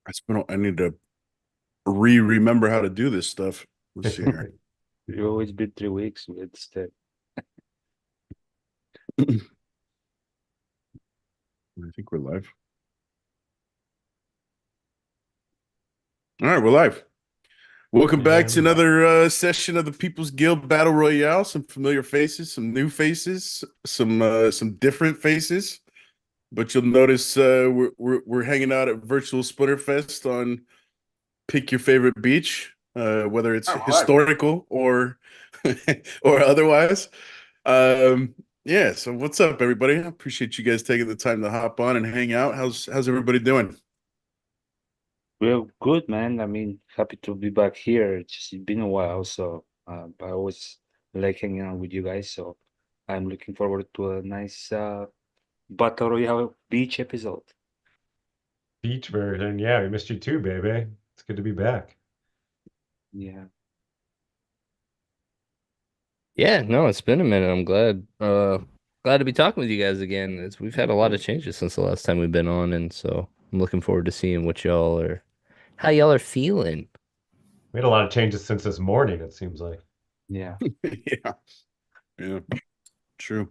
I need to remember how to do this stuff. Let's see here. You always been 3 weeks with step. I think we're live. All right, we're live. Welcome back to another session of the People's Guild Battle Royale. Some familiar faces, some new faces, some different faces. But you'll notice we're hanging out at Virtual Splinterfest on pick your favorite beach, whether it's historical or or otherwise. Um, yeah. So what's up, everybody? I appreciate you guys taking the time to hop on and hang out. How's everybody doing? Well, good, man. I mean, happy to be back here. It's been a while, so I always like hanging out with you guys. So I'm looking forward to a nice Battle Royale beach episode. Beach version. Yeah, we missed you too, baby. It's good to be back. Yeah. Yeah, no, it's been a minute. I'm glad to be talking with you guys again. We've had a lot of changes since the last time we've been on, and so I'm looking forward to seeing how y'all are feeling. We had a lot of changes since this morning, it seems like. Yeah. Yeah. Yeah. True.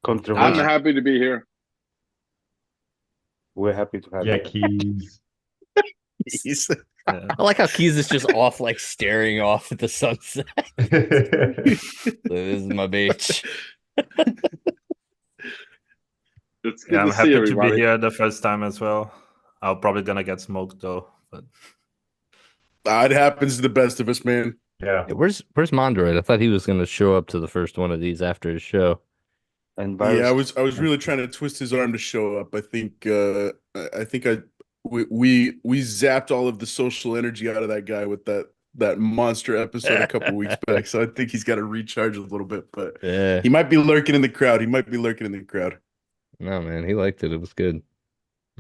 I'm Controversial. happy to be here. We're happy to have Yeah, you. keys. I like how Keys is just off, like staring off at the sunset. This is my beach. It's good Yeah, I'm to happy see to everybody. be here the first time as well. I'm probably gonna get smoked though, but It happens to the best of us, man. Yeah. Yeah, where's Mondroid? I thought he was gonna show up to the first one of these after his show. And Yeah, Virus. I was really trying to twist his arm to show up. I think we zapped all of the social energy out of that guy with that monster episode a couple weeks back. So I think he's got to recharge a little bit, but Yeah. he might be lurking in the crowd. No, man, he liked it. It was good.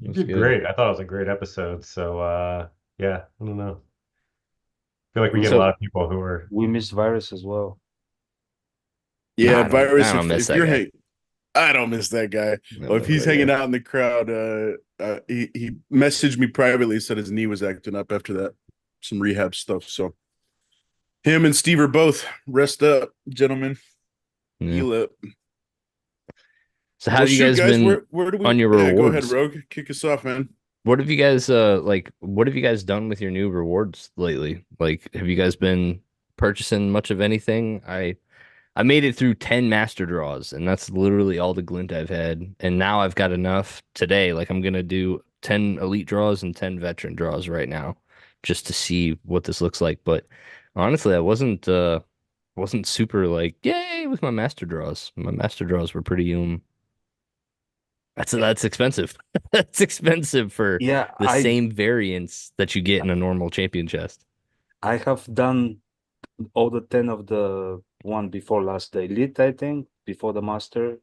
You did great. I thought it was a great episode. So yeah, I don't know. I feel like we get a lot of people who are We missed Virus as well. Yeah, I Virus. don't miss If that you're guy. I don't miss that guy. No, Well, if he's hanging out in the crowd, he messaged me privately, said his knee was acting up after that, some rehab stuff. So him and Steve are both rest up, gentlemen. Yeah. Heal up. So how have you guys been where do we on your rewards? Go ahead, Rogue. Kick us off, man. What have you guys what have you guys done with your new rewards lately? Like, have you guys been purchasing much of anything? I made it through 10 master draws, and that's literally all the glint I've had. And now I've got enough today. Like, I'm gonna do 10 elite draws and 10 veteran draws right now just to see what this looks like. But honestly, I wasn't super like, yay with my master draws. My master draws were pretty that's expensive. That's expensive for the same variants that you get in a normal champion chest. I have done all the 10 of the one before last, the elite, I think, before the master.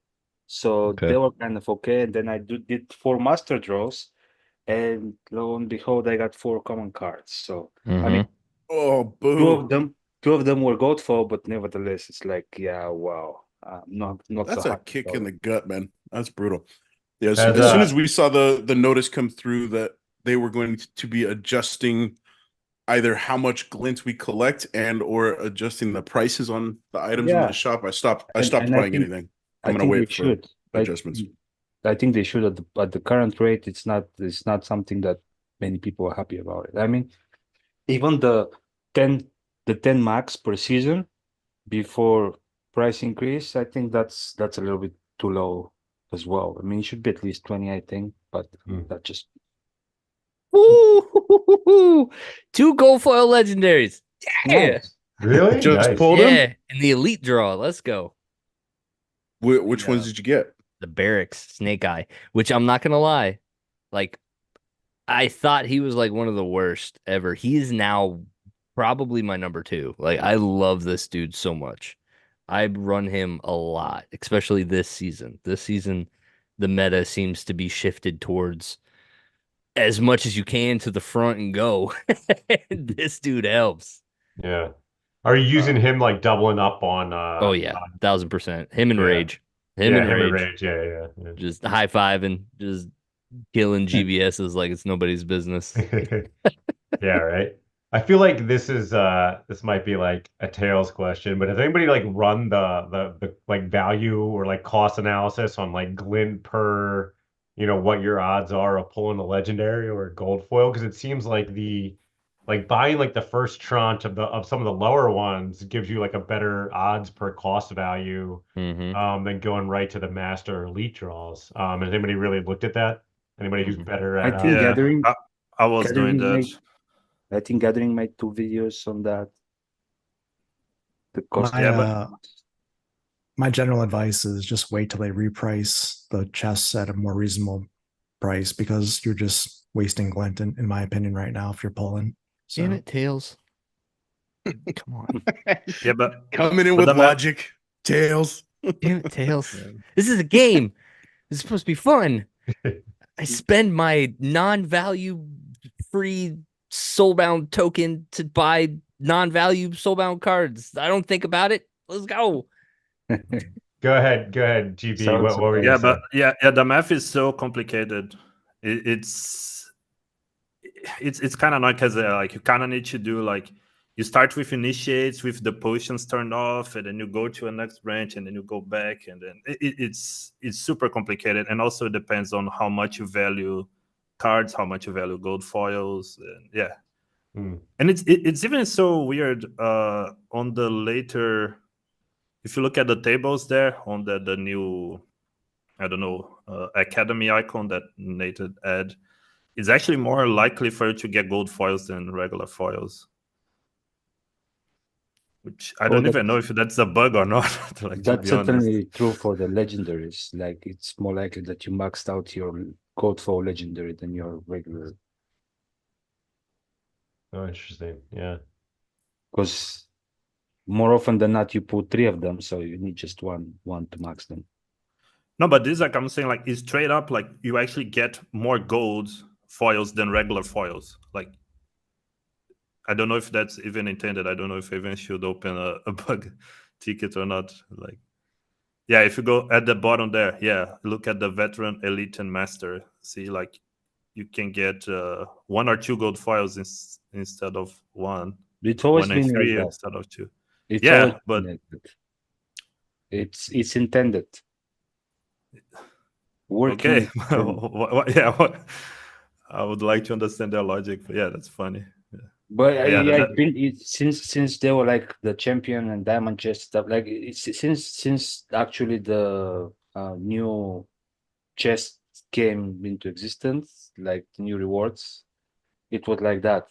So they were kind of okay. And then I did 4 master draws, and lo and behold, I got 4 common cards. So I mean, oh, boo. Two of them were Godfall, but nevertheless, it's like, yeah, wow. Not That's so a kick in the gut, man. That's brutal. Yeah, as As, soon as we saw the notice come through that they were going to be adjusting either how much glint we collect and or adjusting the prices on the items in the shop, I stopped buying anything. I'm gonna wait for adjustments. I think they should at the current rate. It's not something that many people are happy about it. I mean, even the 10 max per season before price increase, I think that's a little bit too low as well. I mean, it should be at least 20, I think, but that just Ooh, 2 gold foil legendaries. Yeah. nice. Really? Just pulled them? Yeah, in the elite draw. Let's go. Which ones did you get? The Barracks Snake Eye, which I'm not gonna lie, like I thought he was like one of the worst ever. He is now probably my number 2. Like, I love this dude so much. I run him a lot, especially this season. This season, the meta seems to be shifted towards as much as you can to the front and go. This dude helps. Yeah. Are you using him like doubling up on oh yeah, 1000%. Him and Rage. Him and Rage. Yeah. Just high-fiving, just killing GBSs like it's nobody's business. Yeah, right. I feel like this might be like a Tails question, but has anybody like run the like value or like cost analysis on like glint per, what your odds are of pulling a legendary or a gold foil? Because it seems like buying like the first tranche of some of the lower ones gives you like a better odds per cost value than going right to the master or elite draws. Has anybody really looked at that? Anybody who's better I at think Yeah, gathering I was doing gathering that. made I think gathering made 2 videos on that. The cost. Yeah, but My general advice is just wait till they reprice the chests at a more reasonable price, because you're just wasting glint, in my opinion, right now if you're pulling. So Damn it, Tails. Come on. yeah, but Coming in But with the map- logic, Tails. Damn it, Tails. This is a game. This is supposed to be fun. I spend my non-value free soulbound token to buy non-value soulbound cards. I don't think about it. Let's go. Go ahead, GB. Sounds What were you yeah, gonna but yeah, the math is so complicated. It's kind of annoying because like you kind of need to do like you start with initiates with the potions turned off, and then you go to a next branch, and then you go back, and then it's super complicated, and also it depends on how much you value cards, how much you value gold foils, and yeah. And it's even so weird on the later, if you look at the tables there on the new, I don't know, academy icon that Nate had, it's actually more likely for you to get gold foils than regular foils. Which I don't even know if that's a bug or not. Like, to That's be honest. certainly true for the legendaries. Like it's more likely that you maxed out your gold foil legendary than your regular. Oh, interesting. Yeah. Because more often than not, you put 3 of them, so you need just one to max them. No, but this, like I'm saying, like it's straight up, like you actually get more gold foils than regular foils. Like, I don't know if that's even intended. I don't know if I even should open a bug ticket or not. Like, yeah, if you go at the bottom there, yeah, look at the veteran, elite, and master. See, like you can get 1 or 2 gold foils instead of 1. It's always 1 and been 3 like that. instead of 2. It's Yeah, always but been like that. It's intended. okay. Working. Yeah, I would like to understand their logic, but yeah, that's funny. But Yeah, I've been since they were like the champion and diamond chest stuff. Like it's since actually the new chest came into existence, like the new rewards, it was like that.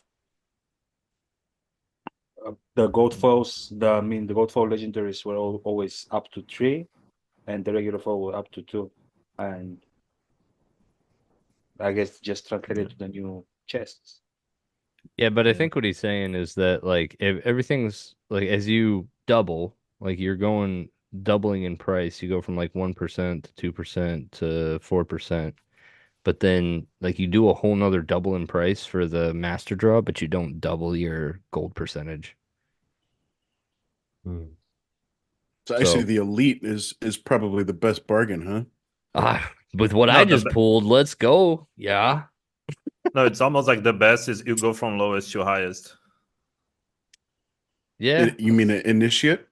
The gold foils, the gold foil legendaries were always up to 3, and the regular foil were up to 2, and I guess just translated to the new chests. Yeah, but I think what he's saying is that like if everything's like as you double, like you're going doubling in price, you go from like 1% to 2% to 4%. But then like you do a whole nother double in price for the master draw, but you don't double your gold percentage. So actually, the elite is probably the best bargain, huh? With what I just pulled, let's go. Yeah. No, it's almost like the best is you go from lowest to highest. Yeah. You mean an initiate?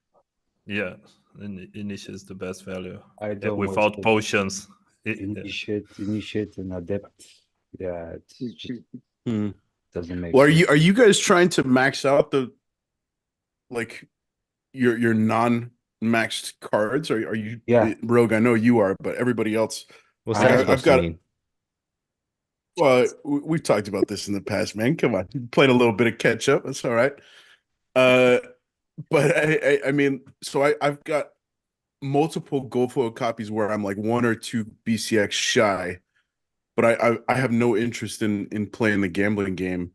Yeah, initiate is the best value. I don't without potions. Initiate and adept. Yeah, it just doesn't make Well, sense. are you guys trying to max out the like your non-maxed cards? Are you Rogue? I know you are, but everybody else. What's that supposed to mean? Well, we've talked about this in the past, man. Come on, played a little bit of catch up. That's all right. But I mean, so I've got multiple gold foil copies where I'm like 1 or 2 BCX shy, but I have no interest in playing the gambling game.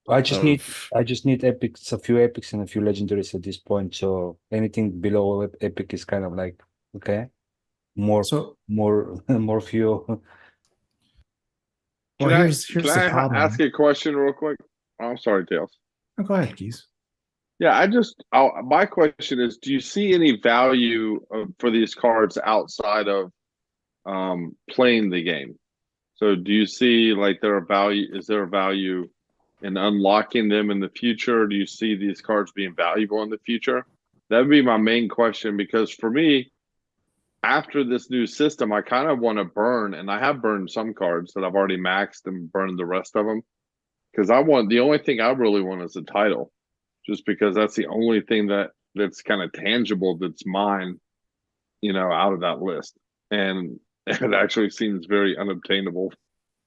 I just need epics, a few epics and a few legendaries at this point. So anything below epic is kind of like okay, more few. Well, here's the problem. Ask a question real quick? Oh, I'm sorry, Tails. Oh, go ahead, Keys. Yeah, my question is, do you see any value for these cards outside of playing the game? So do you see like there a value? Is there a value in unlocking them in the future? Or do you see these cards being valuable in the future? That would be my main question because for me, after this new system, I kind of want to burn, and I have burned some cards that I've already maxed and burned the rest of them because I want the only thing I really want is a title, just because that's the only thing that's kind of tangible that's mine, out of that list, and it actually seems very unobtainable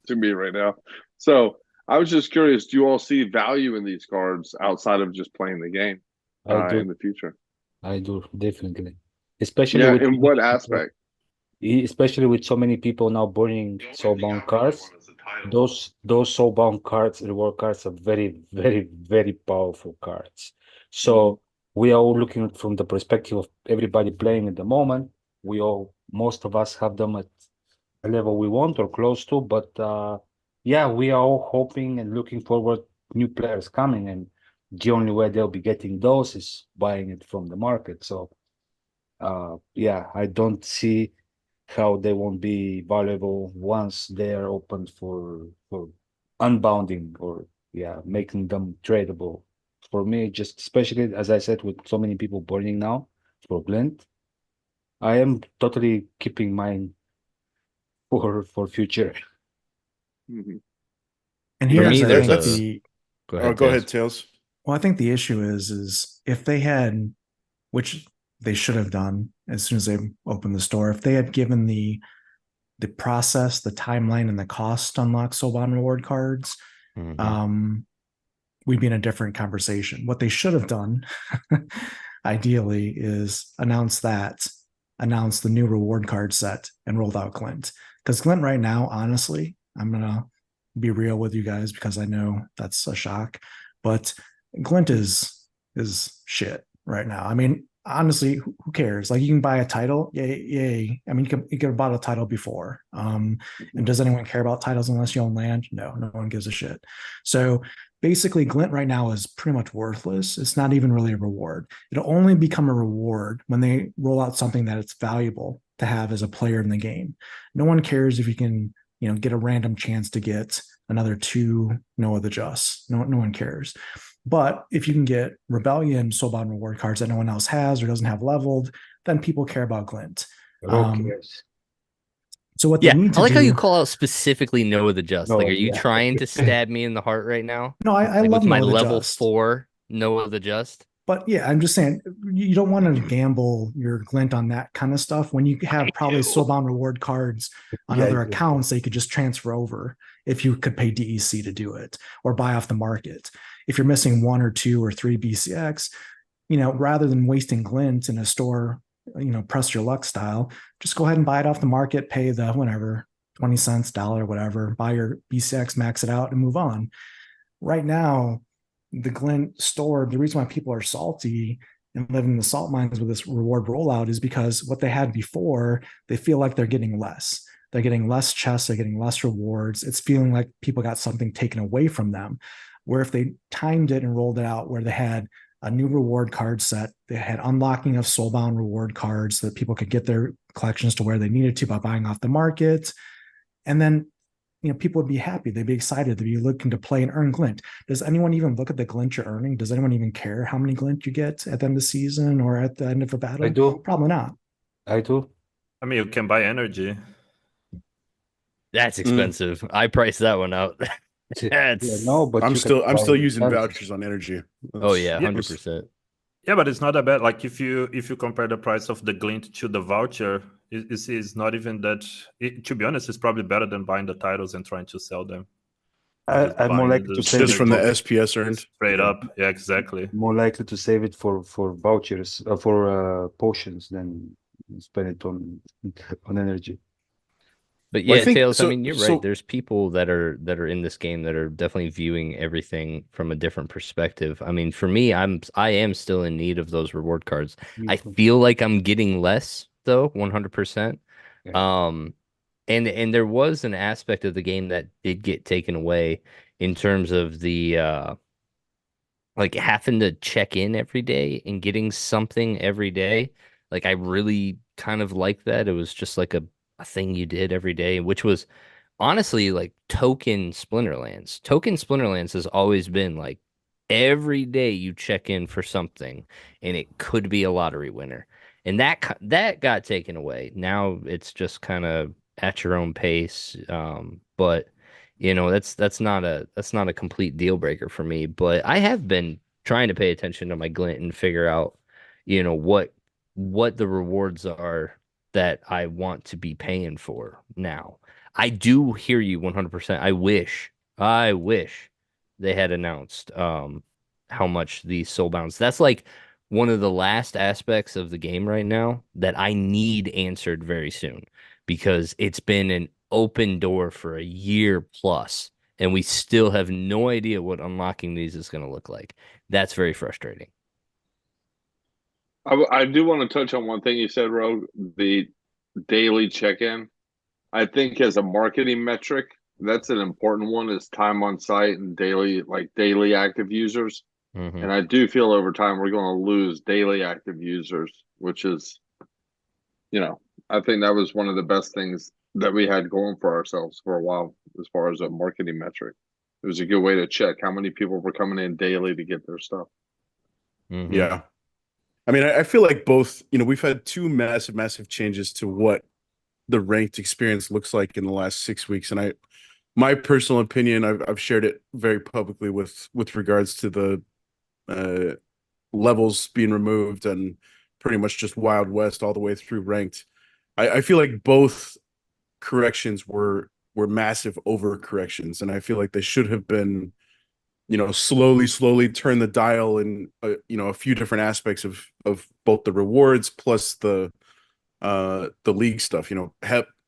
to me right now. So I was just curious, do you all see value in these cards outside of just playing the game I in do. the future? I do, definitely. Especially Yeah, with in what aspect? especially with so many people now burning soulbound cards. Those soulbound cards, reward cards, are very, very, very powerful cards. So we are all looking from the perspective of everybody playing at the moment. Most of us have them at a level we want or close to, but yeah, we are all hoping and looking forward new players coming, and the only way they'll be getting those is buying it from the market. So yeah, I don't see how they won't be valuable once they are open for unbounding or making them tradable. For me, just especially as I said, with so many people burning now for Glint, I am totally keeping mine for future. Mhm. And For here's me, I there's think a the go Oh, ahead, go Tails. ahead, Tails. well, I think the issue is if they had, which they should have done as soon as they opened the store, if they had given the process, the timeline, and the cost to unlock Soulbound reward cards, Mhm. we'd be in a different conversation. What they should have done, ideally, is announce the new reward card set, and rolled out Glint. Because Glint right now, honestly, I'm gonna be real with you guys because I know that's a shock, but Glint is shit right now. I mean, honestly, who cares? Like, you can buy a title, yay. I mean, you could have bought a title before. And does anyone care about titles unless you own land? No one gives a shit. So basically, Glint right now is pretty much worthless. It's not even really a reward. It'll only become a reward when they roll out something that it's valuable to have as a player in the game. No one cares if you can, get a random chance to get another 2 Noah the Just. No one cares. But if you can get Rebellion Soulbound reward cards that no one else has or doesn't have leveled, then people care about Glint. So what they need I to like how you do. call out specifically Noah the Just. Like, are you trying to stab me in the heart right now? No, I Like love with my Noah the level Just. 4 Noah the Just? But yeah, I'm just saying you don't want to gamble your glint on that kind of stuff when you have probably soulbound reward cards on other accounts that you could just transfer over if you could pay DEC to do it or buy off the market. If you're missing 1 or 2 or 3 BCX, rather than wasting glint in a store, press your luck style, just go ahead and buy it off the market, pay the whatever, 20 cents, dollar, whatever, buy your BCX, max it out, and move on. Right now, the Glint store, the reason why people are salty and living in the salt mines with this reward rollout is because what they had before, they feel like they're getting less. They're getting less chests, they're getting less rewards. It's feeling like people got something taken away from them. Where if they timed it and rolled it out, where they had a new reward card set, they had unlocking of soulbound reward cards so that people could get their collections to where they needed to by buying off the market. And then people would be happy. They'd be excited. They'd be looking to play and earn glint. Does anyone even look at the glint you're earning? Does anyone even care how many glint you get at the end of the season or at the end of a battle? I do. Probably not. I do. I mean, you can buy energy. That's expensive. I priced that one out. That's no, but I'm you can I'm buy still using energy. vouchers on energy. oh yeah, Yeah. 100%. Yeah, but it's not that bad. Like if you compare the price of the glint to the voucher, it's not even that. To be honest, it's probably better than buying the titles and trying to sell them. Just I'm more buying likely to save Just it from the for, SPS earned. straight up. Yeah, exactly. more likely to save it for vouchers for potions than spend it on energy. But Well, I yeah, think Tails, I so. mean, you're right. There's people that are in this game that are definitely viewing everything from a different perspective. I mean, for me, I am still in need of those reward cards. I feel like I'm getting less though, 100%. Yeah. And there was an aspect of the game that did get taken away in terms of the like having to check in every day and getting something every day. Like I really kind of like that. It was just like a thing you did every day, which was honestly, like token Splinterlands. Token Splinterlands has always been like every day you check in for something and it could be a lottery winner. And that got taken away. Now it's just kind of at your own pace. But you know, that's not a complete deal breaker for me. But I have been trying to pay attention to my glint and figure out, you know, what the rewards are that I want to be paying for now. I do hear you 100%. I wish they had announced how much the soulbounds. That's like one of the last aspects of the game right now that I need answered very soon because it's been an open door for a year plus and we still have no idea what unlocking these is going to look like. That's very frustrating. I do want to touch on one thing you said, Rogue, the daily check-in. I think as a marketing metric, that's an important one is time on site and daily active users. Mm-hmm. And I do feel over time we're going to lose daily active users, which is, I think that was one of the best things that we had going for ourselves for a while as far as a marketing metric. It was a good way to check how many people were coming in daily to get their stuff. Mm-hmm. Yeah. I mean, I feel like both, we've had two massive changes to what the ranked experience looks like in the last 6 weeks. And my personal opinion, I've shared it very publicly with regards to the levels being removed and pretty much just Wild West all the way through ranked. I feel like both corrections were massive overcorrections, and I feel like they should have been, slowly turn the dial in, a few different aspects of both the rewards plus the league stuff.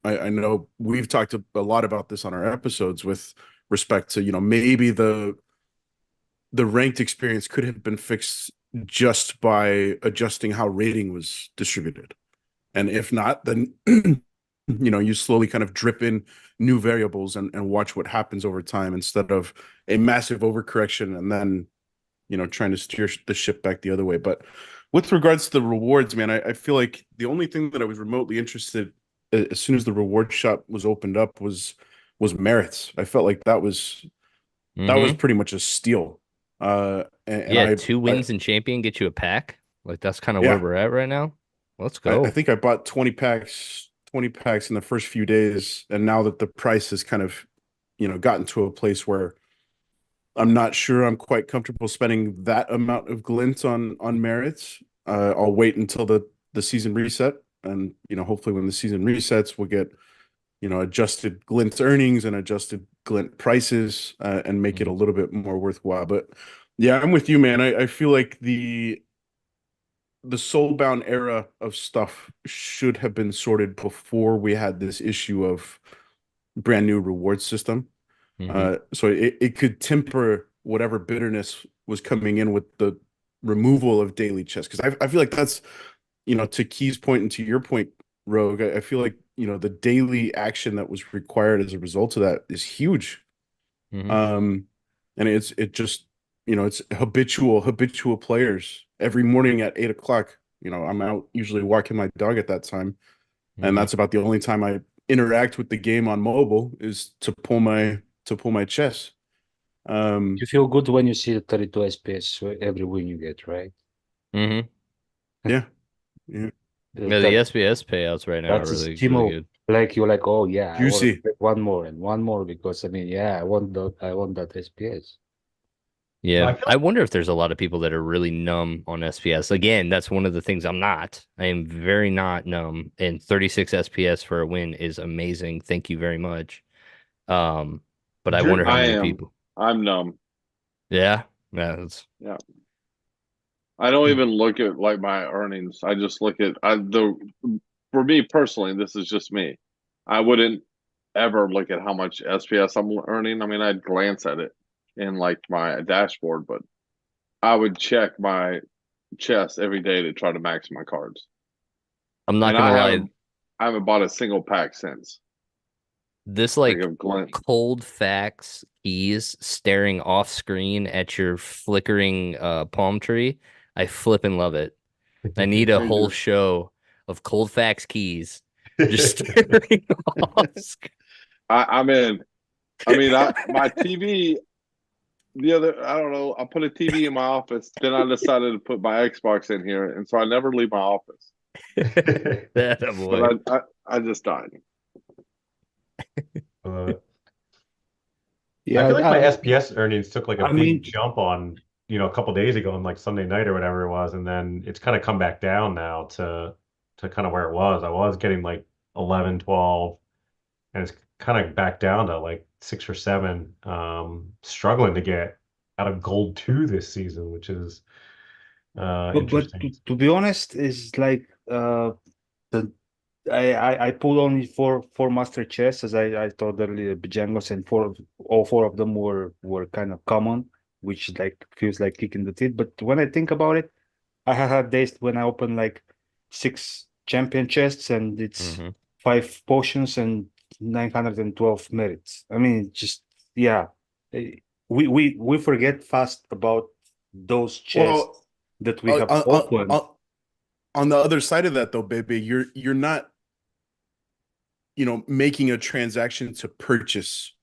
I know we've talked a lot about this on our episodes with respect to, maybe the ranked experience could have been fixed just by adjusting how rating was distributed. And if not, then, you slowly kind of drip in new variables and watch what happens over time instead of a massive overcorrection and then, trying to steer the ship back the other way. But with regards to the rewards, man, I feel like the only thing that I was remotely interested as soon as the reward shop was opened up was merits. I felt like that was Mm-hmm. pretty much a steal. And Yeah, 2 wins in champion get you a pack. Like that's kind of where we're at right now. Let's go. I think I bought 20 packs in the first few days, and now that the price has kind of, gotten to a place where I'm not sure I'm quite comfortable spending that amount of glint on merits. I'll wait until the season reset, and hopefully when the season resets, we'll get adjusted glint earnings and adjusted glint prices, and make it a little bit more worthwhile. But yeah, I'm with you, man. I feel like the soulbound era of stuff should have been sorted before we had this issue of brand new reward system. So it could temper whatever bitterness was coming in with the removal of daily chests. Because I feel like that's, to Key's point and to your point, Rogue, I feel like, the daily action that was required as a result of that is huge. And it just, it's habitual players every morning at 8 o'clock. I'm out usually walking my dog at that time. And that's about the only time I interact with the game on mobile is to pull my chest. You feel good when you see the 32 SPS every win you get, right? Mm-hmm. Yeah. Yeah, the SPS payouts right now are really good. Like you're like, oh yeah, I want Juicy. to get one more because I mean, yeah, I want that SPS. Yeah, I wonder if there's a lot of people that are really numb on SPS. Again, that's one of the things I'm not. I am very not numb, and 36 SPS for a win is amazing. Thank you very much. But I wonder how many people. I'm numb. Yeah, yeah. I don't even look at like my earnings. I just look at for me personally, this is just me. I wouldn't ever look at how much SPS I'm earning. I mean, I'd glance at it in like my dashboard, but I would check my chest every day to try to max my cards. I'm not gonna lie. I haven't bought a single pack since. This like cold facts keys staring off screen at your flickering palm tree. I flip and love it. I need a whole show of cold facts keys just staring off screen. I'm in. I mean, my TV I don't know, I put a TV in my office. Then I decided to put my Xbox in here, and so I never leave my office. That boy. But I just died. I Yeah, feel like my SPS earnings took like a I big mean, jump on, a couple days ago on like Sunday night or whatever it was, and then it's kind of come back down now to kind of where it was. I was getting like 11, 12, and it's kind of back down to like 6 or 7. Struggling to get out of gold 2 this season, which is but interesting. to be honest, is like the I pulled only four master chests, as I told earlier, Bajangos, and all four of them were kind of common, which like feels like kicking the teeth. But when I think about it, I have had days when I open like 6 champion chests and it's Mhm. 5 potions and 912 merits. I mean, just yeah, Eh, we forget fast about those chests Well, that we uh, have uh, uh, opened. uh, on the other side of that though, baby, you're not, making a transaction to purchase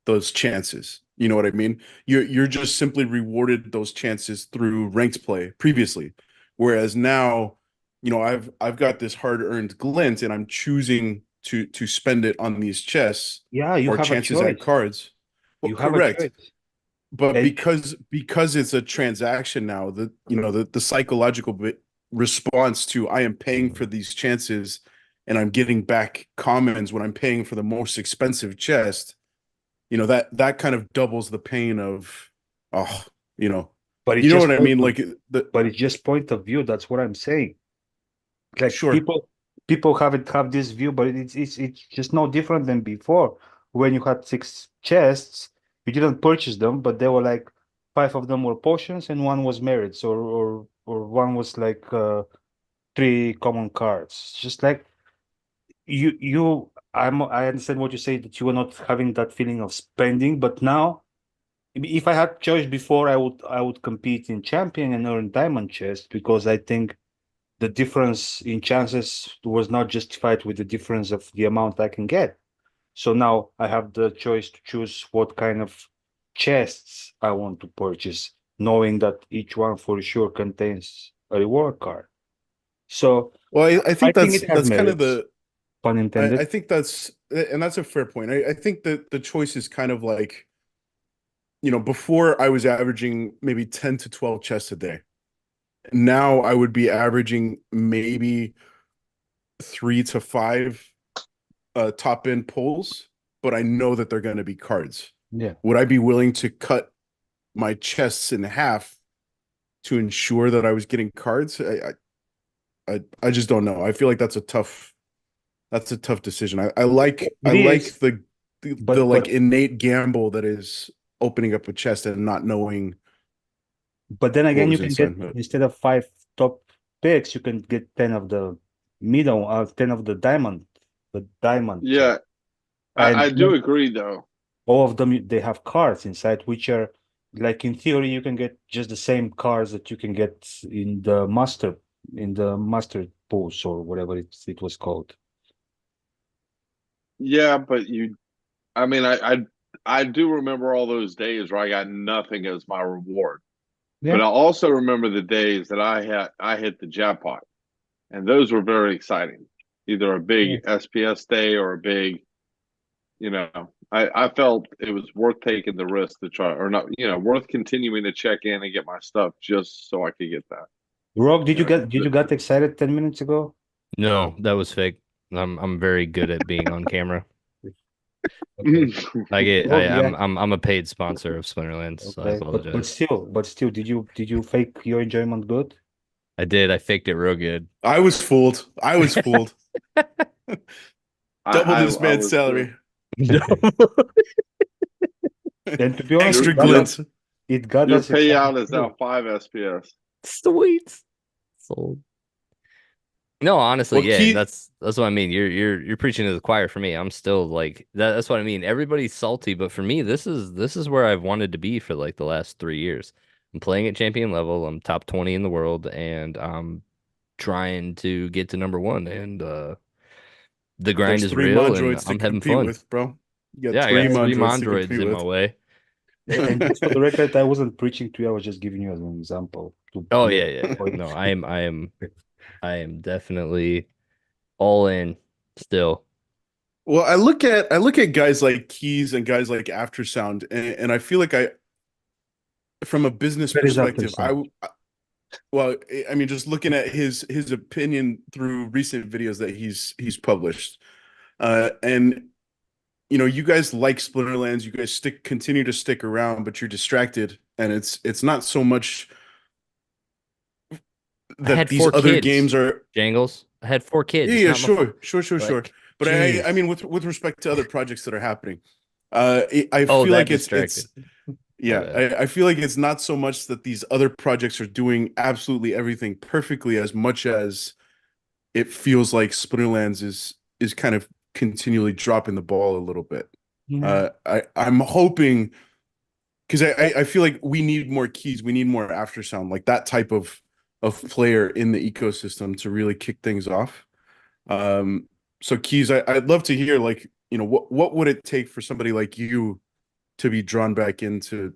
those chances. You know what I mean? You're just simply rewarded those chances through ranked play previously. Whereas now, I've got this hard-earned glint and I'm choosing to spend it on these chests Yeah, you or have a chances at choice. cards. Well, You have a correct. choice. But And because it's a transaction now, the psychological response to I am paying for these chances and I'm getting back commons when I'm paying for the most expensive chest, that kind of doubles the pain of, oh, you know, but it's you know just what I mean? Like the but it's just point of view. That's what I'm saying. Like sure. people have this view, but it's just no different than before. When you had 6 chests, you didn't purchase them, but they were like 5 of them were potions and one was merits, or one was like 3 common cards. Just like I understand what you say, that you were not having that feeling of spending, but now if I had choice before, I would compete in champion and earn diamond chest, because I think the difference in chances was not justified with the difference of the amount I can get. So now I have the choice to choose what kind of chests I want to purchase, knowing that each one for sure contains a reward card. So Well, I I think think that's it has that's kind of merits, the pun I intended. think that's a fair point. I think that the choice is kind of like, before I was averaging maybe 10 to 12 chests a day. Now I would be averaging maybe 3 to 5 top end pulls, but I know that they're going to be cards. Yeah. Would I be willing to cut my chests in half to ensure that I was getting cards? I just don't know. I feel like that's a tough decision. I It like is, the but like innate gamble that is opening up a chest and not knowing then what again, you was can get, inside. instead of 5 top picks, you can get 10 of the middle, 10 of the diamond chest. Yeah, And I do agree though. all of them, they have cards inside, which are like, in theory, you can get just the same cards that you can get in the master pools, or whatever it was called. Yeah, but I mean, I do remember all those days where I got nothing as my reward. But Yeah. I also remember the days that I hit the jackpot, and those were very exciting. Either a Yeah. big SPS day or a big, I felt it was worth taking the risk to try, or not, worth continuing to check in and get my stuff just so I could get that. Rock, did You you know, get did you get excited 10 minutes ago? No, that was fake. I'm very good at being on camera. Okay. I get Rock, yeah. I'm a paid sponsor of Splinterlands, so I Okay. But apologize. still, did you fake your enjoyment good? I did. I faked it real good. I was fooled. I was fooled. Double this I man's was too. salary. And to be honest, Extra Your your glints. it got your us excited payout is too. now 5 SPS. Sweet. Sold. No, honestly, Well, yeah, and Keith, that's what I mean. You're preaching to the choir for me. I'm still like that's what I mean. Everybody's salty, but for me, this is where I've wanted to be for like the last 3 years. I'm playing at champion level. I'm top 20 in the world, and I'm trying to get to number one. And the grind there's is three real, and Mondroids to I'm having compete fun. with, bro. You got Yeah, I three got three Mondroids to Mondroids compete in my with. way. And just for the record, I wasn't preaching to you. I was just giving you as an example. Oh yeah. No, I am definitely all in still. Well, I look at guys like Keys and guys like Aftersound, and I feel like from a business Where is perspective, Aftersound? well, I mean, just looking at his opinion through recent videos that he's published, and you guys like Splinterlands, you guys continue to stick around, but you're distracted, and it's not so much I that had these 4 other kids, games are. Jangles. I had 4 kids. Yeah, It's yeah, not my fault. sure. Like, But I jeez. mean, with respect to other projects that are happening, I Oh, feel that like it's distracted. My yeah, bad. I feel like it's not so much that these other projects are doing absolutely everything perfectly as much as it feels like Splinterlands is kind of continually dropping the ball a little bit. Yeah. I'm hoping because I feel like we need more Keys, we need more Aftersound, like that type of player in the ecosystem to really kick things off. So Keys, I'd love to hear like, what would it take for somebody like you to be drawn back into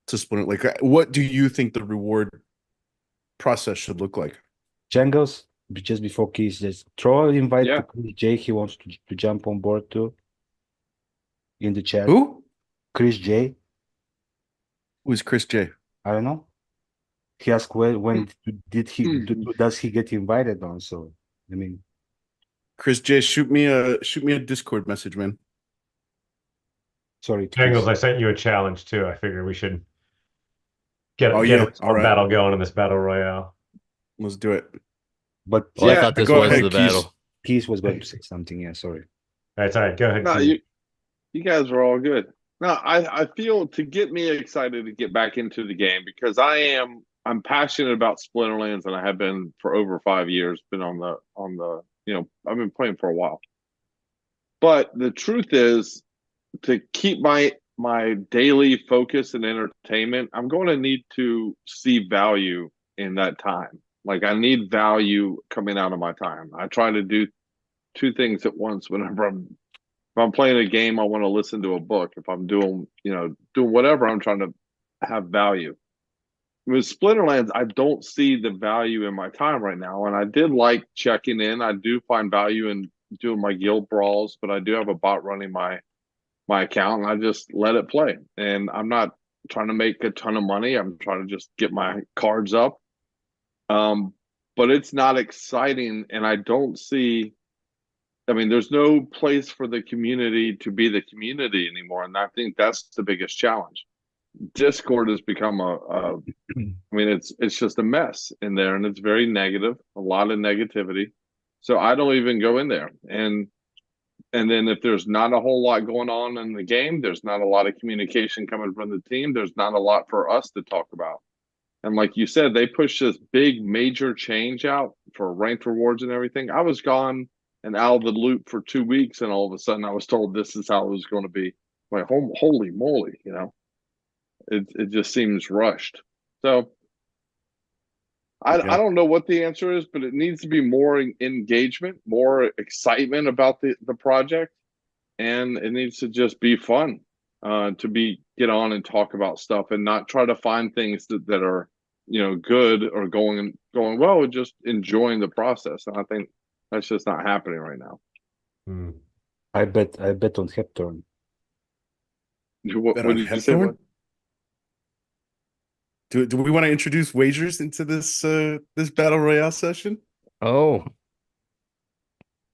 Splinter? Like, what do you think the reward process should look like? Jangles, just before Keys, just throw an invite Yeah. to Chris J. He wants to jump on board too in the chat. Who? Chris J. Who's Chris J? I don't know. He asked when does he get invited on? So I mean, Chris J, shoot me a Discord message, man. sorry, Jangles, Chris. I sent you a challenge too. I figure we should Oh, get yeah. a All right. battle going in this battle royale. Let's do it. But Well, I Yeah, thought this go was ahead, the Keys. battle. Keys was going to say something. Yeah, sorry. That's all right. Go ahead. No, Keith. you guys are all good. No, I feel to get me excited to get back into the game because I'm passionate about Splinterlands and I have been for over 5 years. Been on the I've been playing for a while. But the truth is, to keep my daily focus and entertainment, I'm going to need to see value in that time. Like I need value coming out of my time. I try to do two things at once whenever if I'm playing a game, I want to listen to a book. If I'm doing whatever, I'm trying to have value. With Splinterlands, I don't see the value in my time right now. And I did like checking in. I do find value in doing my guild brawls, but I do have a bot running my account and I just let it play. And I'm not trying to make a ton of money. I'm trying to just get my cards up. But it's not exciting and I don't see there's no place for the community to be the community anymore. And I think that's the biggest challenge. Discord has become it's just a mess in there and it's very negative, a lot of negativity. So I don't even go in there. And then if there's not a whole lot going on in the game, there's not a lot of communication coming from the team. There's not a lot for us to talk about. And like you said, they pushed this big major change out for ranked rewards and everything. I was gone and out of the loop for 2 weeks, and all of a sudden I was told this is how it was going to be. Like, holy moly, it just seems rushed. So I don't know what the answer is, but it needs to be more engagement, more excitement about the project, and it needs to just be fun to get on and talk about stuff and not try to find things that are good or going well, just enjoying the process. And I think that's just not happening right now. I bet on Heptorn. What did you say? What? Do we want to introduce wagers into this battle royale session? Oh,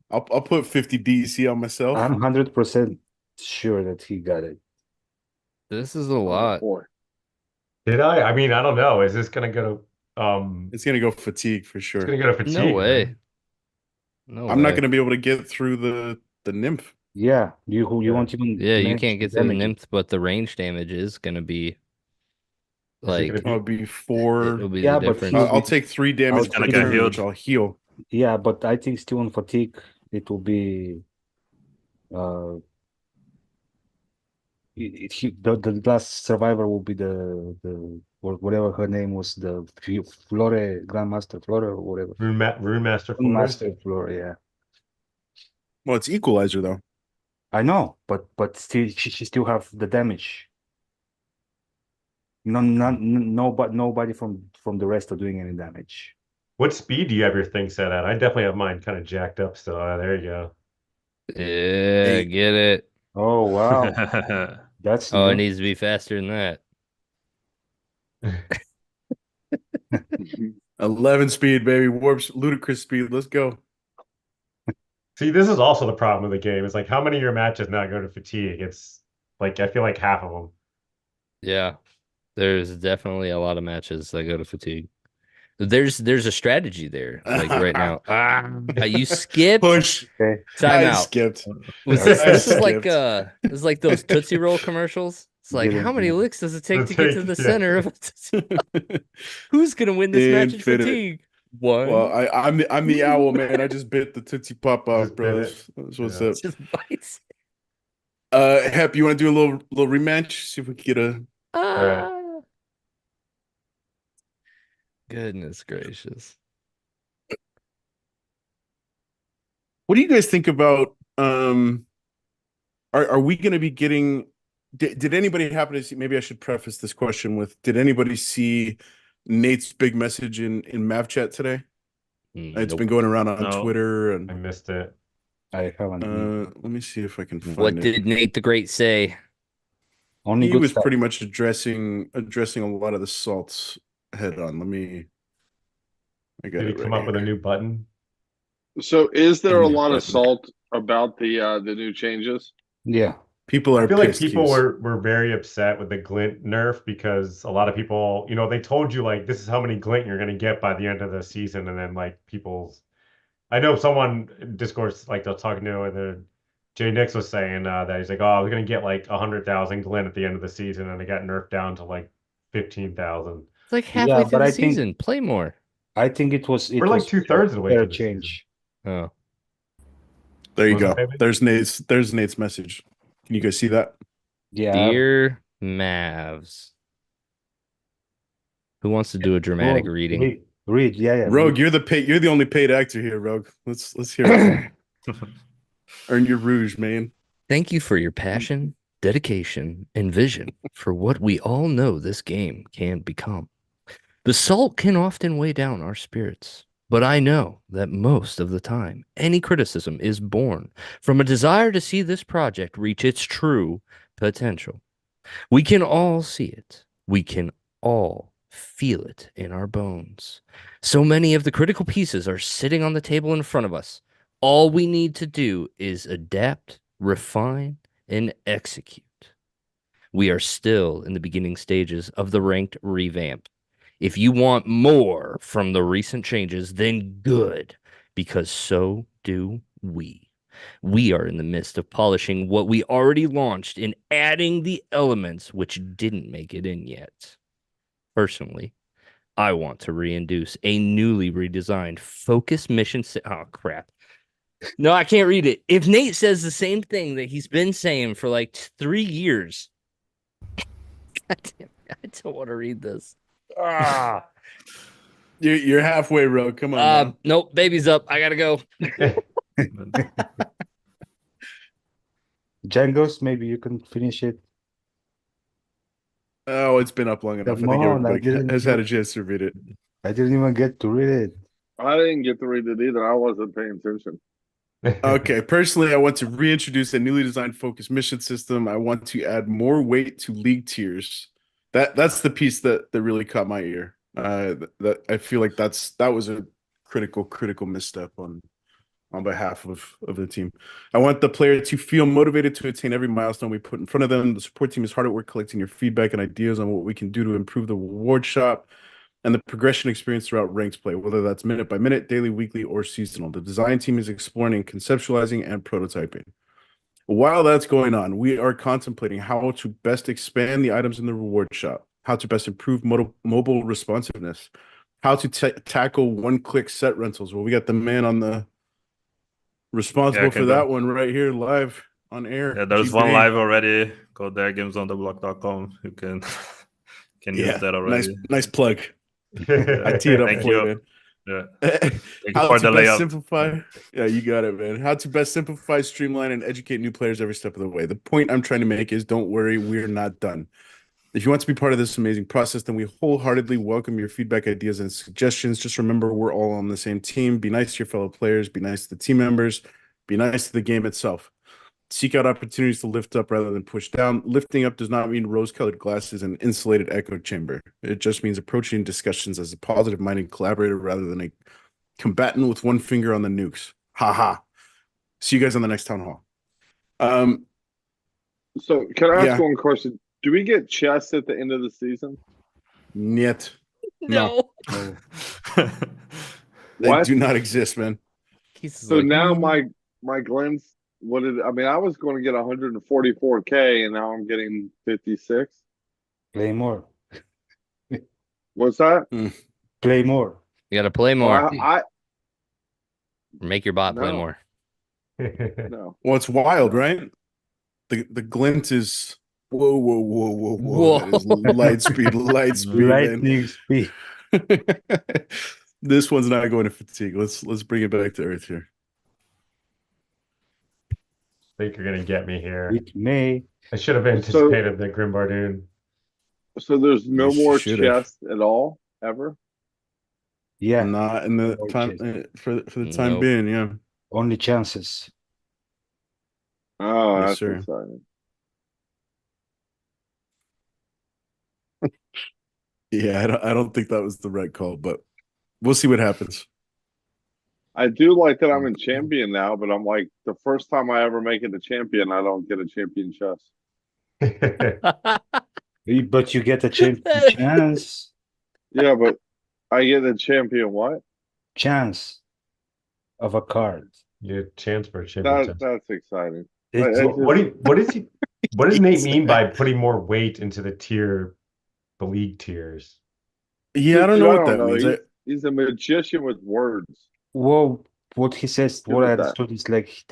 I'll put 50 DEC on myself. I'm 100% sure that he got it. this is a lot. Boy. Did I? I mean, I don't know. Is this gonna go to It's gonna go fatigue for it's sure. gonna go to fatigue? No way. man. No I'm not way. gonna be able to get through the nymph. Yeah, you Yeah. won't even Yeah, you manage can't to get through the damage it. nymph, but the range damage is gonna be Is it like gonna I'll be four. it'll be Yeah, the but difference. he'll I'll be- take 3 damage I'll per get turn, healed. which I'll heal. Yeah, but I think still on fatigue, it will be the last survivor will be the or whatever her name was, the Flore Grandmaster Flore or whatever. Rune Master Flores? Master Flore, yeah. Well, it's equalizer though. I know, but still, she still have the damage. Nobody from the rest are doing any damage. What speed do you have your thing set at? I definitely have mine kind of jacked up still. There you go. Yeah, get it. Oh wow, that's Oh, it new. needs to be faster than that. 11 speed, baby. Warp's ludicrous speed. Let's go. See, this is also the problem with the game. It's like how many of your matches now go to fatigue? It's like I feel like half of them. Yeah, there's definitely a lot of matches that go to fatigue. There's a strategy there, like right now. You skipped. Push. Okay. Time I out. skipped. Was I this is like skipped. this is like those Tootsie Roll commercials? It's like Get how it, many yeah. licks does it take It'll to get to take- the yeah. center of a Tootsie Roll? Who's gonna win this match in Infinite. fatigue? One. Well, I'm the owl, man. I just bit the Tootsie Pop off, Just bro. bit That's, it. that's what's Yeah. up. Just bites. Hep, you want to do a little rematch? See if we can get a. right. Goodness gracious. What do you guys think about? Are we going to be getting? Did anybody happen to see? Maybe I should preface this question with: did anybody see Nate's big message in Mav chat today? It's Nope. been going around on No. Twitter, I and missed it. I haven't. let me see if I can find What it. did Nate the Great say? Only He good was stuff. pretty much addressing a lot of the salts head on. I got Did he it come right up with a here. new button? So is there a Yeah, lot of button. salt about the new changes? Yeah. People are I feel like pissed. people Keys. were very upset with the glint nerf because a lot of people, they told you like this is how many glint you're gonna get by the end of the season, and then like I know someone in Discord like they're talking to the Jay Nix was saying that he's like, oh, we're gonna get like 100,000 glint at the end of the season, and it got nerfed down to like 15,000. It's like Yeah, halfway through but the I think- season. Play more. I think it was We're like 2/3 of the way better through the season. change. Oh. There you Was it, go. baby? There's Nate's message. Can you guys see that? Yeah. Dear Mavs. Who wants to do a dramatic reading? Read, yeah. Rogue, you're the only paid actor here, Rogue. Let's hear it. Earn your rouge, man. Thank you for your passion, dedication, and vision for what we all know this game can become. The salt can often weigh down our spirits, but I know that most of the time, any criticism is born from a desire to see this project reach its true potential. We can all see it. We can all feel it in our bones. So many of the critical pieces are sitting on the table in front of us. All we need to do is adapt, refine, and execute. We are still in the beginning stages of the ranked revamp. If you want more from the recent changes, then good, because so do we. We are in the midst of polishing what we already launched and adding the elements which didn't make it in yet. Personally, I want to reintroduce a newly redesigned focus mission. Oh, crap. No, I can't read it. If Nate says the same thing that he's been saying for like 3 years, God damn it, I don't want to read this. Ah, You're halfway, Rogue. Come on. nope, baby's up. I gotta go. Django's, maybe you can finish it. Oh, it's been up long enough. Come I think on, everybody has had a chance to read it. I didn't even get to read it. I didn't get to read it either. I wasn't paying attention. Okay, personally, I want to reintroduce a newly designed focus mission system. I want to add more weight to league tiers. That's the piece that really caught my ear. That I feel like that was a critical misstep on behalf of the team. I want the player to feel motivated to attain every milestone we put in front of them. The support team is hard at work collecting your feedback and ideas on what we can do to improve the reward shop and the progression experience throughout ranks play, whether that's minute by minute, daily, weekly, or seasonal. The design team is exploring and conceptualizing and prototyping. While that's going on, we are contemplating how to best expand the items in the reward shop, how to best improve mobile responsiveness, how to tackle one-click set rentals. Well, we got the man on the responsible for that one right here live on air. Yeah, there's one live already. Go there, gamesontheblock.com. You can use that already. Nice plug. I tee it up for you, man. Yeah. Thank you How for to the best layup. simplify. Yeah, you got it, man. How to best simplify, streamline, and educate new players every step of the way. The point I'm trying to make is don't worry, we're not done. If you want to be part of this amazing process, then we wholeheartedly welcome your feedback, ideas, and suggestions. Just remember, we're all on the same team. Be nice to your fellow players, be nice to the team members, be nice to the game itself. Seek out opportunities to lift up rather than push down. Lifting up does not mean rose-colored glasses and insulated echo chamber. It just means approaching discussions as a positive-minded collaborator rather than a combatant with one finger on the nukes. Ha ha. See you guys on the next town hall. So can I ask Yeah. one question? Do we get chests at the end of the season? Niet. No. Oh, They What? do not exist, man. Keith is So like, now my Glenn's I was going to get 144K and now I'm getting 56. play more. What's that? Play more. you got to play more. I Make your bot play No. more. no. Well, it's wild, right? The glint is whoa. That is light speed, man. Lightning speed. This one's not going to fatigue. Let's bring it back to earth here. Think you're gonna get me here. It may. I should have anticipated the Grimbardoon. So there's no Yes, you more should have. chests at all ever. Yeah. Not in the More time chance. for the time Nope. being, yeah. Only chances. Oh, Yes, that's sir. exciting. Yeah, I don't think that was the right call, but we'll see what happens. I do like that I'm in champion now, but I'm like the first time I ever make it to champion, I don't get a champion chest. But you get a chance. Yeah, but I get a champion what? Chance of a card. Your chance for a champion. That's exciting. It's, What does Nate mean by putting more weight into the league tiers? Yeah, I don't know what that know. means. He's a magician with words. well, what he says, Good what I with that. understood is like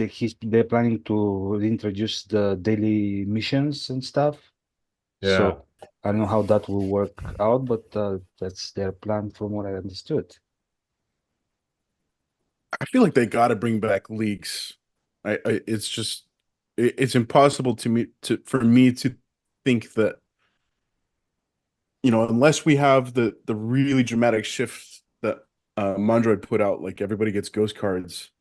they're planning to introduce the daily missions and stuff. Yeah. So I don't know how that will work out, but that's their plan from what I understood. I feel like they got to bring back leagues. It's just it's impossible for me to think that, you know, unless we have the really dramatic shift that Mondroid put out, like everybody gets ghost cards.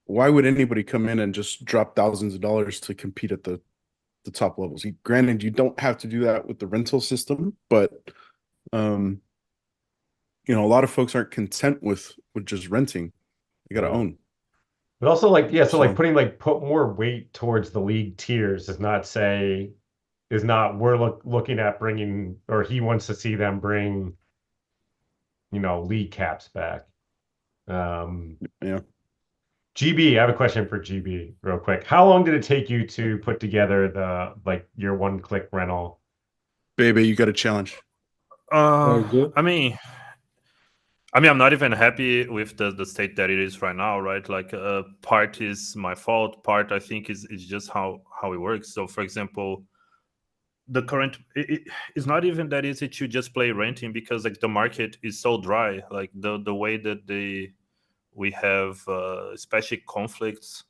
Why would anybody come in and just drop thousands of dollars to compete at the top levels? Granted, you don't have to do that with the rental system, but you know, a lot of folks aren't content with just renting. You got to own. But also, like, yeah, so like So- putting put more weight towards the league tiers does not say we're looking at bringing, or he wants to see them bring, you know, league caps back. Yeah. GB, I have a question for GB real quick. How long did it take you to put together your one-click rental? Baby, you got a challenge. Very good. I mean, I'm not even happy with the state that it is right now, right? Like, part is my fault. Part, I think, is just how it works. So, for example, the current it's not even that easy to just play renting because like the market is so dry. Like the way that we have especially conflicts,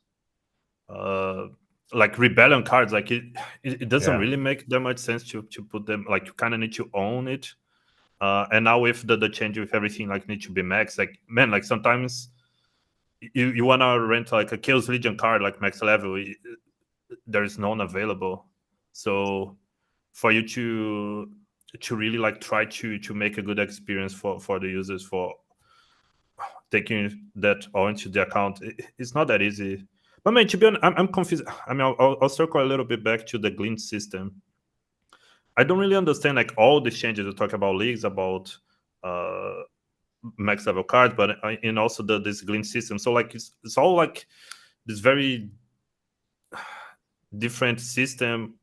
like rebellion cards. Like it doesn't Yeah. really make that much sense to put them. Like you kind of need to own it. And now with the change with everything, like need to be max. Like man, like sometimes you wanna rent like a Chaos Legion card like max level, there is none available. So for you to really like try to make a good experience for the users for taking that all into the account, it's not that easy. But man, to be honest, I'm confused. I mean, I'll circle a little bit back to the glint system. I don't really understand like all the changes. You talk about leagues, about max level cards, but and also this glint system. So like it's all like this very different system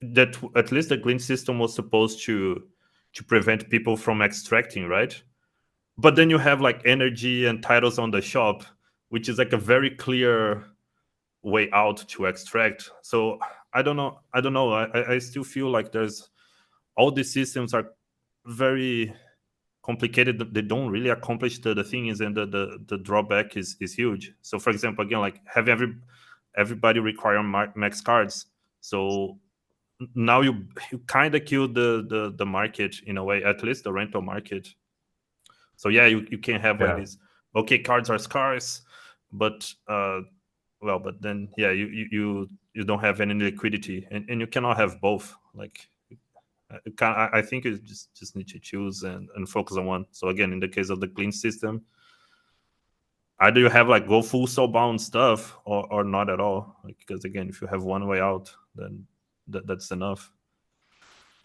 that at least the glint system was supposed to prevent people from extracting, right? But then you have like energy and titles on the shop, which is like a very clear way out to extract. So I don't know. I still feel like there's all these systems are very complicated. They don't really accomplish the things, and the drawback is huge. So, for example, again, like have everybody require max cards. So now you kind of kill the market in a way, at least the rental market. So yeah, you can have like this. Okay, cards are scarce, but but then yeah, you don't have any liquidity, and you cannot have both. Like, I think you just need to choose and focus on one. So again, in the case of the clean system, either you have like go full soulbound stuff or not at all. Like, because again, if you have one way out, then that's enough.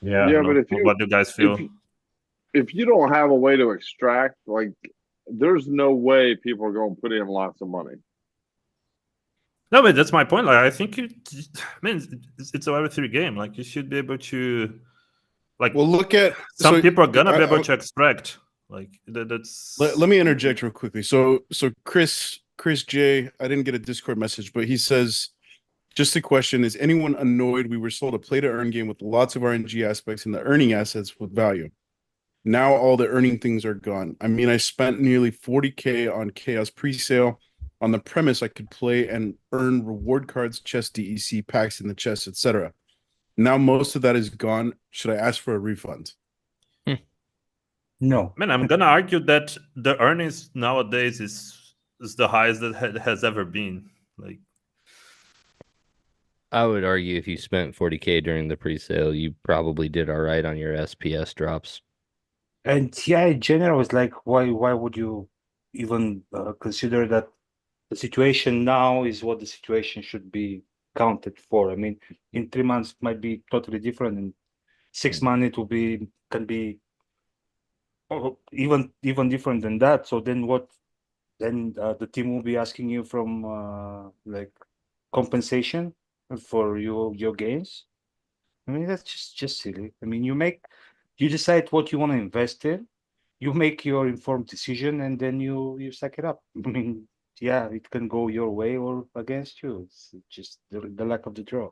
Yeah. Yeah, but what do you guys feel? If you don't have a way to extract, like, there's no way people are going to put in lots of money. No, but that's my point. Like, I think it's a Web3 game. Like, you should be able to, like, well, look at some people are gonna be able to extract. Like, that's. Let me interject real quickly. So Chris J, I didn't get a Discord message, but he says, just a question: is anyone annoyed we were sold a play to earn game with lots of RNG aspects and the earning assets with value? Now all the earning things are gone. I mean, I spent nearly 40K on Chaos pre-sale on the premise I could play and earn reward cards, chest DEC packs in the chest, etc. Now most of that is gone. Should I ask for a refund? No. Man, I'm gonna argue that the earnings nowadays is the highest that has ever been. Like, I would argue if you spent 40K during the pre-sale, you probably did all right on your SPS drops. And yeah, in general, it's like, why would you even consider that the situation now is what the situation should be counted for? I mean, in 3 months it might be totally different. In 6 months it can be even different than that. So then what? Then the team will be asking you from like compensation for your gains. I mean, that's just silly. I mean, you decide what you want to invest in, you make your informed decision, and then you suck it up. I mean, yeah, it can go your way or against you. It's just the lack of the draw.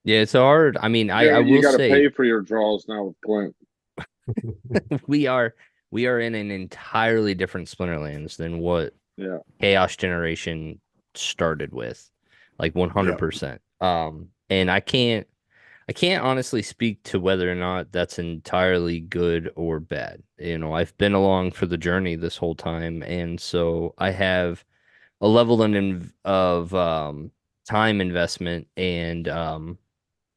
Yeah, it's hard. I mean, I You will got to say pay for your draws now with Clint. we are in an entirely different Splinterlands than what Chaos Generation started with, like 100%. And I can't honestly speak to whether or not that's entirely good or bad. You know, I've been along for the journey this whole time, and so I have a level of time investment and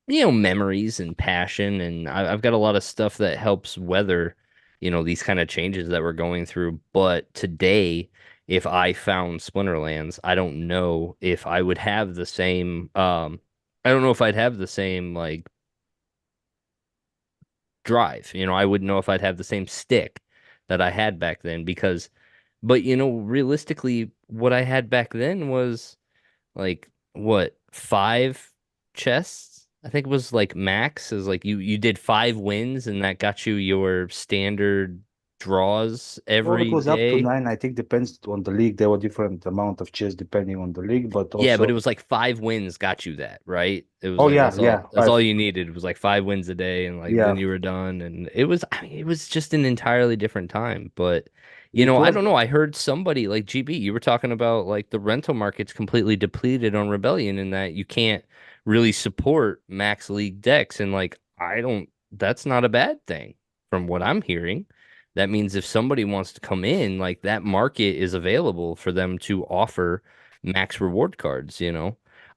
memories and passion, and I've got a lot of stuff that helps weather, these kind of changes that we're going through. But today, if I found Splinterlands, I don't know if I would have the same I don't know if I'd have the same like drive. I wouldn't know if I'd have the same stick that I had back then but realistically what I had back then was like what, 5 chests? I think it was like max is like you did 5 wins and that got you your standard draws Well, every it was up to day. 9. I think depends on the league. There were different amount of chests depending on the league, but also Yeah, but it was like 5 wins got you that, right? It was Oh like yeah, that's all you needed. It was like 5 wins a day, and like then you were done. And it was just an entirely different time. But It I was. don't know. I heard somebody like GB, you were talking about like the rental market's completely depleted on Rebellion, and that you can't really support max league decks. And like that's not a bad thing from what I'm hearing. That means if somebody wants to come in, like that market is available for them to offer max reward cards.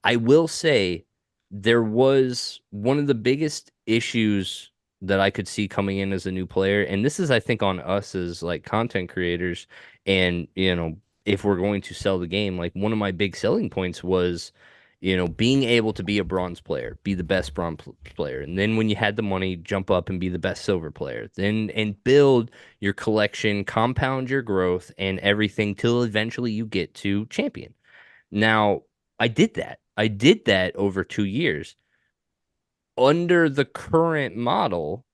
I will say there was one of the biggest issues that I could see coming in as a new player, and this is, I think, on us as like content creators, and if we're going to sell the game, like one of my big selling points was being able to be a bronze player, be the best bronze player. And then when you had the money, jump up and be the best silver player. Then and build your collection, compound your growth and everything till eventually you get to champion. Now, I did that. I did that over 2 years. Under the current model,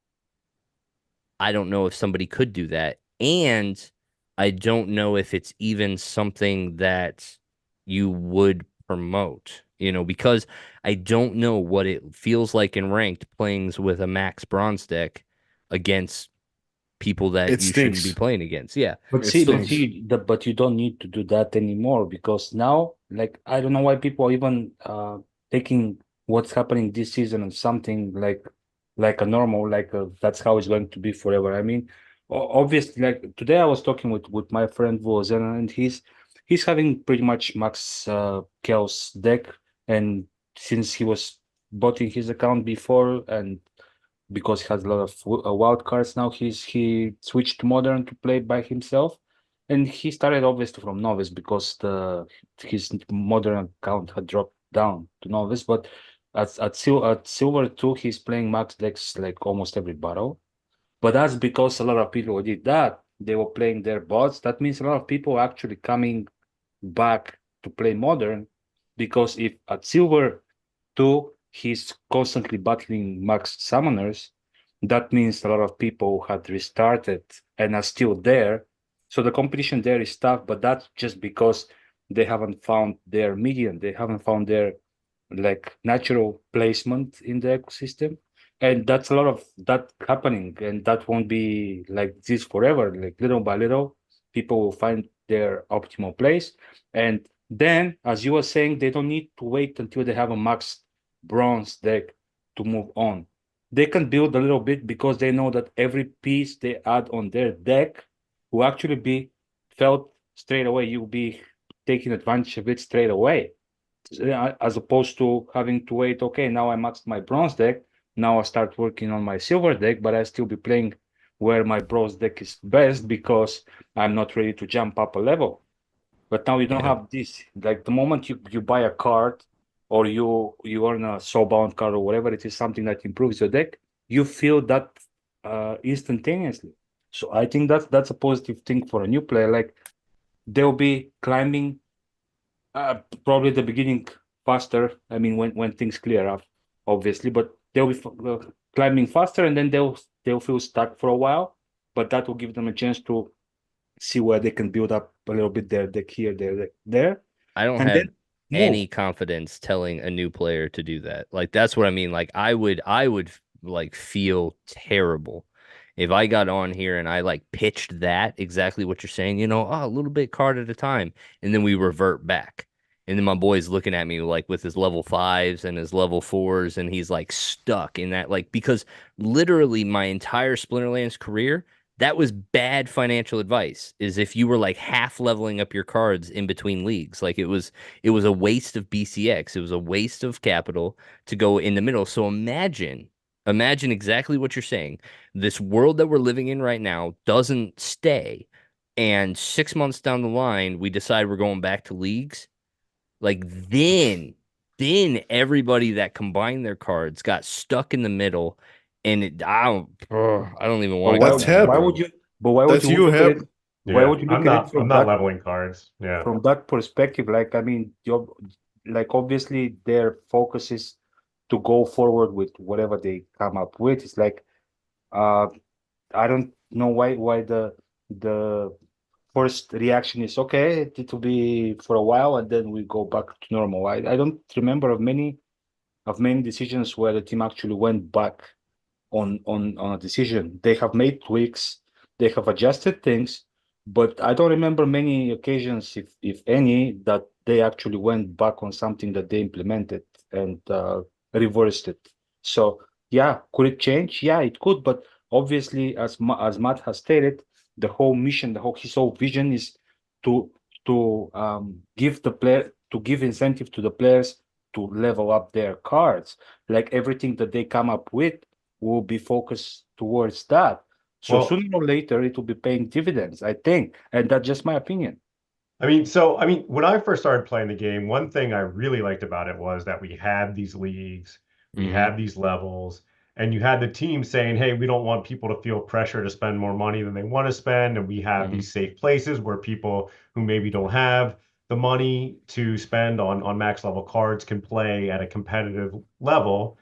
I don't know if somebody could do that. And I don't know if it's even something that you would promote, because I don't know what it feels like in ranked playing with a max bronze deck against people that It you shouldn't be stinks. playing against. Yeah. But It see, stinks. but you don't need to do that anymore because now, like, I don't know why people are even taking what's happening this season and something like a normal, that's how it's going to be forever. I mean, obviously, like today I was talking with my friend Voz, and he's having pretty much max chaos deck, and since he was botting his account before and because he has a lot of wild cards now. He switched to modern to play by himself, and he started obviously from novice because the his modern account had dropped down to novice. But at silver 2, he's playing max decks like almost every battle. But that's because a lot of people who did that. They were playing their bots. That means a lot of people are actually coming back to play modern because if at silver 2 he's constantly battling max summoners, that means a lot of people had restarted and are still there. So the competition there is tough, but that's just because they haven't found their median, they haven't found their like natural placement in the ecosystem. And that's a lot of that happening, and that won't be like this forever. Like little by little, people will find their optimal place. And then, as you were saying, they don't need to wait until they have a max bronze deck to move on. They can build a little bit because they know that every piece they add on their deck will actually be felt straight away. You'll be taking advantage of it straight away, as opposed to having to wait. Okay, now I maxed my bronze deck. Now I start working on my silver deck, but I still be playing where my bronze deck is best because I'm not ready to jump up a level. But now you don't have this. Like the moment you buy a card or you earn a soulbound card or whatever, it is something that improves your deck, you feel that instantaneously. So I think that's a positive thing for a new player. Like they'll be climbing probably at the beginning faster. I mean, when things clear up, obviously, but they'll be climbing faster, and then they'll feel stuck for a while. But that will give them a chance to see where they can build up a little bit their deck here, there, I don't and have then move. any confidence telling a new player to do that. Like that's what I mean. Like I would like feel terrible if I got on here and I like pitched that exactly what you're saying, a little bit card at a time, and then we revert back. And then my boy's looking at me like with his level 5s and his level 4s, and he's like stuck in that, like, because literally my entire Splinterlands career, that was bad financial advice. Is if you were like half leveling up your cards in between leagues. Like it was a waste of BCX. It was a waste of capital to go in the middle. So imagine exactly what you're saying. This world that we're living in right now doesn't stay. And 6 months down the line, we decide we're going back to leagues. Like then everybody that combined their cards got stuck in the middle, and I don't even want to go That's down that Why Heb. would road. you? But why would That's you you, look at Heb. it? Why Yeah, would you I'm look at it not I'm from not that leveling cards. Yeah. perspective? Like, I mean, you're like obviously their focus is to go forward with whatever they come up with. It's like uh I don't know why the first reaction is okay, it will be for a while and then we go back to normal. I don't remember of many decisions where the team actually went back on a decision. They have made tweaks, they have adjusted things, but I don't remember many occasions, if any, that they actually went back on something that they implemented and reversed it. So yeah, could it change? Yeah, it could, but obviously, as Matt has stated, the whole mission, his whole vision is to give incentive to the players to level up their cards. Like everything that they come up with will be focused towards that. So Well, sooner or later, it will be paying dividends, I think, and that's just my opinion. when I first started playing the game, one thing I really liked about it was that we had these leagues, we Hmm. had these levels, and you had the team saying, "Hey, we don't want people to feel pressure to spend more money than they want to spend, and we have Hmm. these safe places where people who maybe don't have the money to spend on max level cards can play at a competitive level,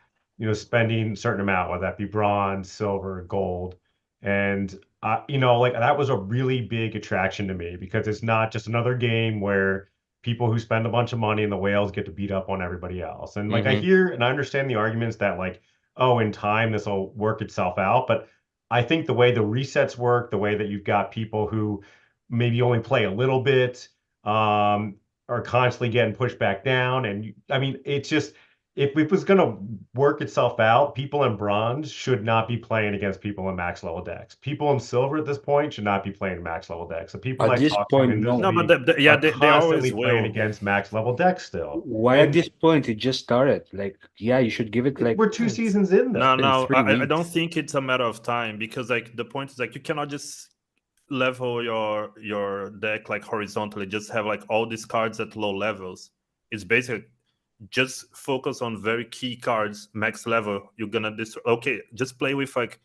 spending a certain amount, whether that be bronze, silver, gold." And like that was a really big attraction to me because it's not just another game where people who spend a bunch of money and the whales get to beat up on everybody else. And like I Hmm. hear and I understand the arguments that like, oh, in time this will work itself out, but I think the way the resets work, the way that you've got people who maybe only play a little bit, are constantly getting pushed back down. And I mean, it's just if it was going to work itself out, people in bronze should not be playing against people in max level decks. People in silver at this point should not be playing max level decks. The people At I this talk to point, in this no. No, but league yeah, are they always constantly playing will. against max level decks still. Why at And this point it just started? Like, yeah, you should give it like we're 2 seasons in though. No, been 3 I don't weeks. think it's a matter of time, because like the point is like you cannot just level your deck like horizontally, just have like all these cards at low levels. It's basically just focus on very key cards, max level. You're gonna destroy. Okay, just play with like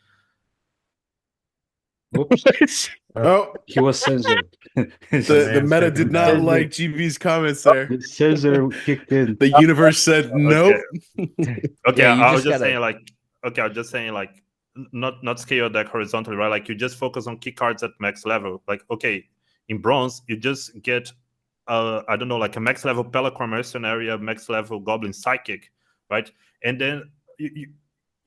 Oops, Oh, he was censored. the man's meta taking did not down. like GB's comments there. The censor kicked in. The universe said nope. okay. Yeah, you I was just just gotta- saying like okay, I was just saying like not scale your deck horizontally, right? Like you just focus on key cards at max level. Like okay, in bronze you just get I don't know, like a max level Pelacor Mercenary, a max level Goblin Psychic, right? And then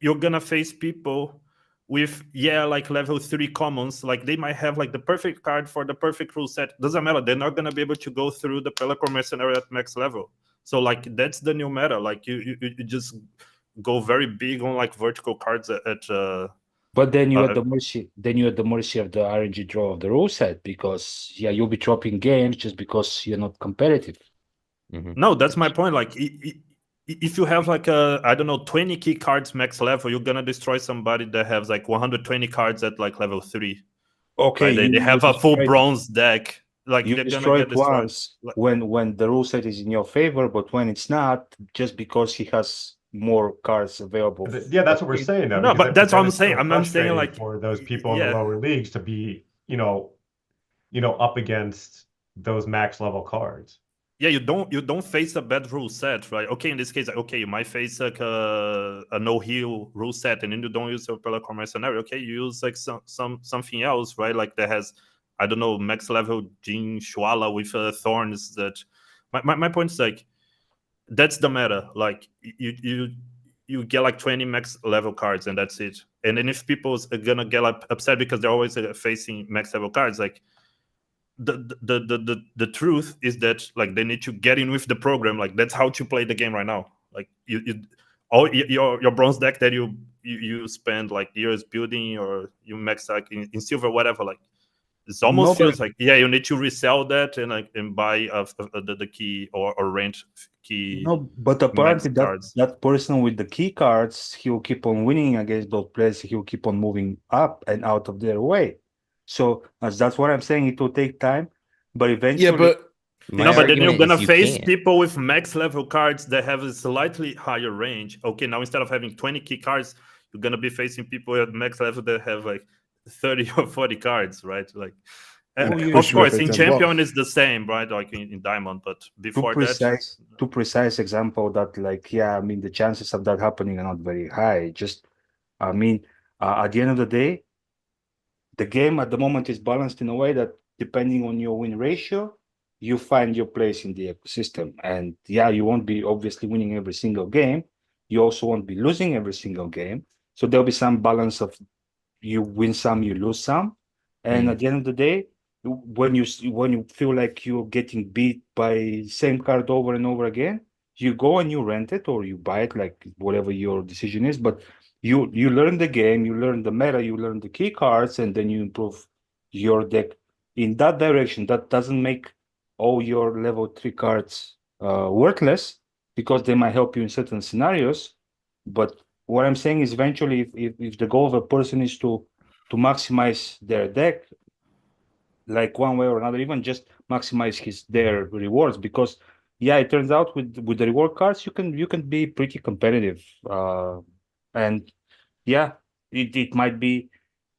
you're gonna face people with like level 3 commons. Like they might have like the perfect card for the perfect rule set. Doesn't matter, they're not gonna be able to go through the Pelacor Mercenary at max level. So like that's the new meta. Like you just go very big on like vertical cards at But then you're at the mercy. Then you're at the mercy of the RNG draw of the rule set, because yeah, you'll be dropping games just because you're not competitive. No, that's my point. Like if you have like I don't know 20 key cards max level, you're gonna destroy somebody that has like 120 cards at like level 3. Okay, right? They have a full bronze deck. Like you they're gonna destroy get it destroyed. once when the rule set is in your favor, but when it's not, just because he has more cards available. Yeah, that's what we're saying though. No, because but that's what then I'm it's saying. so I'm saying frustrating like for those people in the yeah. lower leagues to be, up against those max level cards. Yeah, you don't face a bad rule set, right? Okay, in this case, okay, you might face like a no heal rule set, and then you don't use a Pelacor Mercenary. Okay, you use like something else, right? Like that has, I don't know, max level Jin Shuala with thorns. That my point is like that's the meta. Like you get like 20 max level cards, and that's it. And then if people are gonna get like upset because they're always facing max level cards, like the truth is that like they need to get in with the program. Like that's how to play the game right now. Like you all your bronze deck that you spend like years building, or you max like in silver, whatever. Like it almost feels like you need to resell that and buy the key or rent key. No, but apparently that person with the key cards, he will keep on winning against those players. He will keep on moving up and out of their way. So that's what I'm saying. It will take time, but eventually. Yeah, but but then you're gonna face people with max level cards that have a slightly higher range. Okay, now instead of having 20 key cards, you're gonna be facing people at max level that have like 30 or 40 cards, right? Like, of course, in champion is the same, right? Like in diamond, but before too precise example that, like, yeah, I mean, the chances of that happening are not very high. Just, I mean, at the end of the day, the game at the moment is balanced in a way that depending on your win ratio, you find your place in the ecosystem. And yeah, you won't be obviously winning every single game. You also won't be losing every single game. So there'll be some balance of you win some, you lose some. And at the end of the day, when you feel like you're getting beat by same card over and over again, you go and you rent it or you buy it, like whatever your decision is. But you learn the game, you learn the meta, you learn the key cards, and then you improve your deck in that direction. That doesn't make all your level 3 cards worthless, because they might help you in certain scenarios. But what I'm saying is, eventually, if the goal of a person is to maximize their deck, like one way or another, even just maximize their rewards, because yeah, it turns out with the reward cards, you can be pretty competitive, and yeah, it might be.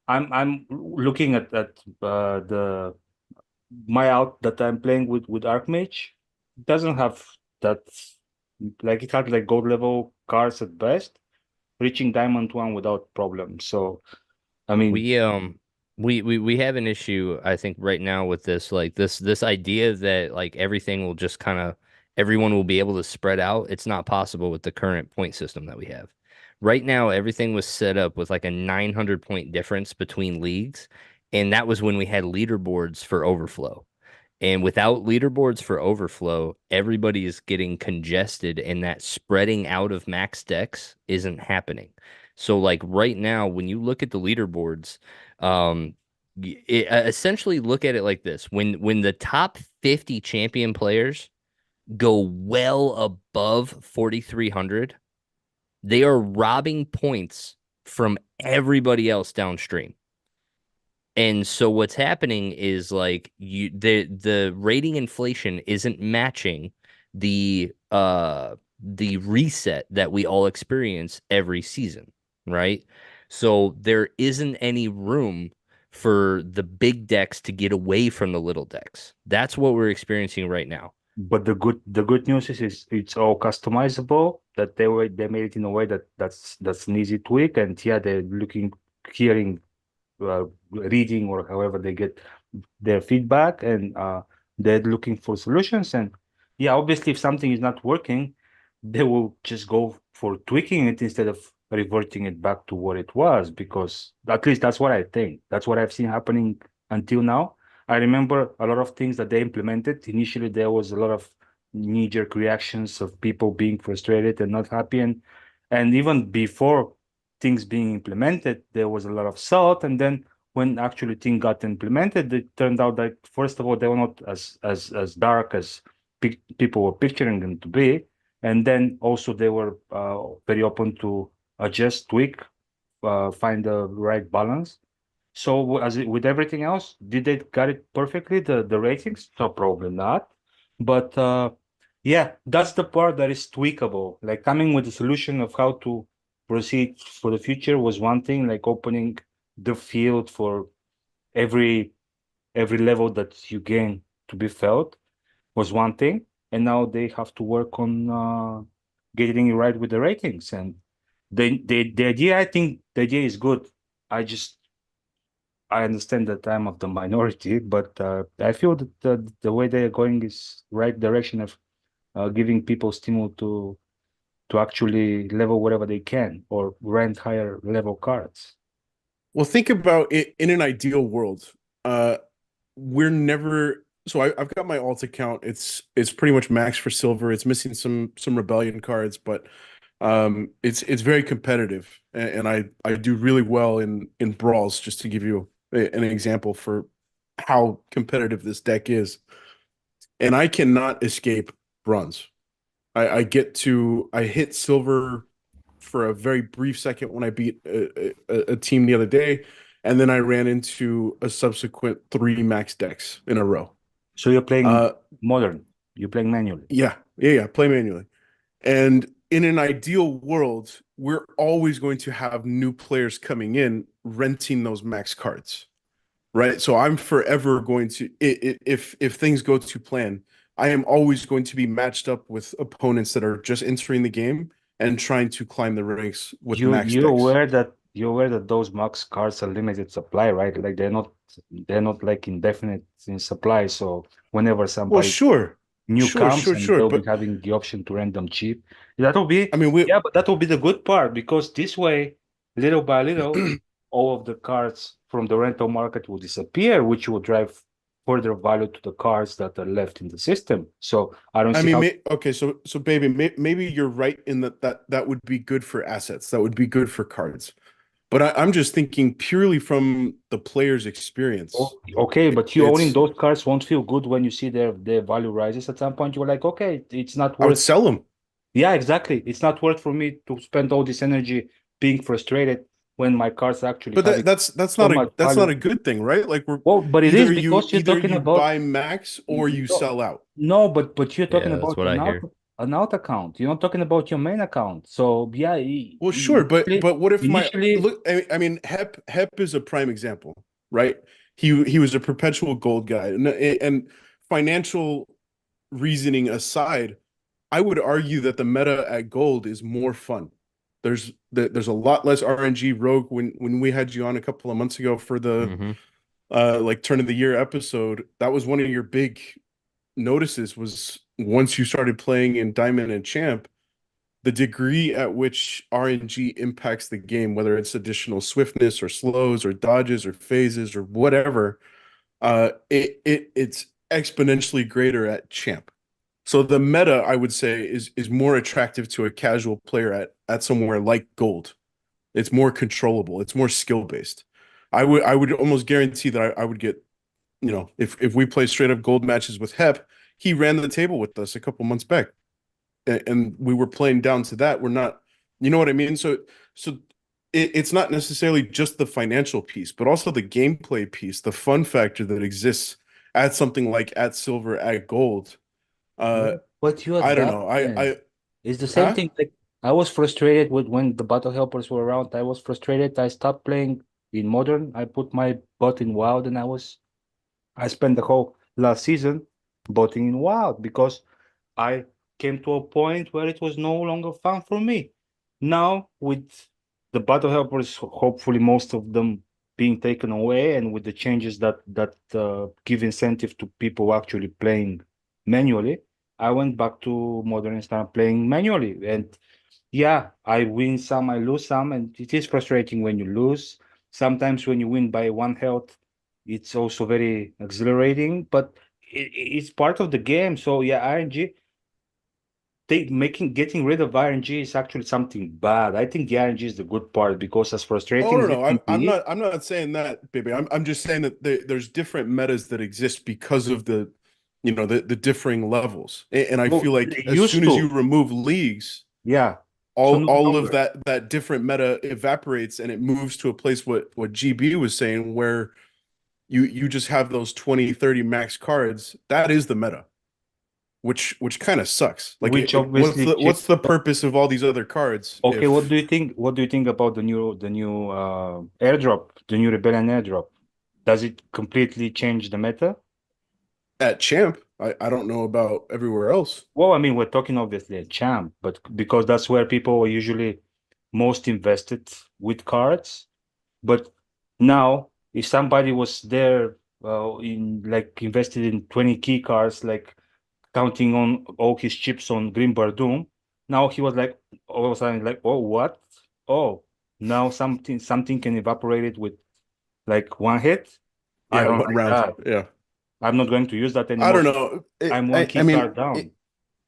I'm looking at the my out that I'm playing with Archmage. It doesn't have that, like, it had like gold level cards at best, reaching diamond 1 without problem. So I mean, we have an issue, I think, right now with this, like this idea that like everything will just kind of everyone will be able to spread out. It's not possible with the current point system that we have, Right now, everything was set up with like a 900 point difference between leagues. And that was when we had leaderboards for overflow. And without leaderboards for overflow, everybody is getting congested, and that spreading out of max decks isn't happening. So, like right now, when you look at the leaderboards, essentially look at it like this: when the top 50 champion players go well above 4,300, they are robbing points from everybody else downstream. And so what's happening is like the rating inflation isn't matching the reset that we all experience every season, right? So there isn't any room for the big decks to get away from the little decks. That's what we're experiencing right now. But the good news is it's all customizable. That they made it in a way that's an easy tweak, and yeah, they're hearing, reading, or however they get their feedback, and they're looking for solutions. And yeah, obviously, if something is not working, they will just go for tweaking it instead of reverting it back to what it was, because at least that's what I think. That's what I've seen happening until now. I remember a lot of things that they implemented. Initially, there was a lot of knee-jerk reactions of people being frustrated and not happy. And even before things being implemented, there was a lot of thought. And then when actually things got implemented, it turned out that, first of all, they were not as dark as people were picturing them to be. And then also they were very open to adjust, tweak, find the right balance. So with everything else, did they got it perfectly, the ratings? No, probably not. But yeah, that's the part that is tweakable. Like coming with a solution of how to proceed for the future was one thing, like opening the field for every level that you gain to be felt was one thing. And now they have to work on getting it right with the ratings. And the idea, I think the idea is good. I understand that I'm of the minority, but I feel that the way they're going is right direction of giving people stimulus to actually level whatever they can or rent higher level cards. Well, think about it in an ideal world. We're never so I've got my alt account. It's pretty much max for silver. It's missing some rebellion cards, but it's very competitive, and I do really well in brawls. Just to give you an example for how competitive this deck is, and I cannot escape bronze. I hit silver for a very brief second when I beat a team the other day, and then I ran into a subsequent 3 max decks in a row. So you're playing modern. You're playing manually. Yeah. Play manually. And in an ideal world, we're always going to have new players coming in renting those max cards, right? So I'm forever going to, if things go to plan, I am always going to be matched up with opponents that are just entering the game and trying to climb the ranks with max You're decks. aware that those max cards are limited supply, right? Like they're not like indefinite in supply. So whenever Well, somebody sure, new comes, and they'll be but having the option to rent them cheap. That'll be I mean, but that will be the good part, because this way, little by little, all of the cards from the rental market will disappear, which will drive further value to the cards that are left in the system. So I don't I see mean, how. okay, so baby, maybe you're right in that would be good for assets. That would be good for cards. But I'm just thinking purely from the player's experience. Okay, but you owning It's those cards won't feel good when you see their value rises at some point. You're like, okay, it's not I would worth. sell them. Yeah, exactly. It's not worth for me to spend all this energy being frustrated when my cards are actually But having that's so not much that's not value. a good thing, right? Like we're Well, but it is, because you're either talking you about buy max or you no, sell out. no, but you're talking Yeah, that's about what I hear. an out account. You're not talking about your main account. So yeah, Well, sure, but what if my initially, look? I mean, Hep is a prime example, right? He was a perpetual gold guy, and financial reasoning aside, I would argue that the meta at gold is more fun. There's a lot less RNG rogue when we had you on a couple of months ago for the Mm-hmm. like turn of the year episode. That was one of your big notices was once you started playing in Diamond and Champ, the degree at which RNG impacts the game, whether it's additional swiftness or slows or dodges or phases or whatever, it's exponentially greater at champ. So the meta, I would say, is more attractive to a casual player at somewhere like gold. It's more controllable. It's more skill based. I would almost guarantee that I would get, if we play straight up gold matches with Hep, he ran the table with us a couple months back, and we were playing down to that. We're not, you know what I mean? So it's not necessarily just the financial piece, but also the gameplay piece, the fun factor that exists at something like at silver, at gold. But you I don't adapt, know. man. It's the same Huh? thing. Like I was frustrated with when the battle helpers were around. I was frustrated. I stopped playing in modern. I put my bot in wild, and I spent the whole last season botting in wild because I came to a point where it was no longer fun for me. Now, with the battle helpers, hopefully most of them being taken away, and with the changes that give incentive to people actually playing manually, I went back to modern and started playing manually. And yeah, I win some, I lose some, and it is frustrating when you lose. Sometimes when you win by one health, it's also very exhilarating, but it's part of the game. So yeah, RNG, getting rid of RNG is actually something bad. I think the RNG is the good part because as Oh frustrating no, as it no, can be, I'm not saying that, baby. I'm just saying that there's different metas that exist because of the differing levels. And I well, feel like it as soon used as you to, remove leagues, yeah. So all no all of longer. that different meta evaporates and it moves to a place what GB was saying where you just have those 20, 30 max cards. That is the meta, which kind of sucks. Like Which what's obviously what's the purpose of all these other cards okay, what if do you think? What do you think about the new airdrop, the new Rebellion airdrop? Does it completely change the meta? at champ, I don't know about everywhere else. Well, I mean, we're talking obviously a champ, but because that's where people are usually most invested with cards. But now, if somebody was there in like invested in 20 key cards, like counting on all his chips on Green Doom, now he was like all of a sudden like, oh, what? Oh, now something can evaporate it with like one hit. I Yeah, don't one like round. that. Yeah. I'm not going to use that I anymore. don't know. I'm one I key mean, card down.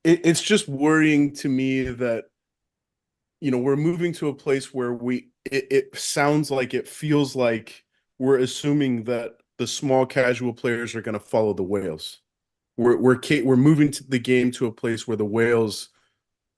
it's just worrying to me that we're moving to a place where it sounds like it feels like we're assuming that the small casual players are going to follow the whales. We're moving to the game to a place where the whales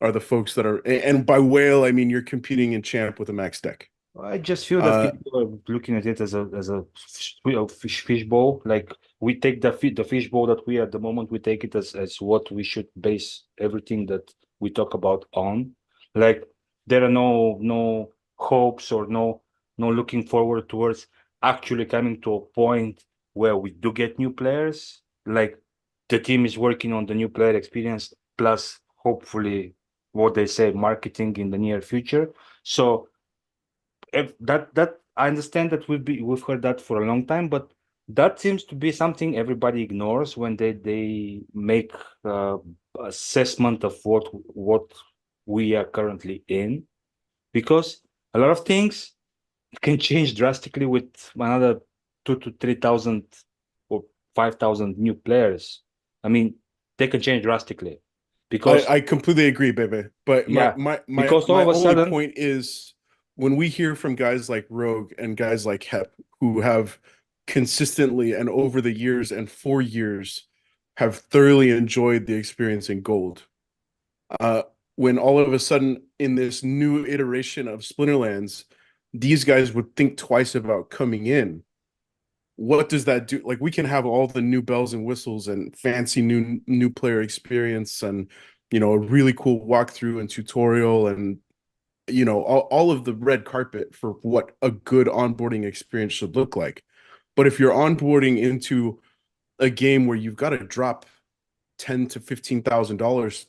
are the folks that are, and by whale I mean you're competing in champ with a max deck. I just feel that Uh, people are looking at it as a fish bowl. Like we take the fish bowl that we at the moment we take it as what we should base everything that we talk about on. Like there are no hopes or no looking forward towards actually coming to a point where we do get new players. Like the team is working on the new player experience plus hopefully what they say marketing in the near future. So if that I understand that we've heard that for a long time, but that seems to be something everybody ignores when they make uh, assessment of what we are currently in, because a lot of things can change drastically with another 2 to 3 thousand or 5,000 new players. I mean, they can change drastically because I completely agree, baby. But my yeah, my my because all my of a only sudden, point is when we hear from guys like Rogue and guys like Hep who have consistently and over the years and for years have thoroughly enjoyed the experience in gold. Uh, when all of a sudden in this new iteration of Splinterlands, these guys would think twice about coming in. What does that do? Like we can have all the new bells and whistles and fancy new player experience and a really cool walkthrough and tutorial and all of the red carpet for what a good onboarding experience should look like. But if you're onboarding into a game where you've got to drop $10,000 to $15,000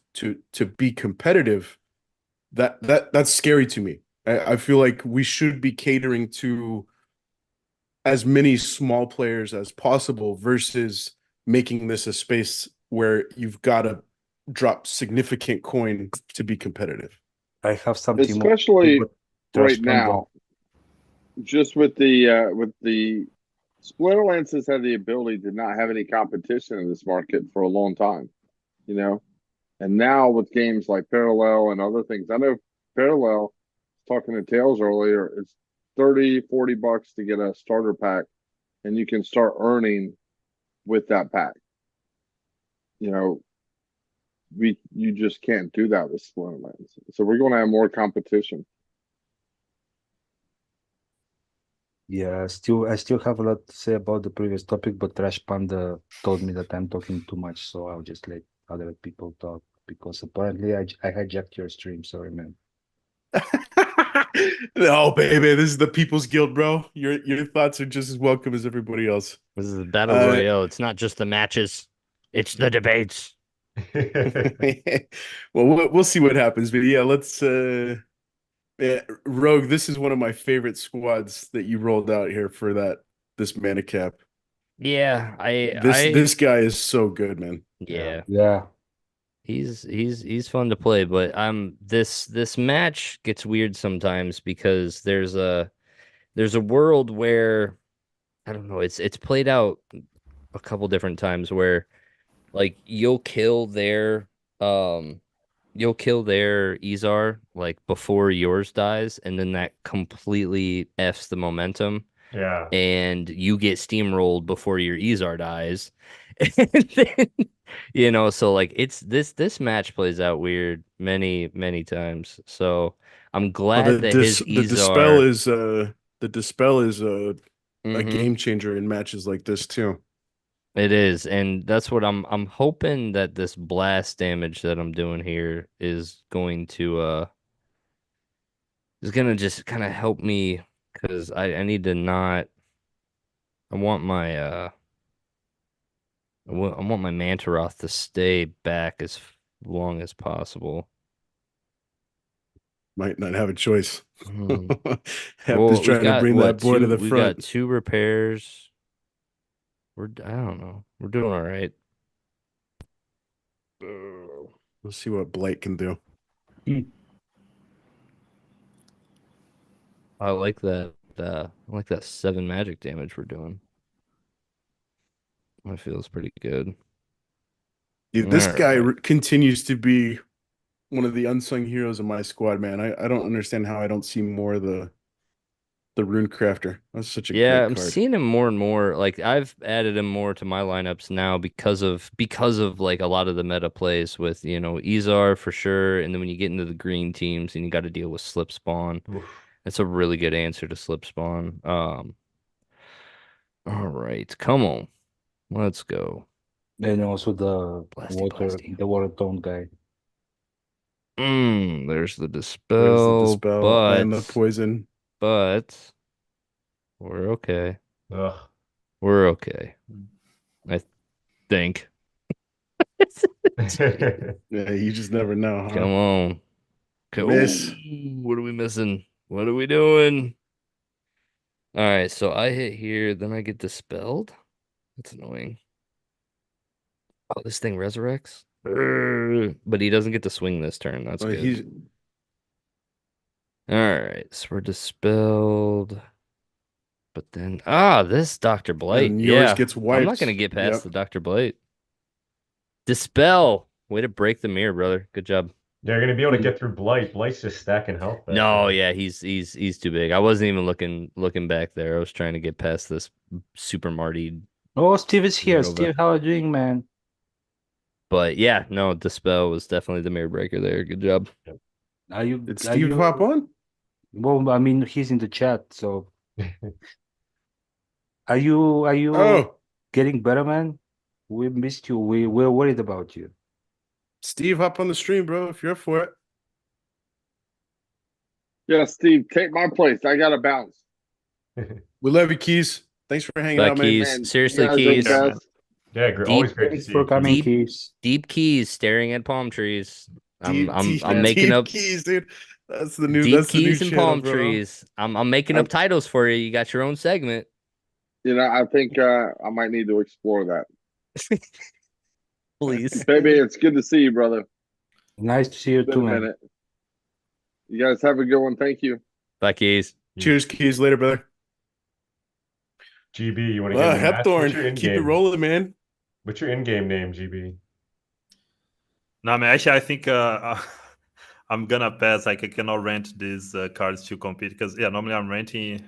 to be competitive, that's scary to me. I feel like we should be catering to as many small players as possible versus making this a space where you've got to drop significant coin to be competitive. I have something more. especially But right Trash now, just with the Splinterlands has had the ability to not have any competition in this market for a long time, you know. And now with games like Parallel and other things, I know Parallel, talking to Tails earlier, it's 30-40 bucks to get a starter pack, and you can start earning with that pack. You know, you just can't do that with Splinterlands. So we're going to have more competition. Yeah, I still have a lot to say about the previous topic, but Trash Panda told me that I'm talking too much, so I'll just let other people talk because apparently I hijacked your stream. Sorry, man. No, baby, this is the People's Guild, bro. Your thoughts are just as welcome as everybody else. This is the Battle Uh, Royale. It's not just the matches, it's the debates. well, we'll see what happens, but yeah, let's yeah, Rogue, this is one of my favorite squads that you rolled out here for this mana cap. Yeah, This guy is so good, man. yeah. Yeah, He's fun to play, but this match gets weird sometimes because there's a world where I don't know, it's played out a couple different times where like you'll kill their Izar like before yours dies, and then that completely F's the momentum, Yeah. and you get steamrolled before your Izar dies. And then, so like it's this match plays out weird many times. So I'm Oh, glad that his the dispel Izar. is a Mhm. game changer in matches like this too. It is, and that's what I'm hoping that this blast damage that I'm doing here is gonna just kind of help me because I need to not I want my I want my Mantaroth to stay back as long as possible. Might not have a choice. Hmm. Have to Well, we've trying to got bring what that boy to two? the We got front. 2 repairs. I don't know. We're doing all right. We'll see what Blight can do. I like that. I like that 7 magic damage we're doing. That feels pretty good. Dude, All this guy right. continues to be one of the unsung heroes of my squad, man. I don't understand how I don't see more of the Rune Crafter. That's such a Yeah, great I'm card. seeing him more and more. Like I've added him more to my lineups now because of like a lot of the meta plays with, Izar for sure. And then when you get into the green teams and you got to deal with slip spawn, Oof. that's a really good answer to slip spawn. All right, come on. Let's go. and also Blasty. the water tone guy. There's the There's the dispel, dispel and the but poison. we're okay. Ugh. We're okay. I think. Yeah, you just never know, huh? Come on. Miss. Ooh, what are we missing? What are we doing? All right, so I hit here, then I get dispelled. That's annoying. Oh, this thing resurrects? But he doesn't get to swing this turn. That's good. He's All right, so we're dispelled. But then, this Dr. Blight. and yours Yeah, gets I'm not wiped. gonna get past Yep. the Dr. Blight. Dispel. Way to break the mirror, brother. Good job. You're gonna be able to get through Blight. Blight's just stacking health back No, there. yeah, he's too big. I wasn't even looking back there. I was trying to get past this Super Marty. Oh, Steve is here. Nova. Steve, how are you doing, man? But yeah, no, Dispel was definitely the mirror breaker there. Good job. Did Steve hop on? Well, I mean, he's in the chat, so are you Oh, getting better, man? We missed you. We're worried about you. Steve, hop on the stream, bro, if you're up for it. Yeah, Steve, take my place. I got to bounce. We love you, Keys. Thanks for hanging Bye, out, man. Keys. Man, Seriously, you guys are Keys. the best. Yeah, always great to Thanks see for you. coming, Deep- Keys. Deep Keys staring at palm trees. I'm Deep making up Keys, dude. That's the Deep new Keys and channel, palm bro. trees. I'm making up titles for you. You got your own segment. You know, I think I might need to explore that. Please. Baby, it's good to see you, brother. Nice to see you It's been too, a man. minute. You guys have a good one. Thank you. Bye, Keys. Cheers, Keys. Later, brother. GB, you want to get in the match? What's your Hepthorn, in keep it game? rolling, man. What's your in-game name, GB? No, man, actually, I think I'm gonna pass. Like, I cannot rent these cards to compete because, yeah, normally I'm renting.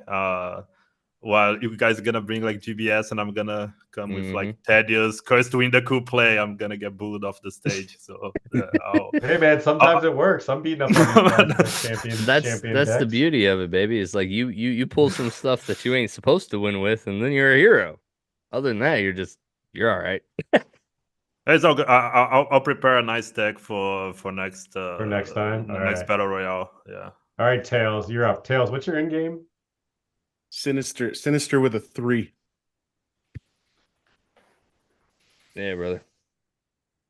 While you guys are gonna bring like GBS, and I'm gonna come with like Thaddeus, Cursed Wind, the cool play, I'm gonna get booed off the stage. So, Hey man, sometimes it works. I'm beating up on these guys with champion That's the decks. beauty of it, baby. It's like you pull some stuff that you ain't supposed to win with, and then you're a hero. Other than that, you're all right. It's all good. I'll prepare a nice deck for next For next time? All next right. battle royale. Yeah. All right, Tails, you're up. Tails, what's your in game? Sinister with a 3. Yeah, brother.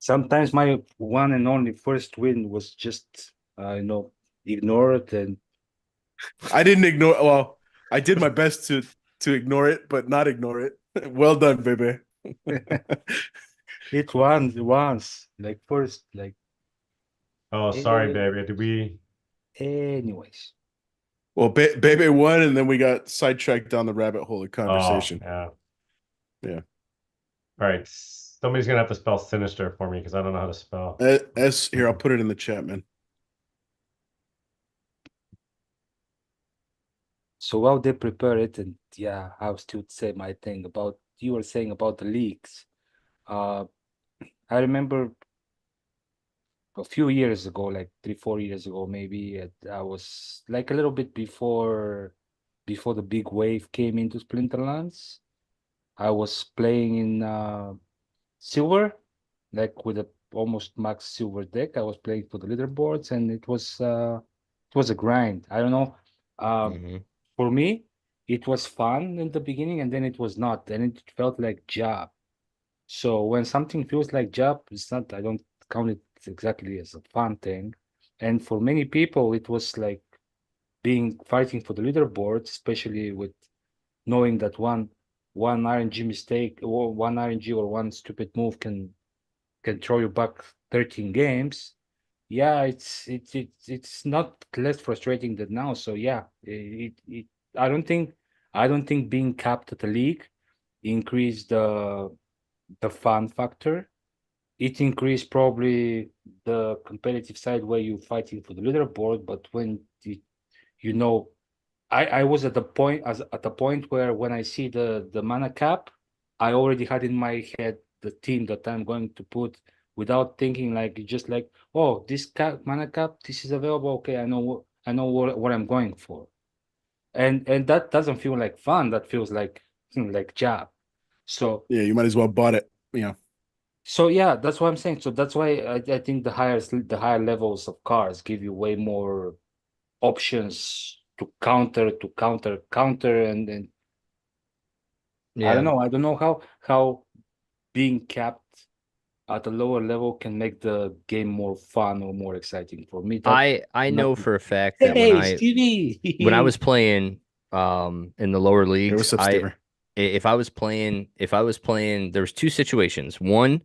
Sometimes my one and only first win was just ignore it, and I didn't ignore. Well, I did my best to ignore it, but not ignore it. Well done, baby. it once like first like Oh, sorry, Eh. baby. Did we? anyways. Well, Bebe won, and then we got sidetracked down the rabbit hole of conversation. Oh, yeah. Yeah. All right. Somebody's gonna have to spell sinister for me because I don't know how to spell. Here, I'll put it in the chat, man. So while they prepare it, and yeah, I was still say my thing about you were saying about the leaks. I remember a few years ago, like 3-4 years ago, maybe I was like a little bit before the big wave came into Splinterlands. I was playing in silver, like with a almost max silver deck. I was playing for the leaderboards, and it was a grind. I don't know. For me, it was fun in the beginning, and then it was not, and it felt like job. So when something feels like job, it's not. I don't count it exactly as a fun thing. And for many people, it was like fighting for the leaderboard, especially with knowing that one RNG mistake or one RNG or one stupid move can throw you back 13 games. Yeah, it's not less frustrating than now. So yeah, I don't think being capped at the league increased the fun factor. It increased probably the competitive side where you're fighting for the leaderboard, but when you know, I was at the point where when I see the mana cap, I already had in my head the team that I'm going to put without thinking, like just like, oh, this mana cap, this is available. Okay, I know what I'm going for, and that doesn't feel like fun. That feels like like job. So Yeah, you might as well bought it. Yeah. so yeah, that's what I'm saying. So that's why I think the higher levels of cards give you way more options to counter, and Yeah. I don't know how being capped at a lower level can make the game more fun or more exciting for me. I know for a fact that when I was playing in the lower Hey, leagues, what's up, Stever? if I was playing, there was two situations. One,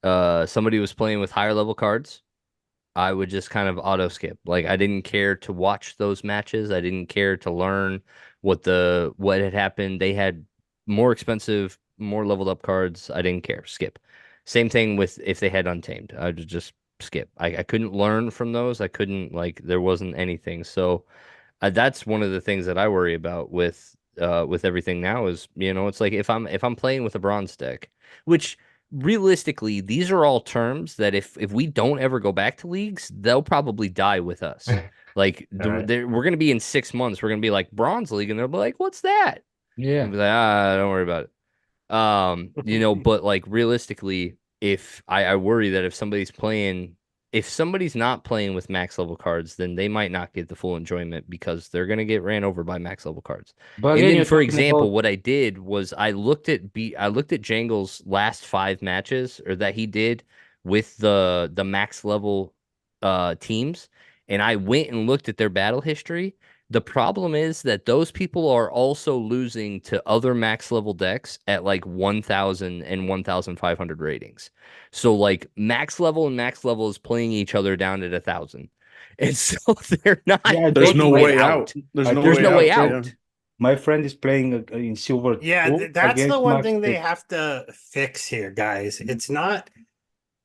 somebody was playing with higher level cards. I would just kind of auto skip. Like I didn't care to watch those matches. I didn't care to learn what had happened. They had more expensive, more leveled up cards. I didn't care. Skip. Same thing with if they had Untamed. I would just skip. I couldn't learn from those. I couldn't like there wasn't anything. So that's one of the things that I worry about with everything now is, it's like if I'm playing with a bronze deck, which realistically, these are all terms that if we don't ever go back to leagues, they'll probably die with us. Like Right. we're gonna be in 6 months, we're gonna be like bronze league, and they'll be like, "What's that?" Yeah. And be like, don't worry about it. But like realistically, if I worry that if somebody's not playing with max level cards, then they might not get the full enjoyment because they're gonna get ran over by max level cards. But And again, then, you're for talking example, about what I did was I looked at Jangle's last 5 matches, or that he did with the max level teams, and I went and looked at their battle history. The problem is that those people are also losing to other max level decks at like 1,000 and 1,500 ratings. So like max level and max level is playing each other down at 1,000. and so they're not. Yeah, There's getting no it way out. There's no way out. Yeah. My friend is playing in silver. Yeah, 2 that's the against one Max thing they 6. have to fix here, guys. It's not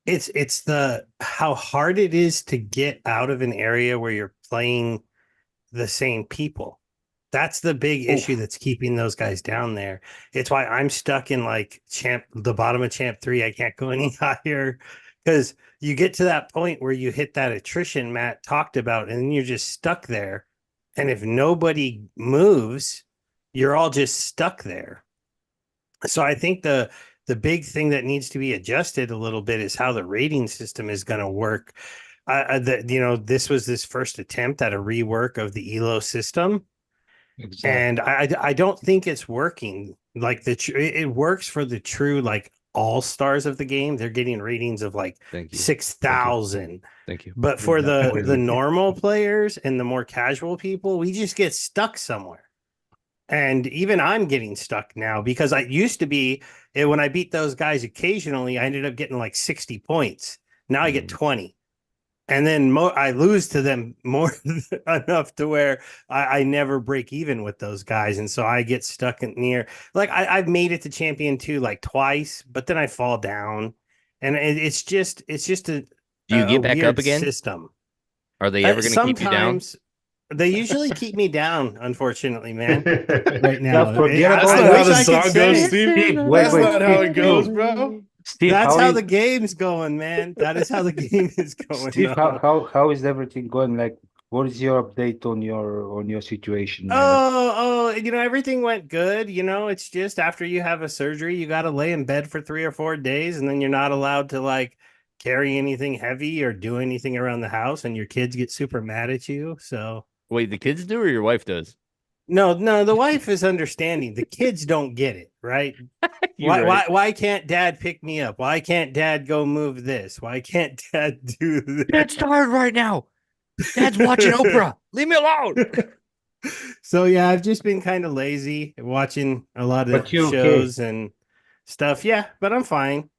it's the how hard it is to get out of an area where you're playing the same people. That's the big issue that's keeping those guys down there. It's why I'm stuck in like the bottom of champ 3. I can't go any higher because you get to that point where you hit that attrition Matt talked about, and then you're just stuck there. And if nobody moves, you're all just stuck there. So I think the big thing that needs to be adjusted a little bit is how the rating system is going to work. This was this first attempt at a rework of the ELO system. Exactly. And I don't think it's working. Like it works for the true like all stars of the game. They're getting ratings of like 6,000. Thank you. But for the normal players and the more casual people, we just get stuck somewhere. And even I'm getting stuck now because I used to be when I beat those guys occasionally, I ended up getting like 60 points. Now I get 20. And then I lose to them more enough to where I never break even with those guys. And so I get stuck in near like I've made it to champion 2 like twice, but then I fall down. And it's just a do you get back up again? System. Are they ever going to keep you down? They usually keep me down, unfortunately, man. Right now. That's not how the song goes, Steve. That's not how it goes, bro. Steve, that's how the game's going, man. That is how the game is going. Steve, how is everything going? Like, what is your update on your situation? Oh, everything went good. It's just after you have a surgery, you got to lay in bed for 3 or 4 days, and then you're not allowed to like carry anything heavy or do anything around the house, and your kids get super mad at you. So wait, the kids do or your wife does? No, the wife is understanding. The kids don't get it, right? Why can't dad pick me up? Why can't dad go move this? Why can't dad do this? Dad's tired right now. Dad's watching Oprah. Leave me alone. So yeah, I've just been kind of lazy watching a lot of shows and stuff. Yeah, but I'm fine.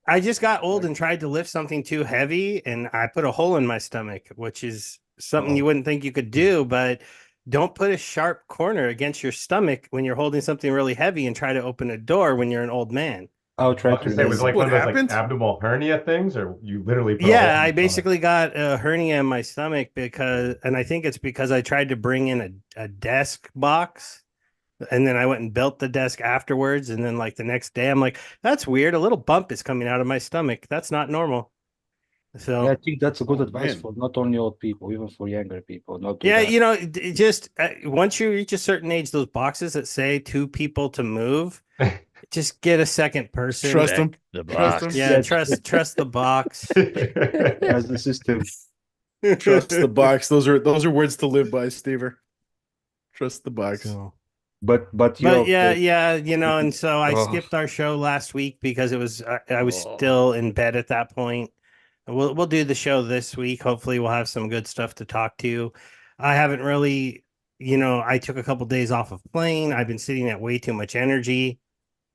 I just got old and tried to lift something too heavy, and I put a hole in my stomach, which is something you wouldn't think you could do, but don't put a sharp corner against your stomach when you're holding something really heavy and try to open a door when you're an old man. I'll try to. It was like one of those like abdominal hernia things, or you literally put I basically got a hernia in my stomach and I think it's because I tried to bring in a desk box, and then I went and built the desk afterwards, and then like the next day I'm like, that's weird, a little bump is coming out of my stomach. That's not normal. So I think that's a good advice for not only old people, even for younger people. Just once you reach a certain age, those boxes that say 2 people to move, just get a second person. Trust them. The box. Yeah, trust the box. As the system. Trust the box. Those are words to live by, Stever. Trust the box. So, but yeah, and so I skipped our show last week because it was I was still in bed at that point. We'll do the show this week. Hopefully we'll have some good stuff to talk to. I haven't really, I took a couple days off of playing. I've been sitting at way too much energy.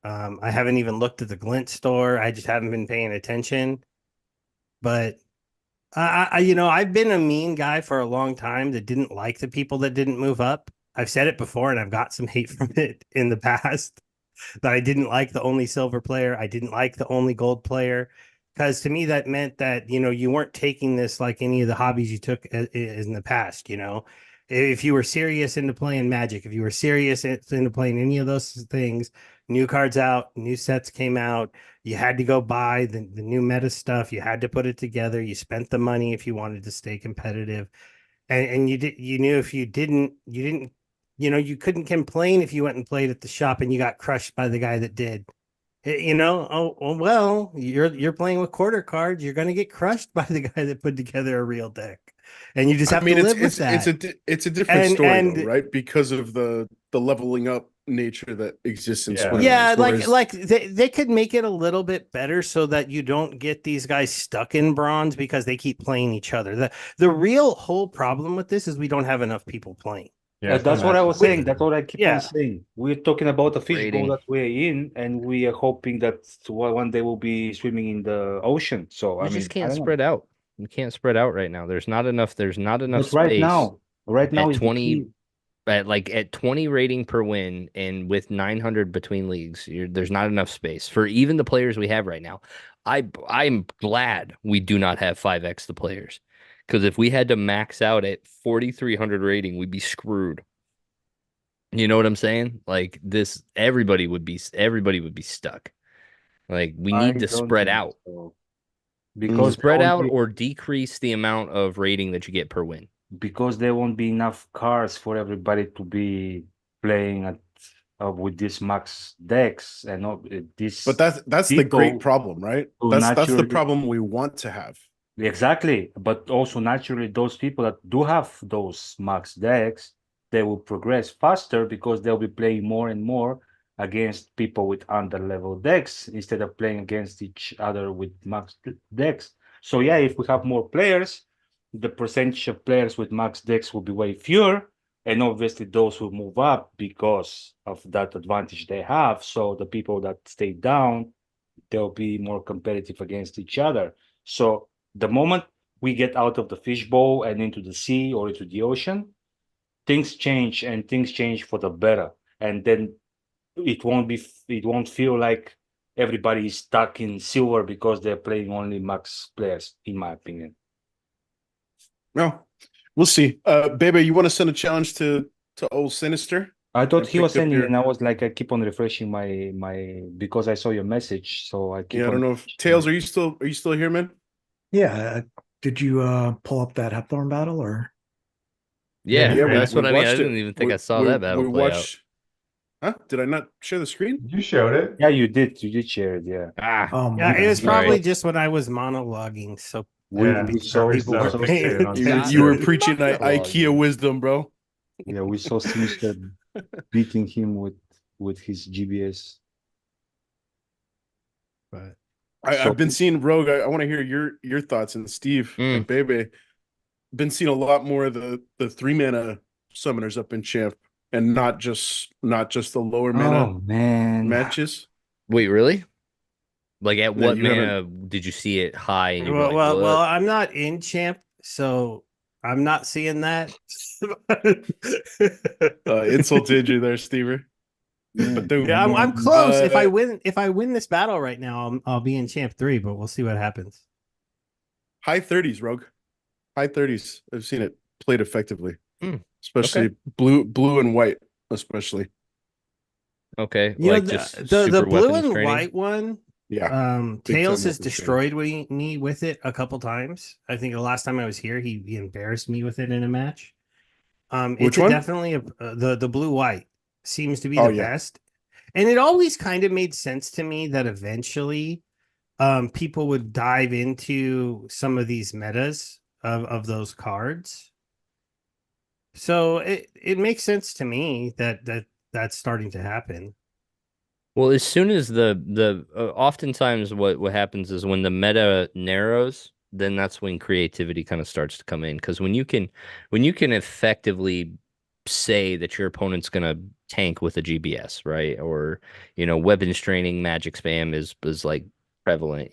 I haven't even looked at the Glint store. I just haven't been paying attention. But I've been a mean guy for a long time that didn't like the people that didn't move up. I've said it before, and I've got some hate from it in the past. That I didn't like the only silver player. I didn't like the only gold player. Because to me, that meant that, you weren't taking this like any of the hobbies you took in the past, If you were serious into playing Magic, if you were serious into playing any of those things, new cards out, new sets came out, you had to go buy the new meta stuff, you had to put it together, you spent the money if you wanted to stay competitive. And you knew if you didn't, you couldn't complain if you went and played at the shop and you got crushed by the guy that did. Well, you're playing with quarter cards. You're going to get crushed by the guy that put together a real deck, and you just have to live with that. It's a different story, though, right? Because of the leveling up nature that exists in Splinterlands. Yeah, like they could make it a little bit better so that you don't get these guys stuck in bronze because they keep playing each other. The real whole problem with this is we don't have enough people playing. Yeah, that's what I was saying. That's what I keep on saying. We're talking about the fishbowl that we're in, and we are hoping that one day we'll be swimming in the ocean. So I just can't spread out. You can't spread out right now. There's not enough. There's not enough But right space now, at is the 20 key. at 20 rating per win and with 900 between leagues. There's not enough space for even the players we have right now. I'm glad we do not have 5x the players, because if we had to max out at 4,300 rating, we'd be screwed. You know what I'm saying? Like this, everybody would be stuck. Like we I need to don't spread think out. so. Because there Spread won't out be, or decrease the amount of rating that you get per win. because there won't be enough cars for everybody to be playing at with this max decks and all this. But that's the great problem, right? who That's the naturally- problem we want to have. Exactly, but also naturally, those people that do have those max decks, they will progress faster because they'll be playing more and more against people with under level decks instead of playing against each other with max decks. So yeah, if we have more players, the percentage of players with max decks will be way fewer, and obviously those will move up because of that advantage they have. So the people that stay down, they'll be more competitive against each other. So the moment we get out of the fishbowl and into the sea or into the ocean, things change, and things change for the better. And then it won't feel like everybody is stuck in silver because they're playing only max players, in my opinion. Well, we'll see. Bebe, you want to send a challenge to old Sinister? I thought I he was picked up sending, your- and I was like, I keep on refreshing my because I saw your message, so I keep Yeah, I on. don't know if Tails, are you still here, man? Yeah. Did you pull up that Hepthorn battle or? Yeah, Yeah, that's what I mean. I watched it. didn't even think I saw that battle play out. Huh? Did I not share the screen? You showed it. Yeah, you did share it. Yeah, Ah, Oh Yeah, my it was God. probably Sorry. just when I was monologuing. So Yeah, we saw probably people so. were paying Fixated on attention. You were Sinister. preaching IKEA wisdom, bro. yeah, we saw Sinister beating him with his GBS. But So- I've been seeing Rogue. I want to hear your thoughts, and Steve and Bebe. Been seeing a lot more of the 3-mana summoners up in Champ, and not just the lower mana Oh man, matches. Wait, really? Like at what you mana did you see it high? And you were Well, like, well, what? well, I'm not in champ, so I'm not seeing that. Insulted you there, Stever. But dude, Yeah, I'm close. If I Uh, win this battle right now, I'll be in champ 3, but we'll see what happens. high 30s, Rogue. High 30s. I've seen it played effectively, Hmm, especially blue and white, especially. Okay, You like know, just the super blue weapons and training? white one, Yeah, big Tails time has weapons destroyed me with it a couple times. I think the last time I was here, he embarrassed me with it in a match. Which It's one? definitely the blue white seems to be Oh, the yeah. best, and it always kind of made sense to me that eventually, people would dive into some of these metas of those cards. So it makes sense to me that's starting to happen. Well, as soon as the oftentimes what happens is when the meta narrows, then that's when creativity kind of starts to come in. Because when you can effectively say that your opponent's gonna tank with a GBS, right? Or weapons training, magic spam is like prevalent.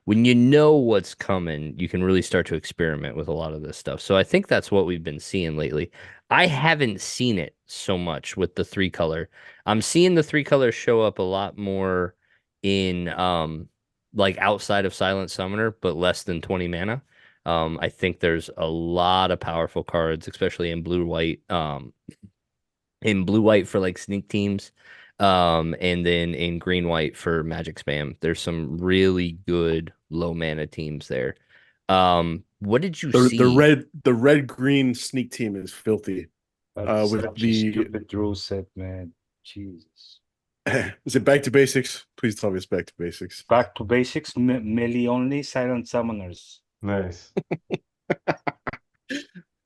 When you know what's coming, you can really start to experiment with a lot of this stuff. So I think that's what we've been seeing lately. I haven't seen it so much with the 3-color. I'm seeing the 3-color show up a lot more in like outside of Silent Summoner, but less than 20 mana. I think there's a lot of powerful cards, especially in blue white. In blue white for like sneak teams, and then in green white for magic spam. There's some really good low mana teams there. What did you see? The red green sneak team is filthy. that's With such a the stupid rule set, man. Jesus. is it back to basics? Please tell me it's back to basics. Back to basics, melee only, silent summoners. Nice.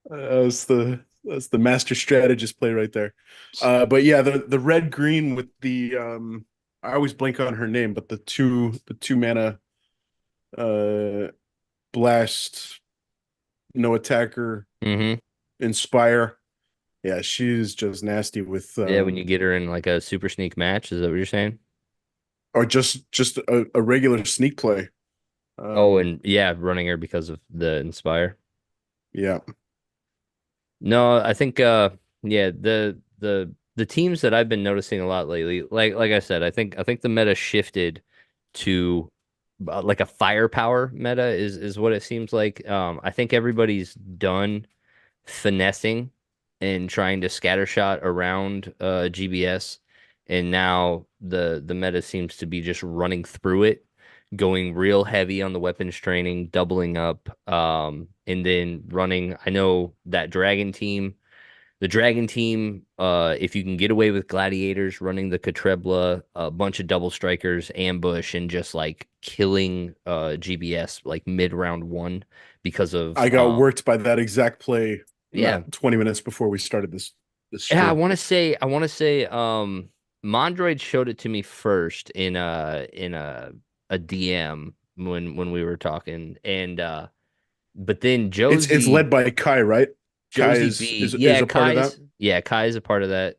That's the master strategist play right there. But yeah, the red green with the I always blank on her name, but the two mana blast, no attacker, inspire. Yeah, she's just nasty with Yeah, when you get her in like a super sneak match, is that what you're saying? or just a regular sneak play. Oh, and yeah, running her because of the Inspire. Yeah. No, I think yeah, the teams that I've been noticing a lot lately, like I said, I think the meta shifted to like a firepower meta is what it seems like. I think everybody's done finessing and trying to scattershot around GBS, and now the meta seems to be just running through it, going real heavy on the weapons training, doubling up, and then running. I know that the Dragon team, if you can get away with gladiators, running the Katrebla, a bunch of double strikers, ambush, and just like killing GBS like mid round one because of I got worked by that exact play yeah. not 20 minutes before we started this Yeah, I stream. want to say Mondroid showed it to me first in a DM when we were talking, and but then It's led by Kai, right? Kai Josie is B. is is Yeah, a part of that. Kai is a part of that.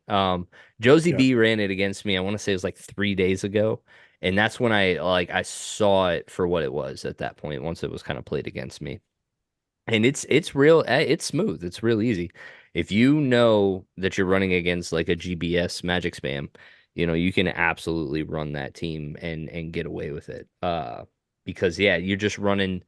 Josie Yeah. B ran it against me. I want to say it was like 3 days ago. And that's when I saw it for what it was at that point, once it was kind of played against me. And it's real, it's smooth. It's real easy. If you know that you're running against like a GBS Magic Spam, you can absolutely run that team and get away with it. Because yeah, you're just running.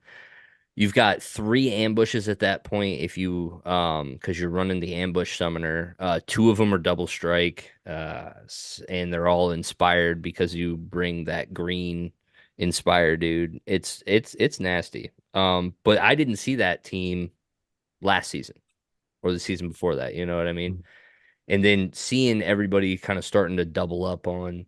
You've got 3 ambushes at that point if you because you're running the ambush summoner. 2 of them are double strike, and they're all inspired because you bring that green inspire dude. It's nasty. But I didn't see that team last season or the season before that, you know what I mean? And then seeing everybody kind of starting to double up on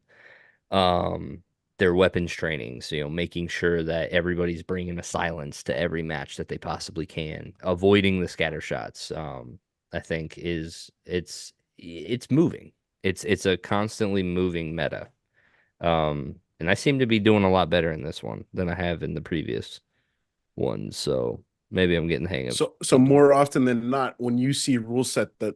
um their weapons training, so making sure that everybody's bringing a silence to every match that they possibly can, avoiding the scatter shots. I think it's moving. It's a constantly moving meta. And I seem to be doing a lot better in this one than I have in the previous ones, so maybe I'm getting the hang of So something. more often than not, when you see a rule set that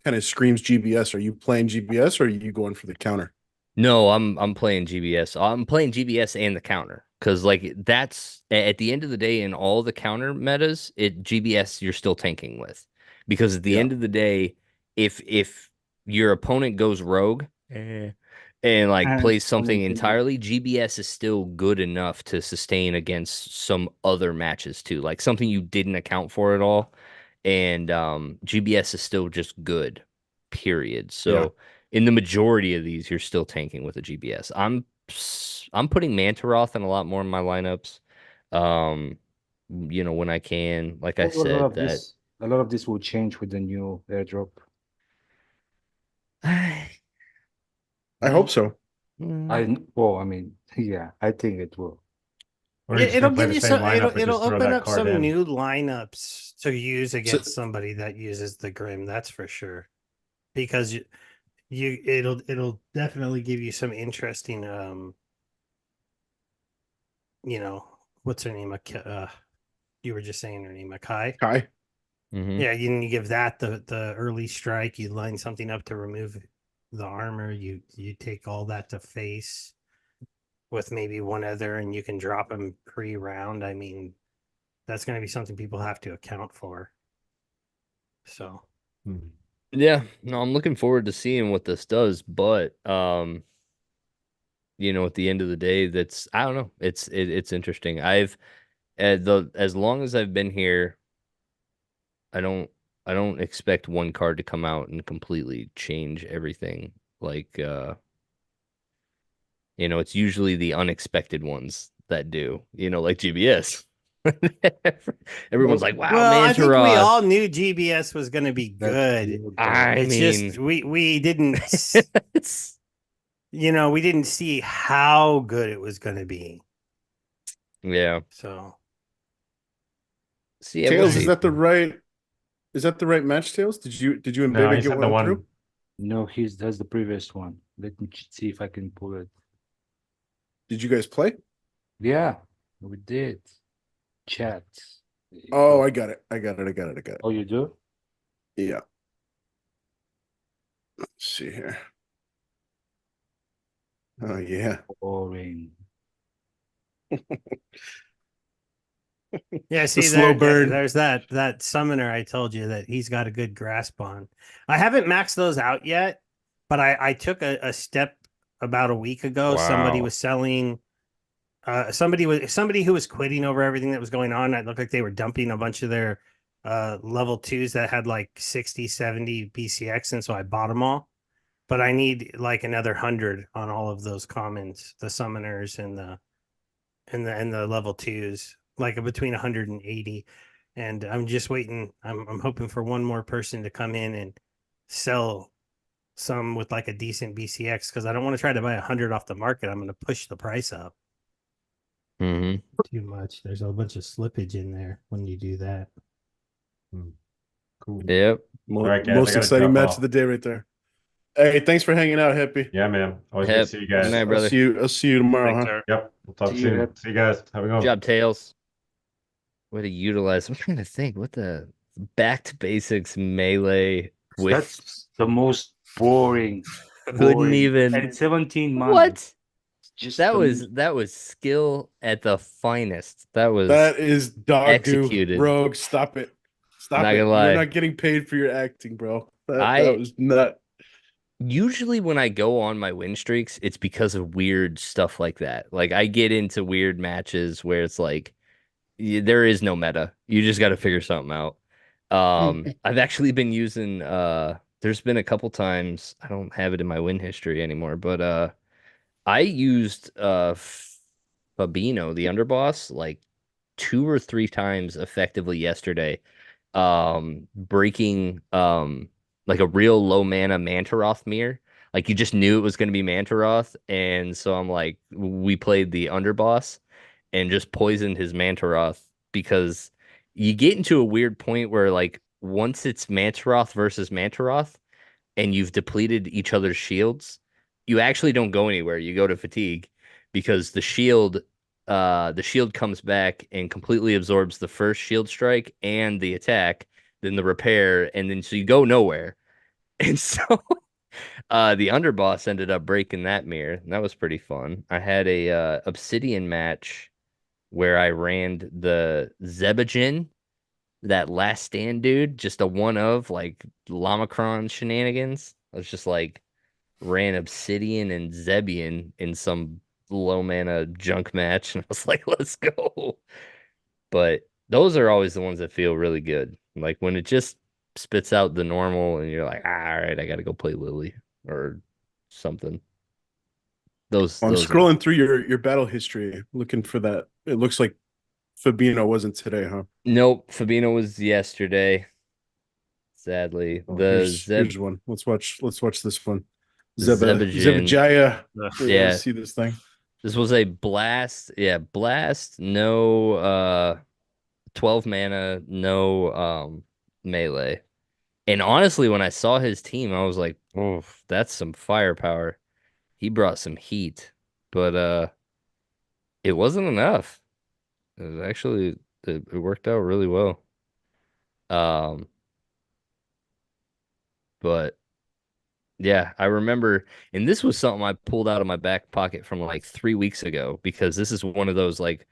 kind of screams GBS, are you playing GBS or are you going for the counter? No, I'm playing GBS. I'm playing GBS and the counter because like that's at the end of the day in all the counter metas, GBS you're still tanking with because at the Yeah. end of the day, if your opponent goes rogue and like And plays something entirely, GBS is still good enough to sustain against some other matches too, like something you didn't account for at all, and GBS is still just good, period. Yeah. So in the majority of these, you're still tanking with a GBS. I'm putting Mantaroth in a lot more of my lineups. Um, when I can, like I a lot said, of that this will change with the new airdrop. I hope so. I mean, yeah, I think it will. Or are you just It'll gonna play give the you same some. lineup, but It'll just throw open that up card some in? new lineups to use So, against somebody that uses the Grim. That's for sure. Because it'll definitely give you some interesting what's her name? You were just saying her name, Akai. Kai. Mhm. Yeah, you give that the early strike. You line something up to remove the armor. You take all that to face with maybe one other, and you can drop them pre-round. I mean, that's going to be something people have to account for. So Yeah, no, I'm looking forward to seeing what this does, but at the end of the day, I don't know. It's interesting. As long as I've been here, I don't I don't expect one card to come out and completely change everything. Like it's usually the unexpected ones that do, like GBS. Everyone's like, wow, well, I think we Mantaroth. all knew GBS was going to be good. I It's mean, just we didn't it's we didn't see how good it was going to be. yeah. So See, yeah, we'll Tails, is see. that the right match, Tails? Did you and No, Baby he get said the one through? one. No, that's the previous one. Let me see if I can pull it. Did you guys play? Yeah, we did. Chat. Oh, I got it. I got it. Oh, you do? Yeah. Let's see here. Oh yeah. Boring. Yeah, see slow burn. there's that summoner I told you that he's got a good grasp on. I haven't maxed those out yet, but I took a step about a week ago. Somebody Wow. was selling somebody who was quitting over everything that was going on. It looked like they were dumping a bunch of their level 2s that had like 60, 70 BCX, and so I bought them all. But I need like another 100 on all of those commons, the summoners and the level 2s, like between 180. And I'm just waiting. I'm hoping for one more person to come in and sell some with like a decent BCX, because I don't want to try to buy 100 off the market. I'm going to push the price up Mm-hmm. too much. There's a bunch of slippage in there when you do that. Cool. Yep. All right, guys, I Most gotta exciting jump match off. of the day right there. Hey, thanks for hanging out, Happy. Yeah, man. Always good to Yep. see you guys. Good night, brother. I'll see you tomorrow, Thanks, huh? sir. Yep. We'll talk See you, soon. Ed. See you guys. Have a good Good one. job, Tails. Way to utilize. I'm trying to think. What the back to basics melee with That's the most boring. couldn't boring. even. And 17 mana. What? Just That the was skill at the finest. That was That is dog do. executed. Rogue, stop it. Stop Not it. gonna You're lie. not getting paid for your acting, bro. That I was nut. usually when I go on my win streaks, it's because of weird stuff like that. Like I get into weird matches where it's like there is no meta. You just got to figure something out. I've actually been using there's been a couple times, I don't have it in my win history anymore, but I used Fabino, the underboss, like 2 or 3 times effectively yesterday. Breaking like a real low mana Mantaroth mirror. Like you just knew it was going to be Mantaroth, and so I'm like, we played the underboss and just poisoned his Mantaroth because you get into a weird point where like once it's Mantaroth versus Mantaroth and you've depleted each other's shields, you actually don't go anywhere. You go to fatigue because the shield comes back and completely absorbs the first shield strike and the attack, then the repair, and then so you go nowhere. And so the underboss ended up breaking that mirror. And that was pretty fun. I had a obsidian match where I ran the Zebajin, that last stand dude, just a one of like Lamacron shenanigans. I was just like ran Obsidian and Zebian in some low mana junk match, and I was like, let's go. But those are always the ones that feel really good. Like when it just spits out the normal and you're like, all right, I gotta go play Lily or something. I'm Those are scrolling through your battle history, looking for that. It looks like Fabino wasn't today, huh? nope. Fabino was yesterday. Sadly, Oh, the here's one. Let's watch this one. Zebajin. Zebajaya. Yeah. Yeah. See this thing. This was a blast. Yeah, blast, no 12 mana, no melee. And honestly, when I saw his team, I was like, oh, that's some firepower. He brought some heat, but it wasn't enough. It was actually it worked out really well. Um, but yeah, I remember, and this was something I pulled out of my back pocket from like 3 weeks ago because this is one of those like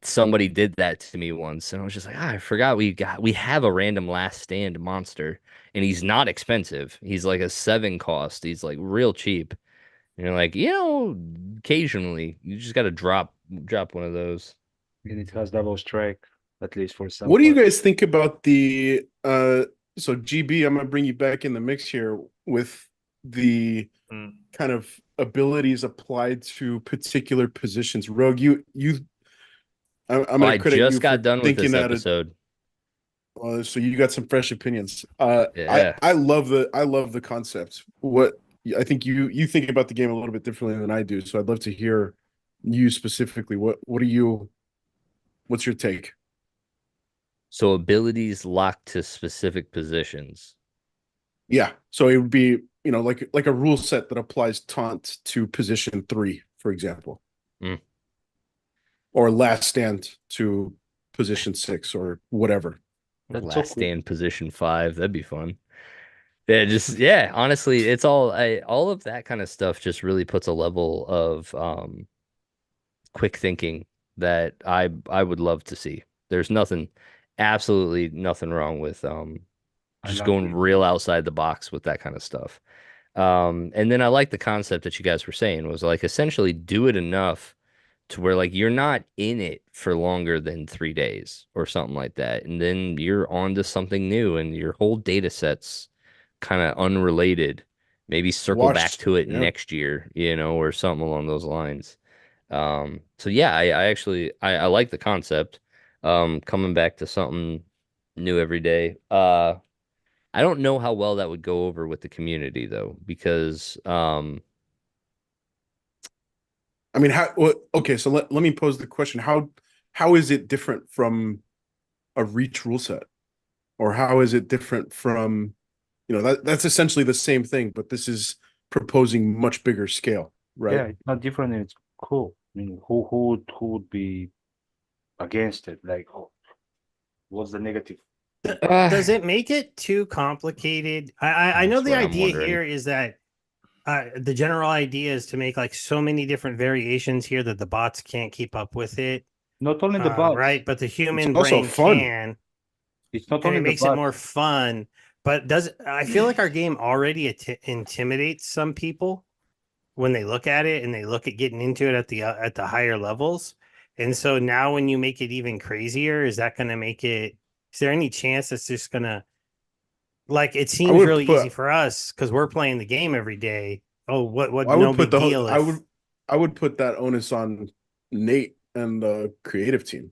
somebody did that to me once, and I was just like, I forgot we have a random last stand monster, and he's not expensive. He's like a 7 cost. He's like real cheap. And you're like, occasionally you just got to drop one of those. and it has double strike, at least for some. What do you parts. guys think about the so GB, I'm gonna bring you back in the mix here with the kind of abilities applied to particular positions. Rogue, I'm Oh, gonna I credit you just for got done with thinking this that episode. so you got some fresh opinions. Yeah. I love the concept. What I think you think about the game a little bit differently than I do, so I'd love to hear you specifically. What's your take? So abilities locked to specific positions. Yeah, so it would be like a rule set that applies taunt to position 3, for example, or last stand to position 6 or whatever. That's Last so cool. stand position 5. That'd be fun. Yeah, honestly, it's all of that kind of stuff just really puts a level of quick thinking that I would love to see. There's absolutely nothing wrong with just going real outside the box with that kind of stuff. And then I like the concept that you guys were saying was like essentially do it enough to where like you're not in it for longer than 3 days or something like that. And then you're on to something new and your whole data set's kind of unrelated. Maybe circle back to it next year, or something along those lines. So yeah, I actually I like the concept. Coming back to something new every day. I don't know how well that would go over with the community though, because I mean, okay, so let me pose the question. How is it different from a Reach rule set? Or how is it different from, that's essentially the same thing, but this is proposing much bigger scale, right? Yeah, it's not different and it's cool. I mean, who would be against it? Like, what's the negative? Does it make it too complicated? I know That's the what I'm idea wondering. here is that the general idea is to make like so many different variations here that the bots can't keep up with it. Not only the bots, right? But the human It's also brain fun. can. It's not And only it the makes it bots. more fun. But I feel like our game already intimidates some people when they look at it and they look at getting into it at the higher levels. And so now when you make it even crazier, is that going to make it? Is there any chance it's just going to, like, it seems really easy for us because we're playing the game every day. Oh, what? I No would put big deal. I would put that onus on Nate and the creative team.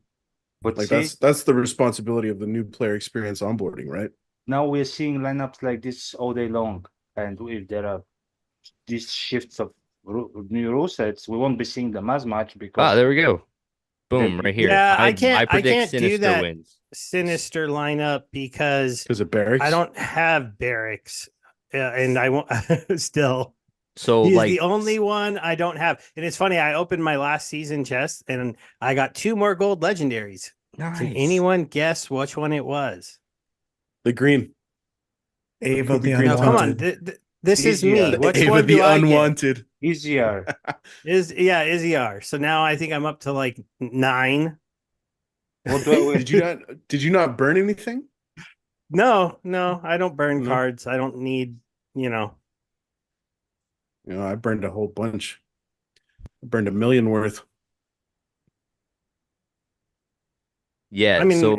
But Like see, that's the responsibility of the new player experience onboarding, right? now we're seeing lineups like this all day long, and if there are these shifts of new rule sets, we won't be seeing them as much because there we go. Boom, right here. Yeah, I I predict can't do Sinister that wins. Sinister lineup because Because of barracks. I don't have barracks, and I won't still. So He's like the only one I don't have, and it's funny. I opened my last season chest, and I got 2 more gold legendaries. nice. Can anyone guess which one it was? The green. Ava the Green No, come on. Unwanted. This is me. Easier. Which Ava one the do I get? unwanted. easier. Izzyr. So now I think I'm up to like 9. What do I win? Did you not burn anything? No, I don't burn No. cards. I don't need, I burned a whole bunch. I burned 1 million worth. Yeah, I mean, so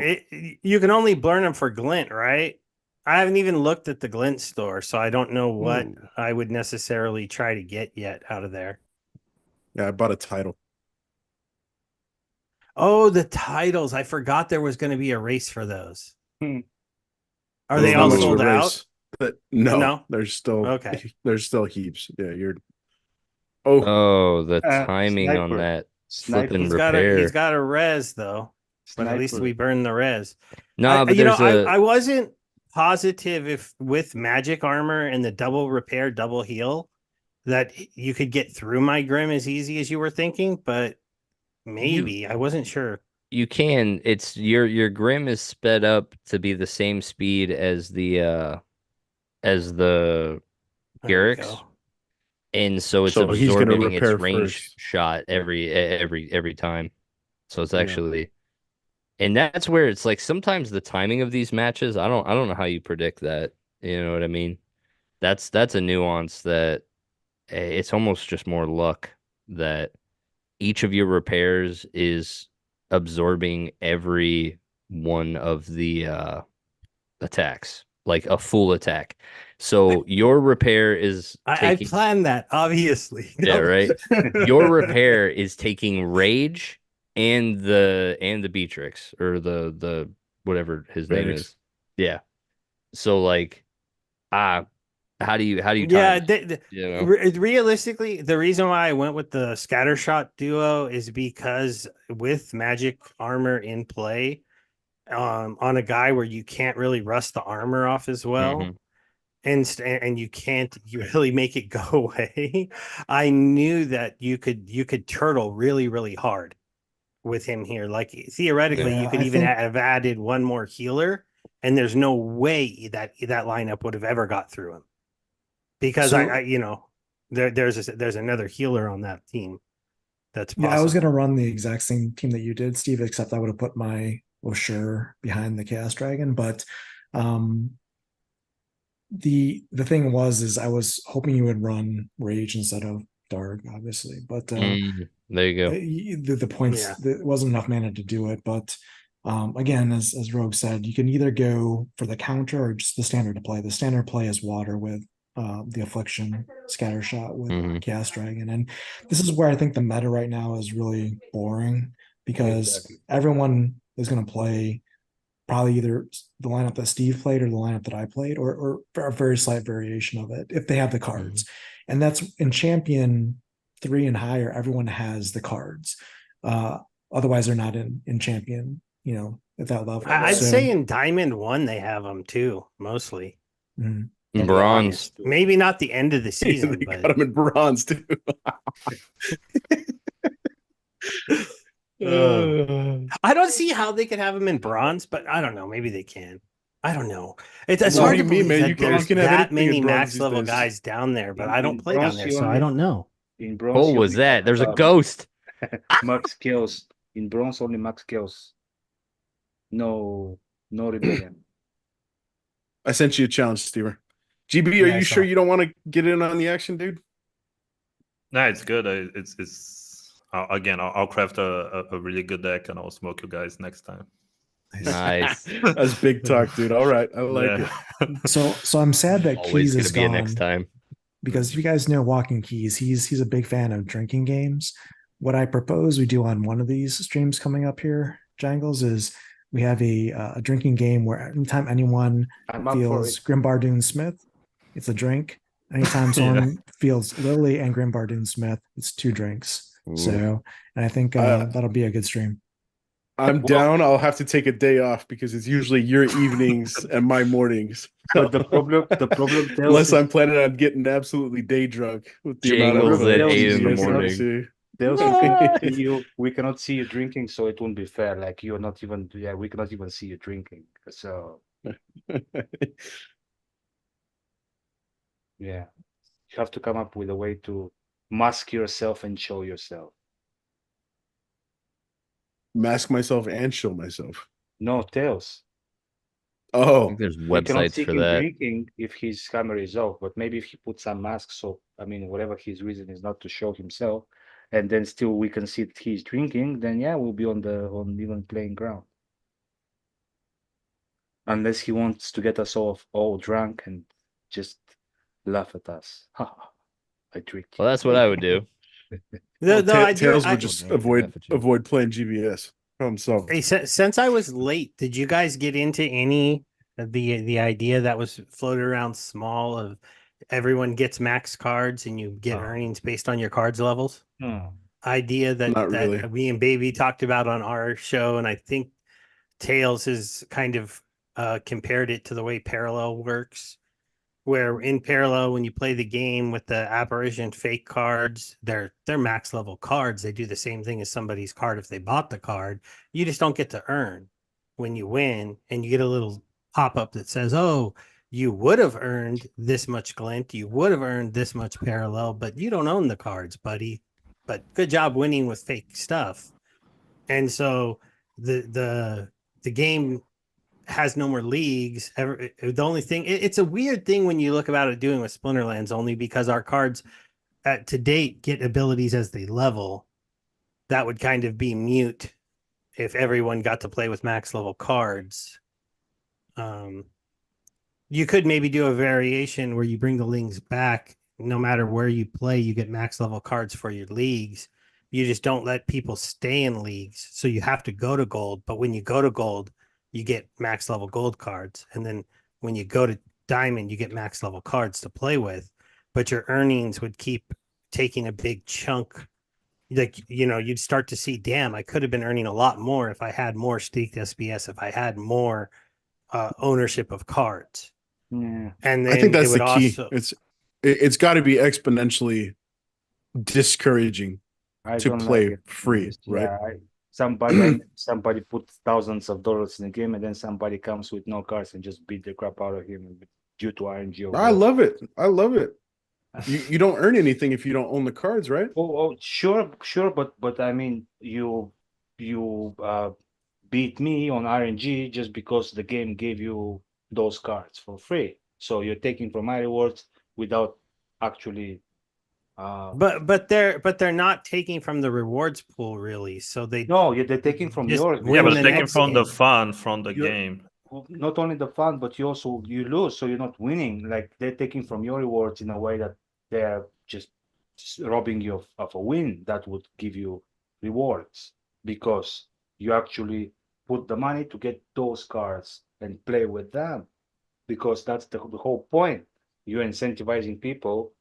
you can only burn them for glint, right? I haven't even looked at the glint store, so I don't know what I would necessarily try to get yet out of there. Yeah, I bought a title. Oh, the titles. I forgot there was going to be a race for those. Are There's they not all much of a sold out? race. But no, No? there's still Okay. There's still heaps. Yeah, you're. the timing on Sniper. that Sniper. flipping He's repair. got a res though. But at least Sniper. we burned the res. No, but there's I wasn't positive if with magic armor and the double repair, double heal, that you could get through my Grim as easy as you were thinking, but maybe I wasn't sure. You can. It's your Grim is sped up to be the same speed as the There we Garrix. go. And so it's So he's gonna absorbing its repair range first. shot every time. So it's actually and that's where it's like sometimes the timing of these matches, I don't know how you predict that. You know what I mean? That's a nuance that it's almost just more luck that each of your repairs is absorbing every one of the attacks, like a full attack. So your repair is I taking planned that, obviously. yeah, right. Your repair is taking rage and the Beatrix or the whatever his name Barracks. is. Yeah. So like how do you Yeah, time it, realistically, the reason why I went with the scattershot duo is because with magic armor in play, on a guy where you can't really rust the armor off as well, Mhm. and you can't really make it go away. I knew that you could turtle really, really hard with him here. Like theoretically, you could even have added one more healer, and there's no way that lineup would have ever got through him. Because there's another healer on that team. that's possible. Yeah, I was gonna run the exact same team that you did, Steve, except I would have put my Osher behind the Chaos Dragon. But the thing is I was hoping you would run Rage instead of Dark, obviously. But there you go. the points there wasn't enough mana to do it. But again, as Rogue said, you can either go for the counter or just the standard play. The standard play is water with the Affliction scatter shot with Chaos Dragon. And this is where I think the meta right now is really boring because everyone is going to play probably either the lineup that Steve played or the lineup that I played, or a very slight variation of it if they have the cards. And that's in Champion 3 and higher, everyone has the cards. Otherwise, they're not in Champion, at that level. I'd say in Diamond 1, they have them too, mostly. Mm-hmm. In Bronze. Maybe not the end of the season, They but got them in Bronze too. I don't see how they could have them in Bronze, but I don't know. Maybe they can. I don't know. It's What hard do to you mean, believe man? that You can there's have that anything in many Bronze max these level days. guys down there, but I In don't play down Bronze, there, you so I only- don't know. In Bronze, What you was only that? have, There's a ghost. Max kills. In Bronze, only max kills. No rebellion. I sent you a challenge, Stever. GB, are Yeah, I you saw. sure you don't want to get in on the action, dude? No, it's good. Again, I'll craft a really good deck and I'll smoke you guys next time. Nice. That's big talk, dude. All right, I like it. So I'm sad that Always Keys gonna is be a gone next time. because if you guys know Walking Keys, he's a big fan of drinking games. What I propose we do on one of these streams coming up here, Jangles, is we have a drinking game where anytime anyone I'm up for feels it. Grimbardoon Smith, it's a drink. Anytime someone feels Lily and Grimbardoon Smith, it's 2 drinks. Ooh. So, and I think that'll be a good stream. I'm down. I'll have to take a day off because it's usually your evenings and my mornings. But the problem tells Unless you- I'm planning on getting absolutely day drunk with the Jangles amount at of 8 in the GBS I morning. see. we cannot see you drinking, so it won't be fair. Like we cannot even see you drinking. So yeah, you have to come up with a way to mask yourself and show yourself. Mask myself and show myself. No, Tails. I Oh, think there's We cannot websites see for him that. drinking if his camera is off, but maybe if he puts some mask, so whatever his reason is not to show himself, and then still we can see that he's drinking, then yeah, we'll be on even playing ground. Unless he wants to get us all drunk and just laugh at us. I tricked you. Well, that's what I would do. Tails I would just I- avoid playing GBS. Problem solved. Hey, since I was late, did you guys get into any of the idea that was floated around small of everyone gets max cards and you get earnings based on your cards levels? Idea that Not really. me and Baby talked about on our show, and I think Tails has kind of compared it to the way Parallel works, where in Parallel, when you play the game with the apparition fake cards, they're max level cards. They do the same thing as somebody's card if they bought the card. You just don't get to earn when you win, and you get a little pop-up that says, oh, you would have earned this much glint, you would have earned this much Parallel, but you don't own the cards, buddy. But good job winning with fake stuff. And so the game has no more leagues. The only thing, it's a weird thing when you look about it doing with Splinterlands, only because our cards to date get abilities as they level. That would kind of be mute if everyone got to play with max level cards. You could maybe do a variation where you bring the leagues back. No matter where you play, you get max level cards for your leagues. You just don't let people stay in leagues. So you have to go to gold. But when you go to gold, you get max level gold cards. And then when you go to diamond, you get max level cards to play with. But your earnings would keep taking a big chunk. Like, you'd start to see, damn, I could have been earning a lot more if I had more staked SBS, if I had more ownership of cards. Yeah. And then I think that's it would the key. also, It's got to be exponentially discouraging I to don't play like it. free, right? Yeah, somebody puts thousands of dollars in the game, and then somebody comes with no cards and just beat the crap out of him due to RNG. I love it. I love it. You don't earn anything if you don't own the cards, right? Sure, but I mean, you beat me on RNG just because the game gave you those cards for free. So you're taking from my rewards without actually. But they're not taking from the rewards pool really. So they're taking from just your. Yeah, win but the taking next from the game. fun from the game. Not only the fun, but you lose, so you're not winning. Like they're taking from your rewards in a way that they're just robbing you of a win that would give you rewards because you actually put the money to get those cards and play with them, because that's the whole point. You're incentivizing people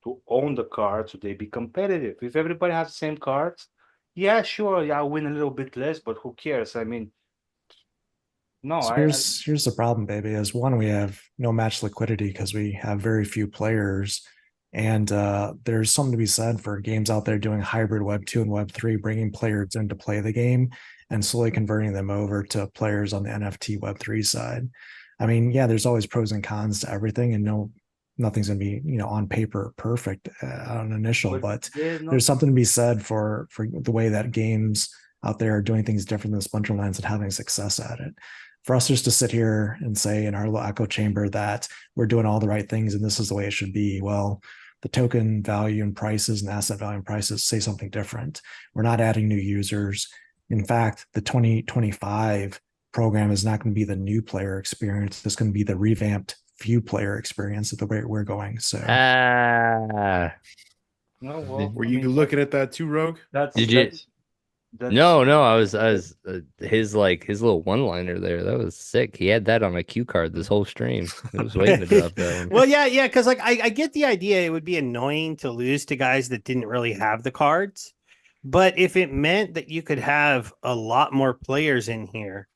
to own the cards so they be competitive. If everybody has the same cards, yeah, sure, I'll win a little bit less, but who cares? I mean, no, So here's the problem, baby. Is one, we have no match liquidity because we have very few players, and there's something to be said for games out there doing hybrid Web 2 and Web 3, bringing players in to play the game and slowly converting them over to players on the NFT Web 3 side. I mean, yeah, there's always pros and cons to everything, and nothing's going to be on paper perfect on initial, but there's something to be said for the way that games out there are doing things different than Splinterlands and having success at it. For us just to sit here and say in our little echo chamber that we're doing all the right things and this is the way it should be, well, the token value and prices and asset value and prices say something different. We're not adding new users. In fact, the 2025 program is not going to be the new player experience. It's going to be the revamped few player experience at the way we're going. So were you looking at that too, Rogue? No, I was his little one-liner there. That was sick. He had that on a cue card this whole stream. He was waiting to drop that one. Well, yeah, because like I get the idea. It would be annoying to lose to guys that didn't really have the cards, but if it meant that you could have a lot more players in here,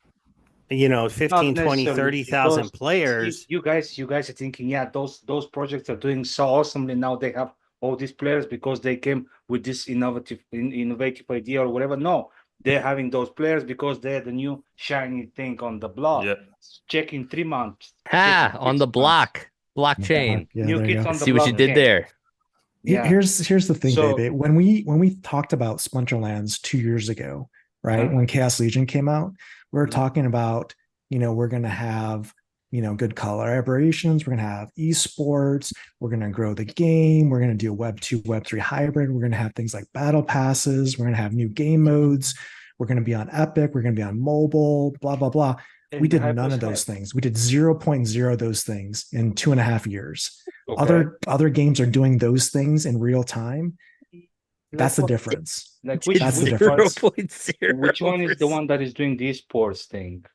15, 20, 30,000 players. You guys are thinking, yeah, those projects are doing so awesomely now. They have all these players because they came with this innovative idea or whatever. No, they're having those players because they're the new shiny thing on the block. Yeah. Check in 3 months. On the blockchain. Yeah, New kids on the See what you did there. Yeah. Here's the thing, baby. When we talked about Splinterlands 2 years ago, right? When Chaos Legion came out, we were talking about, we're going to have, good collaborations. We're going to have esports. We're going to grow the game. We're going to do a Web 2, Web 3 hybrid. We're going to have things like battle passes. We're going to have new game modes. We're going to be on Epic. We're going to be on mobile, blah, blah, blah. We did none of those things. We did 0.0 those things in 2.5 years. Okay. Other games are doing those things in real time. That's the difference. Like that's the difference. Which one is the one that is doing the esports thing?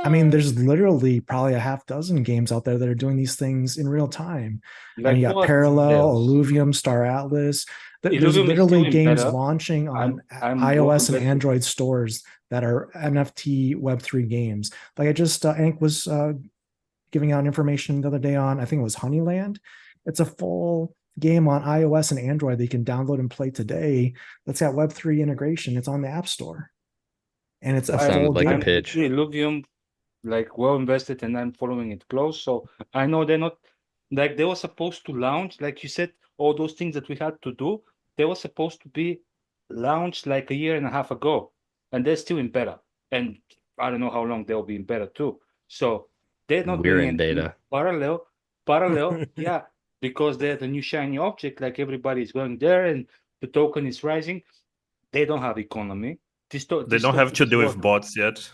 I mean, there's literally probably a half dozen games out there that are doing these things in real time. Like, and you got Parallel, Illuvium, Star Atlas. There's literally games launching on iOS and Android stores that are NFT Web3 games. Like I just, Ank was giving out information the other day on, I think it was Honeyland. It's a full game on iOS and Android that you can download and play today. That's got Web3 integration. It's on the App Store. And it's a full like game. a pitch. Illuvium, like well invested, and I'm following it close. So I know they're not like they were supposed to launch, like you said, all those things that we had to do, they were supposed to be launched like 1.5 years ago, and they're still in beta. And I don't know how long they'll be in beta too. So they're not doing in beta. Parallel, yeah, because they're the new shiny object, like everybody's going there and the token is rising. They don't have economy. They don't have to do with bots yet.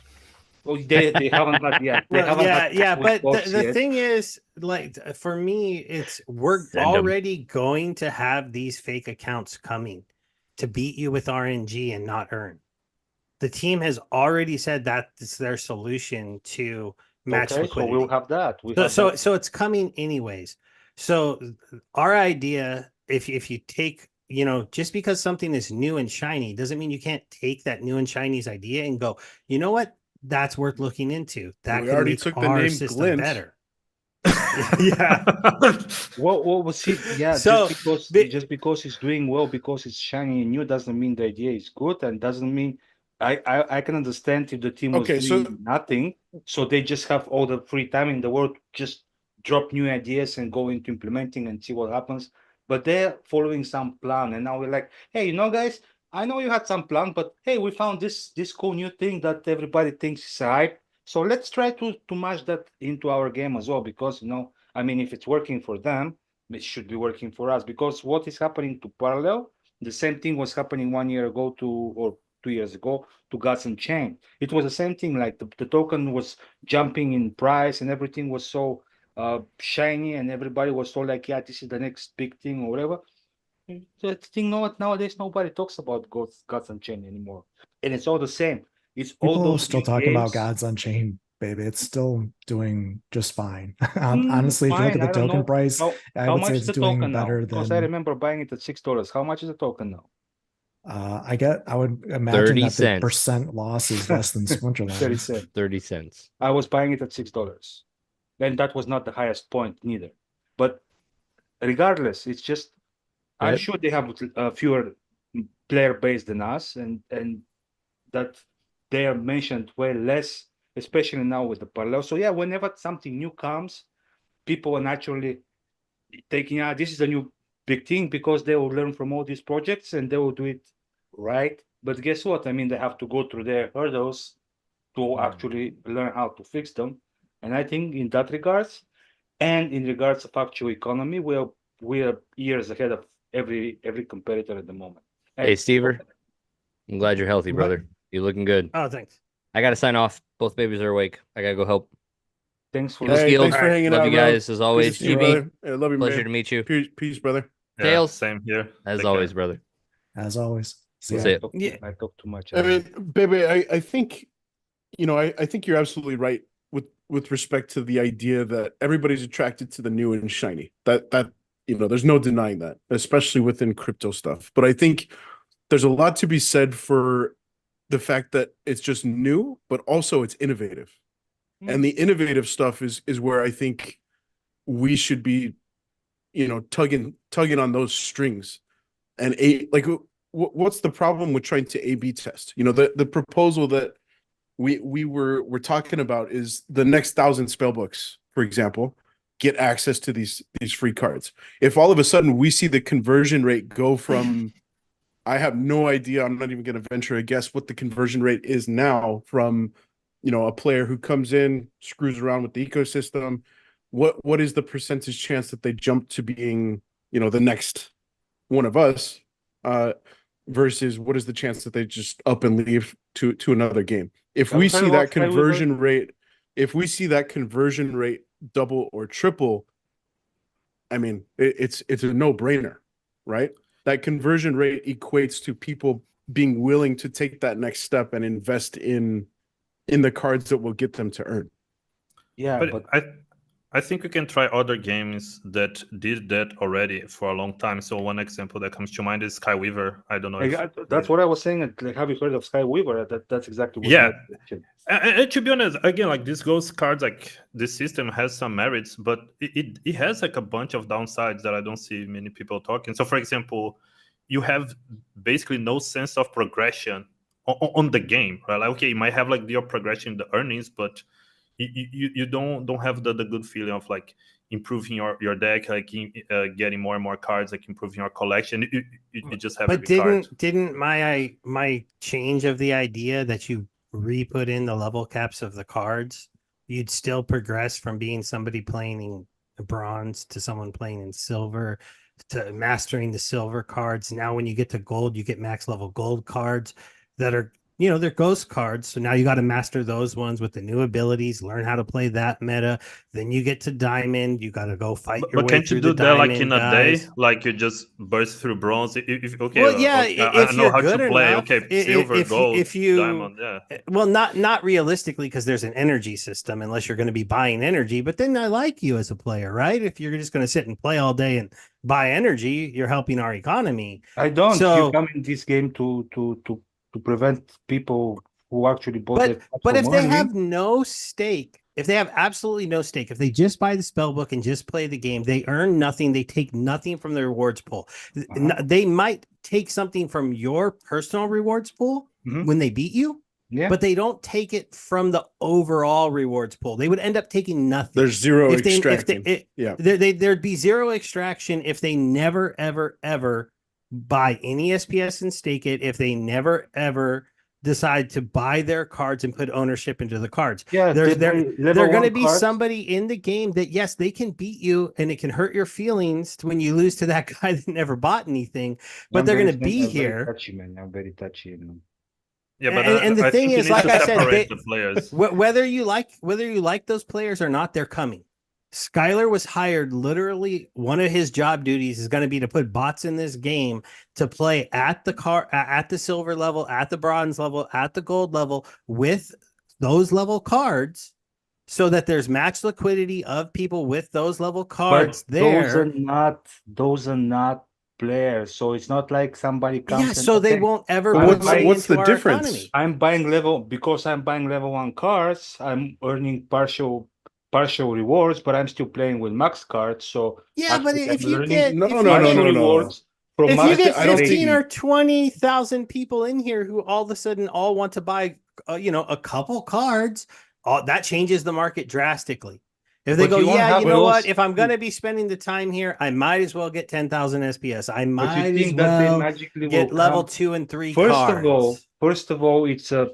Oh, they haven't had yet. But the thing is, like, for me, we're already going to have these fake accounts coming to beat you with RNG and not earn. The team has already said that it's their solution to match liquidity. So we'll have that. So it's coming anyways. So our idea, if you take, just because something is new and shiny doesn't mean you can't take that new and shiny's idea and go, you know what? That's worth looking into. That we already took the name Glint better. Yeah. Well, see, yeah. So just because it's doing well, because it's shiny and new, doesn't mean the idea is good, and doesn't mean I can understand if the team was doing nothing, so they just have all the free time in the world, just drop new ideas and go into implementing and see what happens. but they're following some plan. And now we're like, hey, guys, I know you had some plan, but hey, we found this cool new thing that everybody thinks is hype. So let's try to match that into our game as well, because I mean, if it's working for them, it should be working for us. Because what is happening to Parallel, the same thing was happening 1 year ago or 2 years ago to Gods Unchained. It was the same thing. Like the token was jumping in price and everything was so shiny, and everybody was so like, yeah, this is the next big thing or whatever. The thing, nowadays nobody talks about Gods Unchained anymore, and it's all the same. It's all People are those still big talking about games. Gods Unchained, baby. It's still doing just fine. Honestly, if you look Fine. at the I don't token know price, I how would much say is it's the doing token now, better because I than. remember buying it at $6. How much is the token now? I would imagine 30 that the cents. percent loss is less than 30 Splinterlands. cents. 30 cents. I was buying it at $6, and that was not the highest point neither. But regardless, it's just I'm Right. sure they have a fewer player base than us, and that they are mentioned way less, especially now with the parallel. So yeah, whenever something new comes, people are naturally taking this is a new big thing, because they will learn from all these projects and they will do it right. But guess what? I mean, they have to go through their hurdles to actually learn how to fix them. And I think in that regards, and in regards of actual economy, we are years ahead of every competitor at the moment. Hey, Stever, I'm glad you're healthy, What? brother. You're looking good. Oh, thanks. I gotta sign off. Both babies are awake. I gotta go help. Thanks for Heels Hey, Guild. thanks for hanging Love out, you bro. guys as Good to always. see you, GB, brother. I love you, pleasure man. to meet you. Peace, brother. Yeah, Tails. same here. As Take always, care. brother. As always. See Yeah, ya. That's it. Yeah. I talk too much. I mean, baby, I think, I think you're absolutely right with respect to the idea that everybody's attracted to the new and shiny. That there's no denying that, especially within crypto stuff. But I think there's a lot to be said for the fact that it's just new, but also it's innovative. And the innovative stuff is where I think we should be, tugging on those strings. And what's the problem with trying to A/B test? The proposal that we're talking about is the next 1,000 spell books, for example, get access to these free cards. If all of a sudden we see the conversion rate go from, I have no idea, I'm not even going to venture a guess what the conversion rate is now from, a player who comes in, screws around with the ecosystem. What is the percentage chance that they jump to being, the next one of us, versus what is the chance that they just up and leave to another game? If we see that conversion rate, double or triple, I mean, it's a no-brainer, right? That conversion rate equates to people being willing to take that next step and invest in the cards that will get them to earn. Yeah, But I think we can try other games that did that already for a long time. So one example that comes to mind is Skyweaver. I don't know if that's what I was saying. Like, have you heard of Skyweaver? That's exactly what. Yeah. And to be honest, again, like this ghost cards, like this system has some merits, but it has like a bunch of downsides that I don't see many people talking. So for example, you have basically no sense of progression on the game, right? Like, okay, you might have like your progression in the earnings, but you don't have the good feeling of like improving your deck, like getting more and more cards, like improving your collection. You just have. But didn't my change of the idea that you re-put in the level caps of the cards, you'd still progress from being somebody playing in bronze to someone playing in silver to mastering the silver cards. Now when you get to gold, you get max level gold cards that are, they're ghost cards. So now you got to master those ones with the new abilities, learn how to play that meta. Then you get to diamond. You got to go fight your way through the diamond. But can't you do that like in a day? Like you just burst through bronze? Okay, well, yeah, I know how to play. Enough, okay, silver, gold, diamond, yeah. Well, not realistically, because there's an energy system, unless you're going to be buying energy. But then I like you as a player, right? If you're just going to sit and play all day and buy energy, you're helping our economy. I don't. So, you come in this game to prevent people who actually bought but if they have no stake, if they have absolutely no stake, if they just buy the spell book and just play the game, they earn nothing. They take nothing from the rewards pool. They might take something from your personal rewards pool when they beat you, Yeah. but they don't take it from the overall rewards pool. They would end up taking nothing. There's zero if they, extracting. There'd be zero extraction if they never, ever, ever buy any SPS and stake it. If they never, ever decide to buy their cards and put ownership into the cards. Yeah, they're going to be cards. somebody in the game that, yes, they can beat you and it can hurt your feelings when you lose to that guy that never bought anything, but they're going to be here. Touchy, man. I'm very touchy, you know. Yeah, but and the thing is, like I said, the players. whether you like those players or not, they're coming. Skylar was hired. Literally, one of his job duties is going to be to put bots in this game to play at the silver level, at the bronze level, at the gold level with those level cards, so that there's match liquidity of people with those level cards. But those are not players, so it's not like somebody comes. Yeah, so they won't ever. What's the difference? Economy. I'm buying level 1 cards. I'm earning partial rewards, but I'm still playing with max cards. So yeah, but if you get no. If you get 15 or 20,000 people in here who all of a sudden all want to buy, a couple cards, that changes the market drastically. If they go, yeah, you know what? If I'm going to be spending the time here, I might as well get 10,000 SPS. I might as well get level 2 and 3 cards. First of all, it's a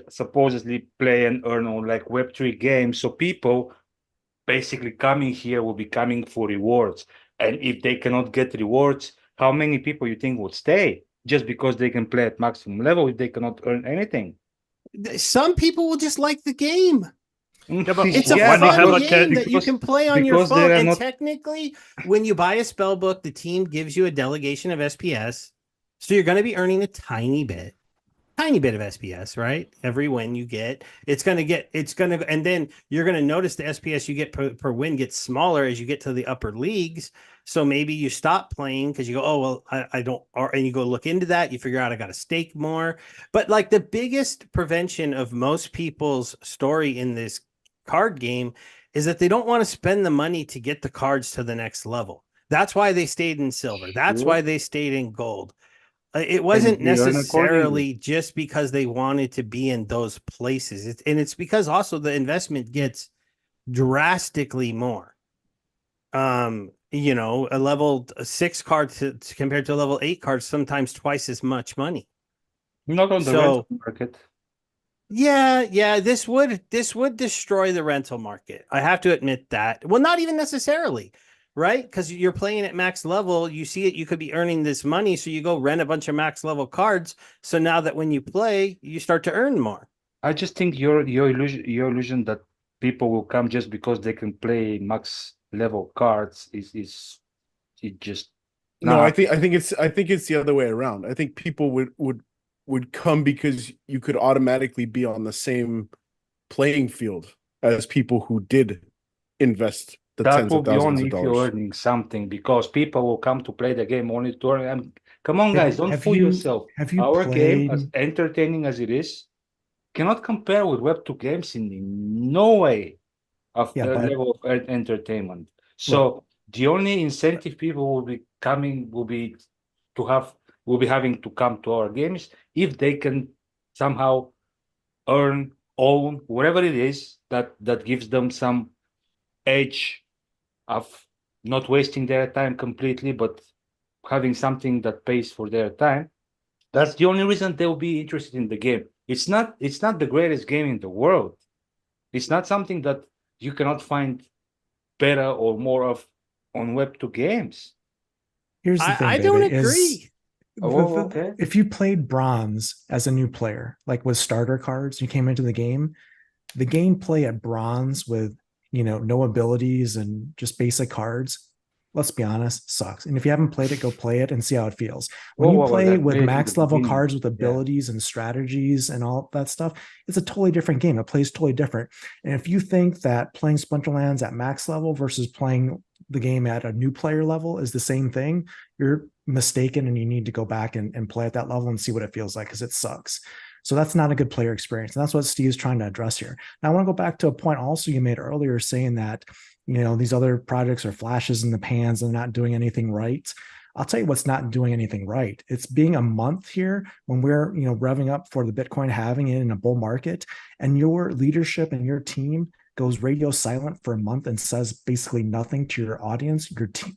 supposedly play and earn on like Web3 games. So people basically coming here will be coming for rewards. And if they cannot get rewards, how many people you think would stay just because they can play at maximum level if they cannot earn anything? Some people will just like the game. Yeah, but it's a fun game that you can play on your phone. And technically, when you buy a spell book, the team gives you a delegation of SPS. So you're going to be earning a tiny bit of SPS, right? Every win you get, and then you're going to notice the SPS you get per win gets smaller as you get to the upper leagues. So maybe you stop playing because you go, oh, well, I don't, and you go look into that. You figure out I got to stake more. But like the biggest prevention of most people's story in this card game is that they don't want to spend the money to get the cards to the next level. That's why they stayed in silver. That's why they stayed in gold. It wasn't necessarily just because they wanted to be in those places. It's because also the investment gets drastically more. A level 6 card compared to a level 8 card, sometimes twice as much money. Not on the rental market. Yeah, this would destroy the rental market. I have to admit that. Well, not even necessarily, right? Because you're playing at max level, you see it, you could be earning this money, so you go rent a bunch of max level cards. So now that when you play, you start to earn more. I just think your illusion that people will come just because they can play max level cards is just no. I think it's the other way around. I think people would come because you could automatically be on the same playing field as people who did invest the tens of thousands of dollars. That will be only if you're earning something, because people will come to play the game only to earn. Come on, guys, don't fool yourself. Our game, as entertaining as it is, cannot compare with Web2 games in no way of the level of entertainment. So the only incentive people will be having to come to our games if they can somehow own whatever it is that gives them some edge of not wasting their time completely, but having something that pays for their time. That's the only reason they'll be interested in the game. It's not the greatest game in the world. It's not something that you cannot find better or more of on Web2 games. Here's the thing, I don't agree. If you played bronze as a new player, like with starter cards, you came into the gameplay at bronze with no abilities and just basic cards, let's be honest, sucks. And if you haven't played it, go play it and see how it feels. When you play with max level cards with abilities and strategies and all that stuff, it's a totally different game. It plays totally different. And if you think that playing Splinterlands at max level versus playing the game at a new player level is the same thing, you're mistaken, and you need to go back and play at that level and see what it feels like, because it sucks. So that's not a good player experience. And that's what Steve's trying to address here. Now, I want to go back to a point also you made earlier, saying that, these other projects are flashes in the pans and not doing anything right. I'll tell you what's not doing anything right. It's being a month here when we're, revving up for the Bitcoin halving in a bull market, and your leadership and your team goes radio silent for a month and says basically nothing to your audience,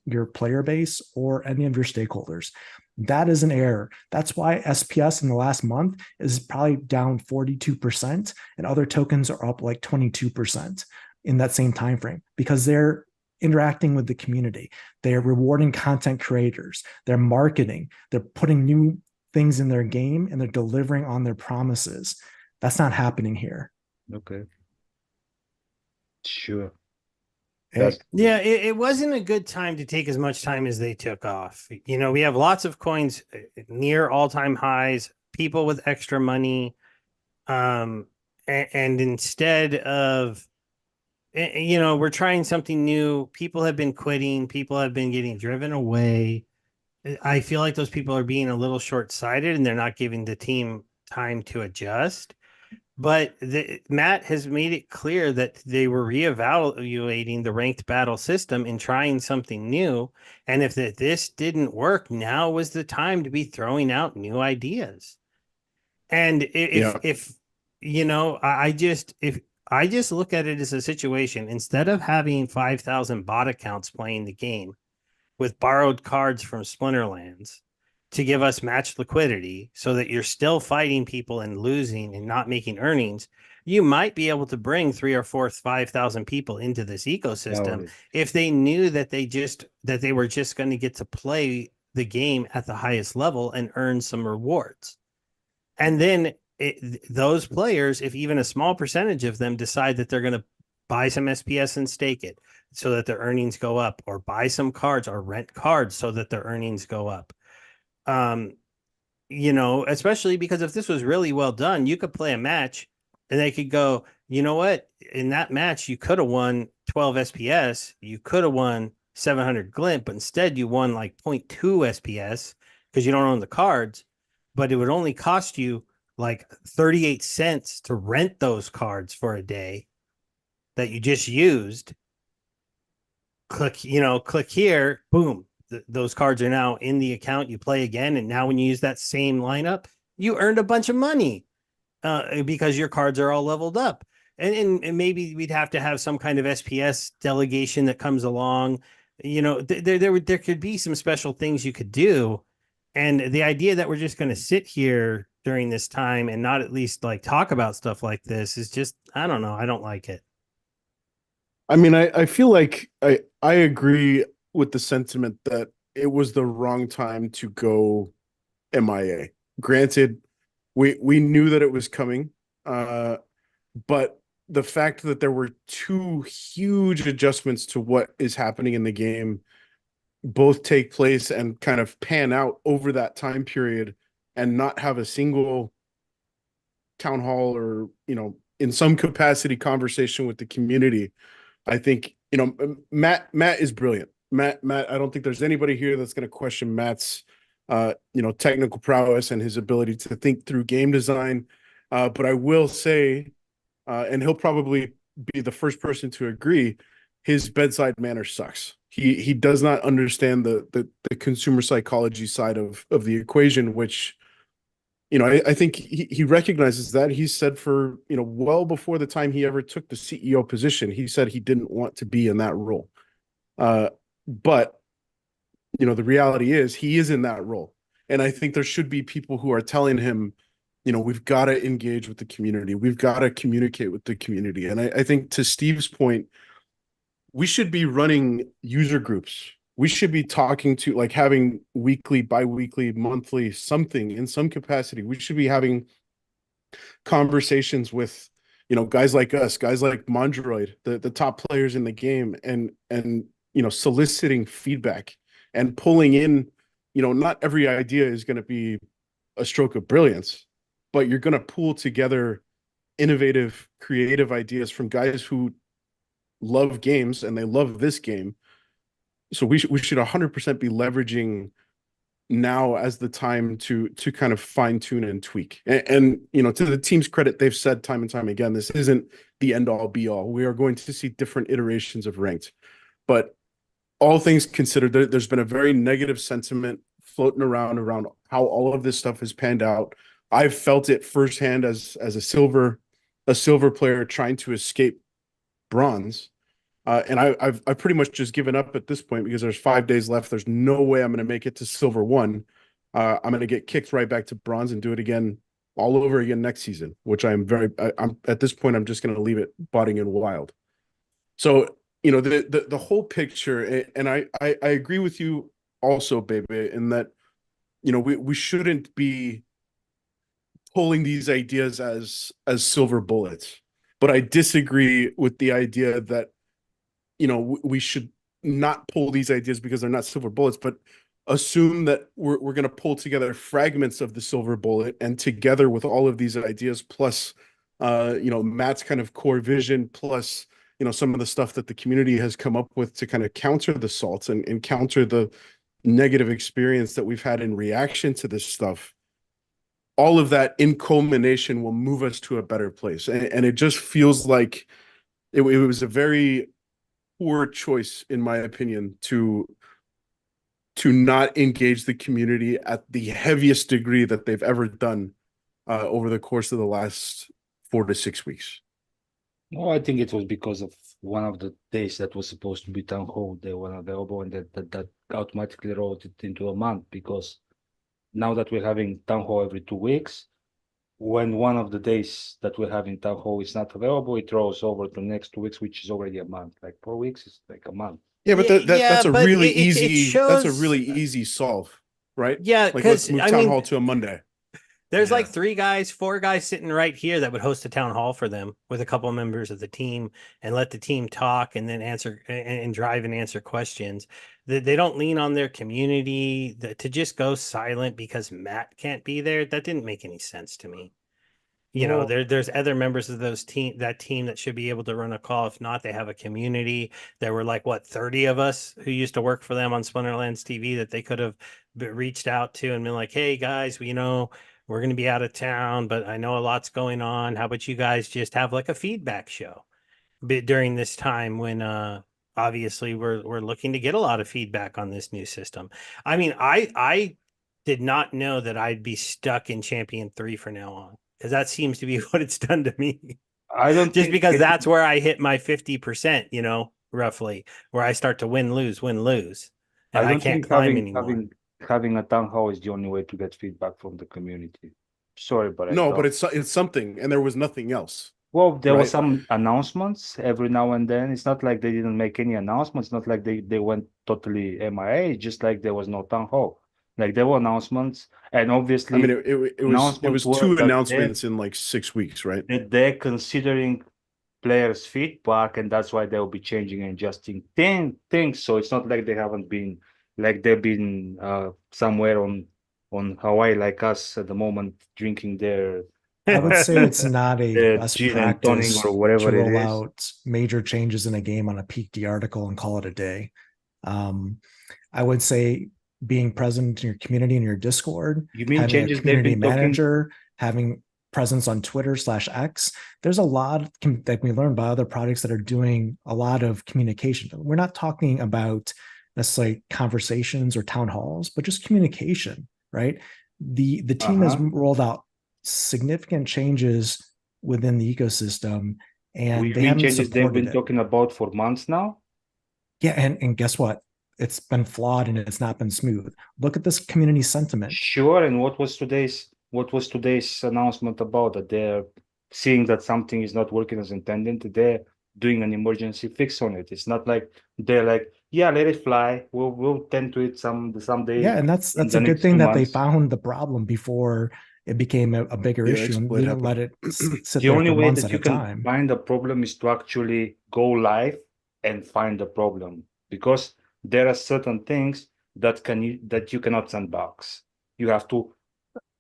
your player base, or any of your stakeholders. That is an error. That's why SPS in the last month is probably down 42%, and other tokens are up like 22% in that same time frame, because they're interacting with the community. They're rewarding content creators. They're marketing. They're putting new things in their game, and they're delivering on their promises. That's not happening here. Okay. Sure. Yeah, it wasn't a good time to take as much time as they took off. We have lots of coins near all-time highs, people with extra money. And instead of, we're trying something new. People have been quitting. People have been getting driven away. I feel like those people are being a little short-sighted, and they're not giving the team time to adjust. But Matt has made it clear that they were reevaluating the ranked battle system and trying something new. And if this didn't work, now was the time to be throwing out new ideas. And I just look at it as a situation, instead of having 5,000 bot accounts playing the game with borrowed cards from Splinterlands to give us matched liquidity so that you're still fighting people and losing and not making earnings, you might be able to bring 3,000 or 4,000, 5,000 people into this ecosystem if they knew that they were just going to get to play the game at the highest level and earn some rewards. And then those players, if even a small percentage of them decide that they're going to buy some SPS and stake it so that their earnings go up, or buy some cards or rent cards so that their earnings go up. Especially because if this was really well done, you could play a match and they could go, you know what? In that match, you could have won 12 SPS. You could have won 700 glint, but instead you won like 0.2 SPS because you don't own the cards, but it would only cost you like 38 cents to rent those cards for a day that you just used. Click here, boom. Those cards are now in the account. You play again, and now when you use that same lineup, you earned a bunch of money because your cards are all leveled up. And maybe we'd have to have some kind of SPS delegation that comes along. There could be some special things you could do. And the idea that we're just going to sit here during this time and not at least like talk about stuff like this is just, I don't know. I don't like it. I mean, I feel like I agree with the sentiment that it was the wrong time to go MIA. Granted, we knew that it was coming, but the fact that there were two huge adjustments to what is happening in the game both take place and kind of pan out over that time period, and not have a single town hall or, in some capacity conversation with the community. I think, Matt is brilliant. Matt, I don't think there's anybody here that's going to question Matt's, technical prowess and his ability to think through game design. But I will say, and he'll probably be the first person to agree, his bedside manner sucks. He does not understand the consumer psychology side of the equation, which, I think he recognizes that. He said for, well before the time he ever took the CEO position, he said he didn't want to be in that role. But, the reality is he is in that role. And I think there should be people who are telling him, we've got to engage with the community. We've got to communicate with the community. And I think, to Steve's point, we should be running user groups. We should be talking to, like, having weekly, bi-weekly, monthly, something in some capacity. We should be having conversations with, guys like us, guys like Mondroid, the top players in the game, and soliciting feedback and pulling in, not every idea is going to be a stroke of brilliance, but you're going to pull together innovative, creative ideas from guys who love games and they love this game. So we should 100% be leveraging now as the time to kind of fine tune and tweak. And to the team's credit, they've said time and time again, this isn't the end all be all. We are going to see different iterations of ranked, but all things considered, there's been a very negative sentiment floating around how all of this stuff has panned out. I've felt it firsthand as a silver player trying to escape bronze. And I've pretty much just given up at this point because there's 5 days left. There's no way I'm going to make it to silver one. I'm going to get kicked right back to bronze and do it again, all over again next season, which I'm at this point, I'm just going to leave it botting in wild. So, the whole picture, and I agree with you also, baby, in that, we shouldn't be pulling these ideas as silver bullets. But I disagree with the idea that, we should not pull these ideas because they're not silver bullets, but assume that we're going to pull together fragments of the silver bullet, and together with all of these ideas, plus, Matt's kind of core vision, plus, some of the stuff that the community has come up with to kind of counter the salts and counter the negative experience that we've had in reaction to this stuff. All of that in culmination will move us to a better place. And it just feels like it was a very poor choice, in my opinion, to not engage the community at the heaviest degree that they've ever done over the course of the last 4 to 6 weeks. No, I think it was because of one of the days that was supposed to be town hall. They were available, and that automatically wrote it into a month, because now that we're having town hall every 2 weeks, when one of the days that we're having town hall is not available, it rolls over to next 2 weeks, which is already a month. Like 4 weeks is like a month. Yeah, but that's a but really it easy shows, that's a really easy solve, right? Yeah, Like, let's because move town hall to a Monday. There's like 4 guys sitting right here that would host a town hall for them with a couple of members of the team and let the team talk and then answer and drive and answer questions. They don't lean on their community to just go silent because Matt can't be there. That didn't make any sense to me. There's other members of that team that should be able to run a call. If not, they have a community. There were like 30 of us who used to work for them on Splinterlands TV that they could have reached out to and been like, "Hey guys, we're going to be out of town, but I know a lot's going on. How about you guys just have like a feedback show during this time when obviously we're looking to get a lot of feedback on this new system." I mean, I did not know that I'd be stuck in Champion 3 from now on, because that seems to be what it's done to me. I don't just because that's where I hit my 50%, roughly, where I start to win, lose, and I can't climb anymore. Having a town hall is the only way to get feedback from the community. Sorry, but but it's something, and there was nothing else. Well, there were some announcements every now and then. It's not like they didn't make any announcements. It's not like they went totally MIA. Just like there was no town hall. Like there were announcements, and obviously, I mean, it was 2 announcements in like 6 weeks, right? They're considering players' feedback, and that's why they'll be changing and adjusting things. So it's not like they haven't been. Like they've been somewhere on Hawaii, like us at the moment, drinking their. I would say it's not a best practice or whatever to roll out major changes in a game on a peak D article and call it a day. I would say being present in your community and your Discord, you mean having changes a community manager, having presence on Twitter/X. There's a lot that we learned by other projects that are doing a lot of communication. We're not talking about necessarily conversations or town halls, but just communication, right? The team has rolled out significant changes within the ecosystem, and they haven't changes they've been it. talking about for months now. Yeah, and guess what? It's been flawed and it's not been smooth. Look at this community sentiment. Sure. And what was today's announcement about? That they're seeing that something is not working as intended. They're doing an emergency fix on it. It's not like they're like, yeah, let it fly. We'll tend to it someday. Yeah, and that's a good thing that they found the problem before it became a bigger issue, and we don't let it sit the there only for way months that at you a can time. find the problem is to actually go live and find the problem, because there are certain things that you cannot sandbox. You have to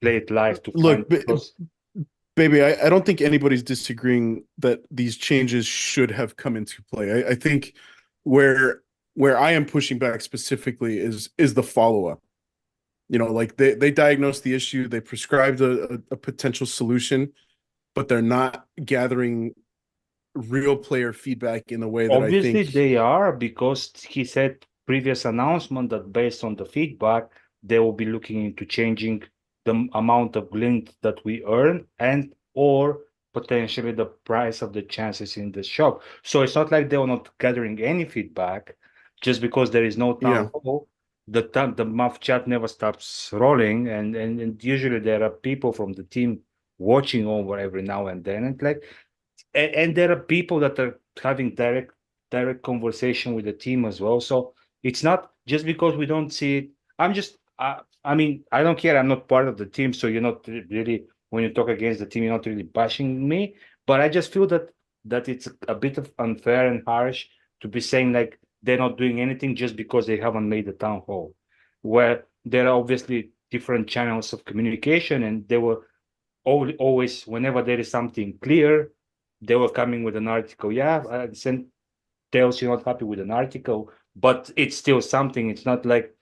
play it live to look. find Baby, I don't think anybody's disagreeing that these changes should have come into play. I think where I am pushing back specifically is the follow-up. Like they diagnosed the issue, they prescribed a potential solution, but they're not gathering real player feedback in the way that obviously I think they are, because he said previous announcement that based on the feedback, they will be looking into changing the amount of glint that we earn and or potentially the price of the chances in the shop. So it's not like they are not gathering any feedback just because there is no town hall. The MAF chat never stops rolling, and usually there are people from the team watching over every now and then, and like, and there are people that are having direct conversation with the team as well. So it's not just because we don't see it. I mean, I don't care. I'm not part of the team, so you're not really, when you talk against the team, you're not really bashing me. But I just feel that it's a bit of unfair and harsh to be saying like they're not doing anything just because they haven't made the town hall, where there are obviously different channels of communication, and they were always, whenever there is something clear, they were coming with an article. Yeah, send tells you're not happy with an article, but it's still something. It's not like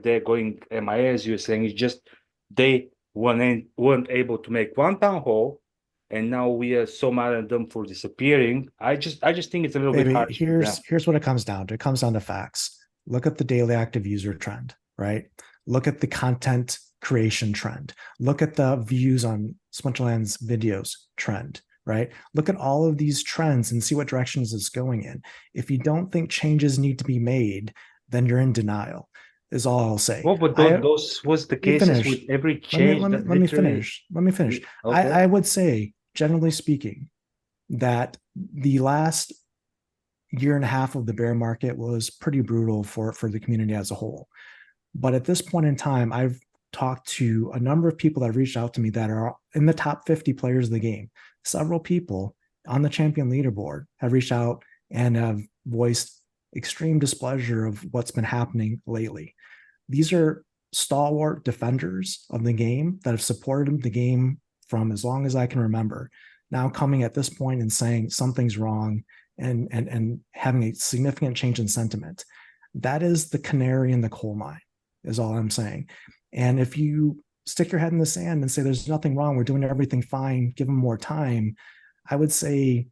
they're going MIA, as you're saying. It's just they weren't able to make one town hall, and now we are so mad at them for disappearing. I just think it's a little bit Maybe harsh. here's what it comes down to. It comes down to facts. Look at the daily active user trend, right? Look at the content creation trend. Look at the views on Splinterlands videos trend, right? Look at all of these trends and see what directions it's going in. If you don't think changes need to be made, then you're in denial, is all I'll say. Well, but those was the cases with every change. Let me finish. Okay. I would say, generally speaking, that the last year and a half of the bear market was pretty brutal for the community as a whole. But at this point in time, I've talked to a number of people that have reached out to me that are in the top 50 players of the game. Several people on the champion leaderboard have reached out and have voiced extreme displeasure of what's been happening lately. These are stalwart defenders of the game that have supported the game from as long as I can remember. Now coming at this point and saying something's wrong and having a significant change in sentiment. That is the canary in the coal mine, is all I'm saying. And if you stick your head in the sand and say there's nothing wrong, we're doing everything fine, give them more time, I would say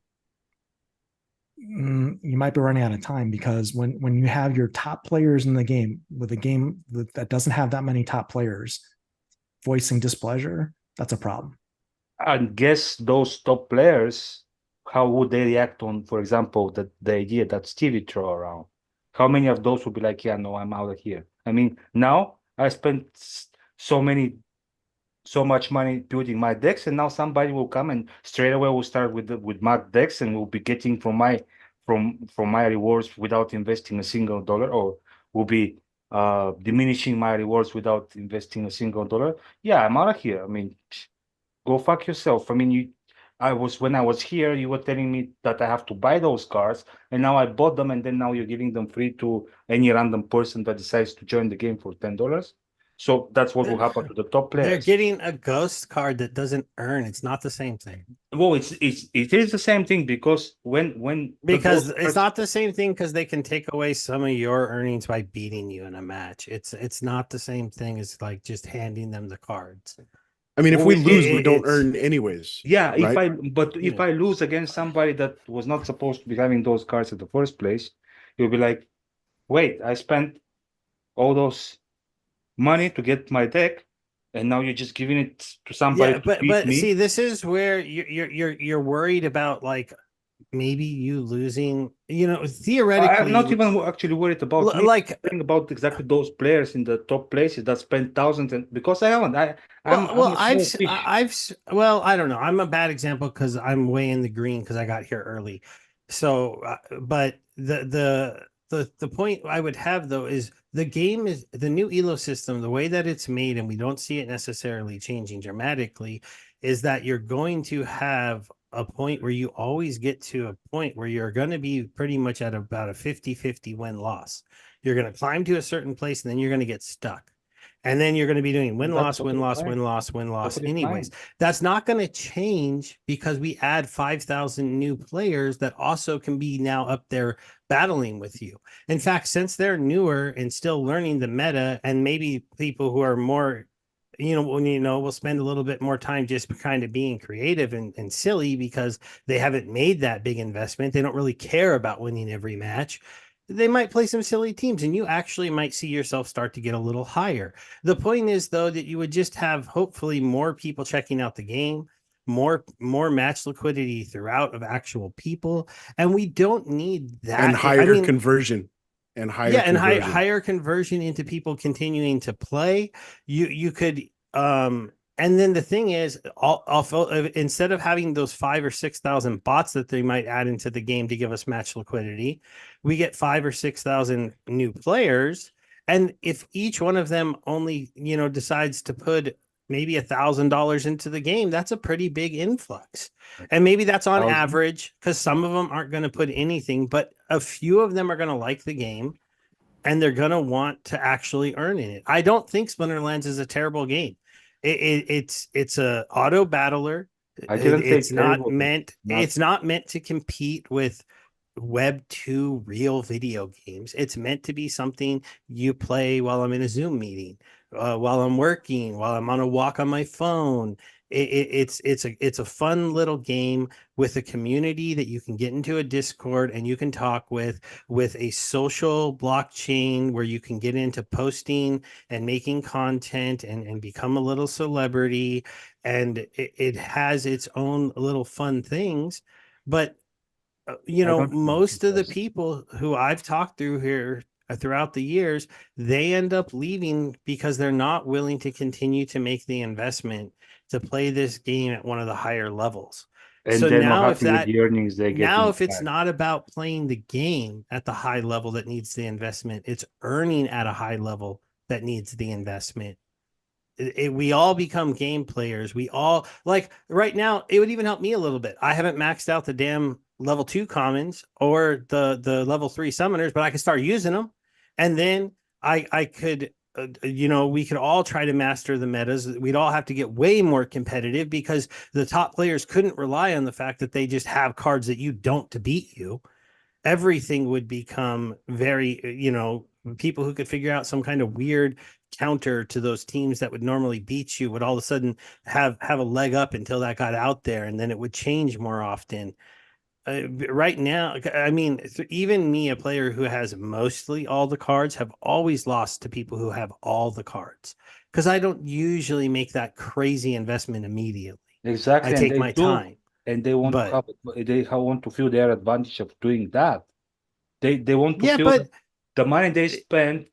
you might be running out of time, because when you have your top players in the game, with a game that doesn't have that many top players voicing displeasure, that's a problem. I guess those top players, how would they react on, for example, the idea that Stevie throw around? How many of those would be like, yeah, no, I'm out of here? I mean, now I spent so much money building my decks, and now somebody will come and straight away will start with Mac decks, and will be getting from my rewards without investing a single dollar, or will be diminishing my rewards without investing a single dollar. Yeah, I'm out of here. I mean, go fuck yourself. I mean, when I was here, you were telling me that I have to buy those cards, and now I bought them, and then now you're giving them free to any random person that decides to join the game for $10. So that's what will happen to the top players. They're getting a ghost card that doesn't earn. It's not the same thing. Well, it is the same thing, because it's not the same thing, because they can take away some of your earnings by beating you in a match. It's not the same thing as like just handing them the cards. I mean, if we lose, we don't earn anyways. Yeah, right? if I lose against somebody that was not supposed to be having those cards in the first place, you'll be like, wait, I spent all those money to get my deck, and now you're just giving it to somebody. Yeah, but see, this is where you're worried about, like, maybe you losing, theoretically. I'm not even actually worried about about exactly those players in the top places that spend thousands, and because I haven't. I don't know. I'm a bad example because I'm way in the green because I got here early. So, but the point I would have, though, is the game is the new ELO system, the way that it's made, and we don't see it necessarily changing dramatically, is that you're going to have a point where you always get to a point where you're going to be pretty much at about a 50-50 win-loss. You're going to climb to a certain place, and then you're going to get stuck. And then you're going to be doing win-loss anyways. That's not going to change because we add 5,000 new players that also can be now up there battling with you. In fact, since they're newer and still learning the meta, and maybe people who are more, will spend a little bit more time just kind of being creative and silly because they haven't made that big investment. They don't really care about winning every match. they might play some silly teams, and you actually might see yourself start to get a little higher. The point is, though, that you would just have hopefully more people checking out the game, more match liquidity throughout of actual people, and we don't need that. And higher conversion. And higher yeah, and conversion. higher conversion into people continuing to play. You could and then the thing is, instead of having those 5,000 or 6,000 bots that they might add into the game to give us match liquidity, we get 5,000 or 6,000 new players. And if each one of them only, decides to put maybe $1,000 into the game, that's a pretty big influx. And maybe that's on average, because some of them aren't going to put anything, but a few of them are going to like the game and they're going to want to actually earn in it. I don't think Splinterlands is a terrible game. It's a auto battler. It's not meant to compete with Web 2 real video games. It's meant to be something you play while I'm in a Zoom meeting, while I'm working, while I'm on a walk on my phone. It's a fun little game with a community that you can get into a Discord and you can talk with a social blockchain where you can get into posting and making content and become a little celebrity. And it has its own little fun things, but most of the people who I've talked through here throughout the years, they end up leaving because they're not willing to continue to make the investment to play this game at one of the higher levels. And so now if the earnings they get if it's not about playing the game at the high level that needs the investment, it's earning at a high level that needs the investment. We all become game players. We all, like right now, it would even help me a little bit. I haven't maxed out the damn level 2 commons or the level 3 summoners, but I could start using them. And then I could, we could all try to master the metas. We'd all have to get way more competitive because the top players couldn't rely on the fact that they just have cards that you don't to beat you. Everything would become very, people who could figure out some kind of weird counter to those teams that would normally beat you would all of a sudden have a leg up until that got out there, and then it would change more often. Right now, I mean, even me, a player who has mostly all the cards, have always lost to people who have all the cards because I don't usually make that crazy investment immediately. Exactly. I take my time. And they want to feel their advantage of doing that. They want to feel the money they spend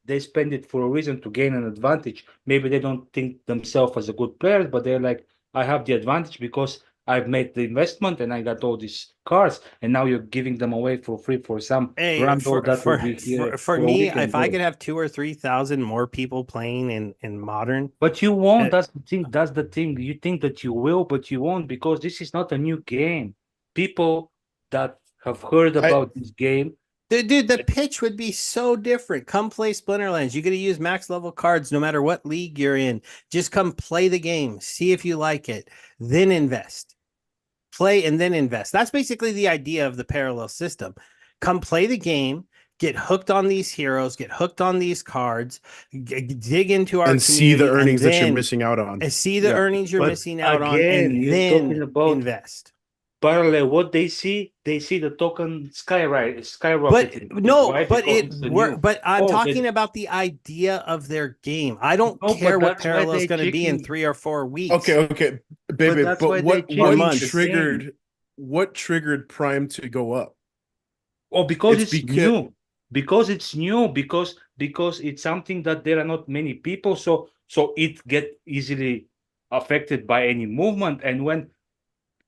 it for a reason to gain an advantage. Maybe they don't think themselves as a good player, but they're like, I have the advantage because I've made the investment and I got all these cards, and now you're giving them away for free for some random that will be here. For me, if I could have 2,000 or 3,000 more people playing in modern, but you won't. That's the thing. That's the thing. You think that you will, but you won't, because this is not a new game. People that have heard about this game. Dude, the pitch would be so different. Come play Splinterlands. You're going to use max level cards no matter what league you're in. Just come play the game. See if you like it. Then invest. Play and then invest. That's basically the idea of the parallel system. Come play the game. Get hooked on these heroes. Get hooked on these cards. Dig into our and see the earnings that you're missing out on. And see the earnings you're missing out on. And then invest. Parallel, what they see the token skyrocketing. But I'm talking about the idea of their game. I don't care what parallel is going to be in 3 or 4 weeks. Okay, baby. But what triggered Prime to go up? Oh, because it's new. Because it's new. Because it's something that there are not many people, so it get easily affected by any movement, and when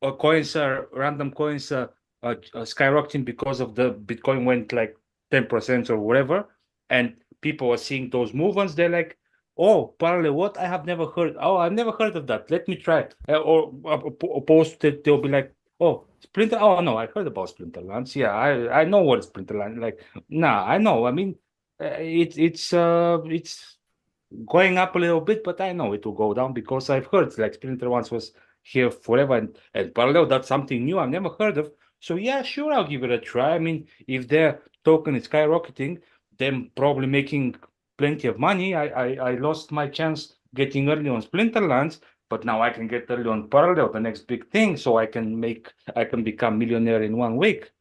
random coins are skyrocketing because of the Bitcoin went like 10% or whatever, and people are seeing those movements, they're like, oh, parallel, what? I have never heard. Oh, I've never heard of that. Let me try it. Or opposed to, they'll be like, oh, Splinter. Oh no, I heard about Splinterlands. Yeah, I know what is Splinterlands. Like, nah, I know. I mean, it's going up a little bit, but I know it will go down because I've heard like Splinterlands was here forever, and parallel, that's something new I've never heard of. So yeah, sure, I'll give it a try. I mean, if their token is skyrocketing, them probably making plenty of money. I lost my chance getting early on Splinterlands, but now I can get early on parallel, the next big thing, so I can become millionaire in 1 week.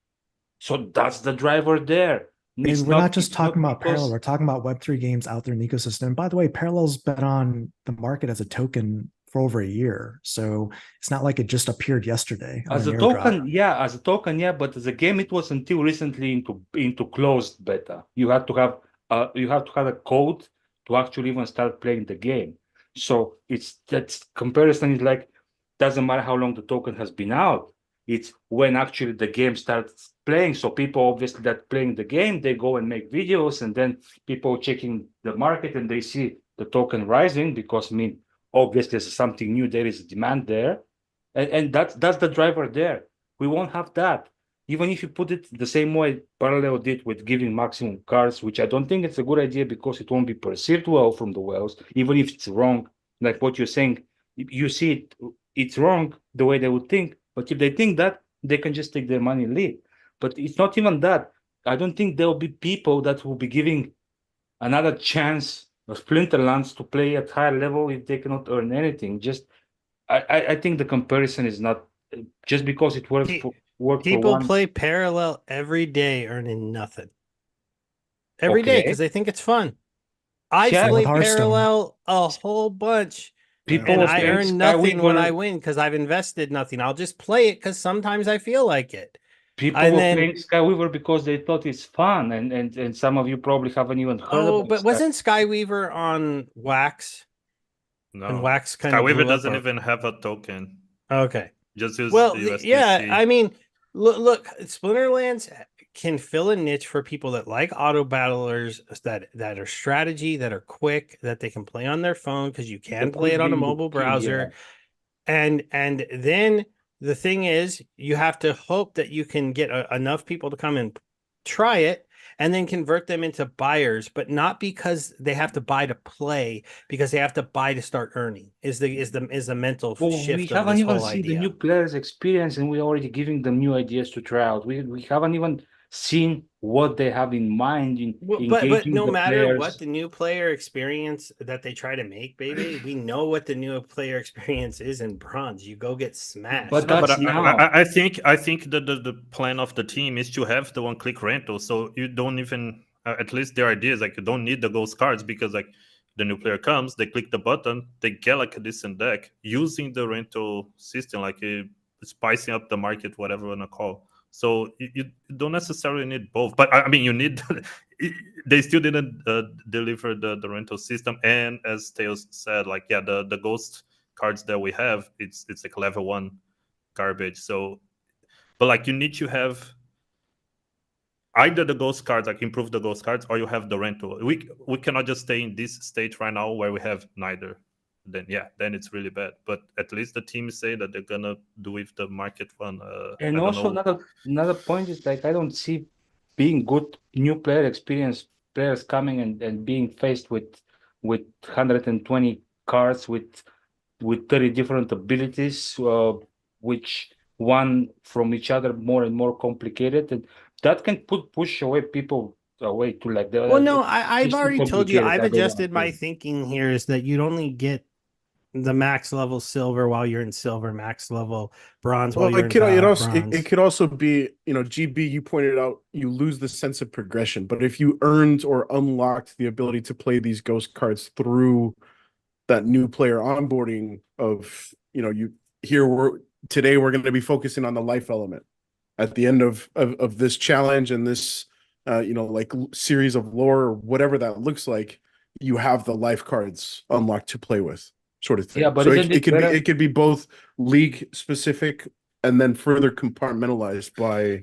So that's the driver there. Maybe we're not just talking about Parallel. We're talking about Web3 games out there in the ecosystem. By the way, Parallel's been on the market as a token for over a year. So it's not like it just appeared yesterday. As a token, yeah, but as a game, it was until recently into closed beta. You had to have a code to actually even start playing the game. So that comparison is like, doesn't matter how long the token has been out. It's when actually the game starts playing. So people obviously that playing the game, they go and make videos, and then people checking the market and they see the token rising because obviously there's something new, there is a demand there. And that's the driver there. We won't have that. Even if you put it the same way Parallel did with giving maximum cards, which I don't think it's a good idea because it won't be perceived well from the whales, even if it's wrong. Like what you're saying, you see it's wrong the way they would think. But if they think that, they can just take their money and leave. But it's not even that. I don't think there will be people that will be giving another chance of Splinterlands to play at higher level if they cannot earn anything. I think the comparison is not just because it works for people play Parallel every day earning nothing. Every day because they think it's fun. I play Parallel a whole bunch. And I earn nothing when I win because I've invested nothing. I'll just play it because sometimes I feel like it. People were playing Skyweaver because they thought it's fun, and some of you probably haven't even heard of it. But wasn't Skyweaver on Wax? No, and Wax kind Skyweaver doesn't even have a token. Okay, just use USDC. Yeah, I mean, look, Splinterlands can fill a niche for people that like auto battlers that are strategy, that are quick, that they can play on their phone because you can play it on a mobile browser. And then the thing is, you have to hope that you can get enough people to come and try it and then convert them into buyers, but not because they have to buy to play, because they have to buy to start earning. Is the mental shift? We haven't even seen the new players' experience, and we're already giving them new ideas to try out. We haven't even seen what they have in mind in but no matter what the new player experience that they try to make, baby, we know what the new player experience is in Bronze. You go get smashed. But I think that the plan of the team is to have the one-click rental, so you don't even at least their idea is like you don't need the ghost cards because like the new player comes, they click the button, they get like a decent deck using the rental system, like spicing up the market, whatever you want to call. So you don't necessarily need both, but I mean you need. They still didn't deliver the rental system, and as Tails said, like the ghost cards that we have, it's like level 1 garbage. So, but like you need to have either the ghost cards, like improve the ghost cards, or you have the rental. We cannot just stay in this state right now where we have neither. Then it's really bad. But at least the teams say that they're gonna do with the market one. And also another point is like I don't see being good new player experience players coming and being faced with 120 cards with 30 different abilities, which one from each other more and more complicated, and that can push away people away to like the. Well, no, I've already told you I've adjusted my thinking here is that you'd only get the max level silver while you're in silver, max level bronze while you're in bronze. It could also be, GB, you pointed out you lose the sense of progression, but if you earned or unlocked the ability to play these ghost cards through that new player onboarding of, today we're going to be focusing on the life element at the end of this challenge and this, like series of lore or whatever that looks like, you have the life cards unlocked to play with. Sort of thing. Yeah, but so it could be both league specific and then further compartmentalized by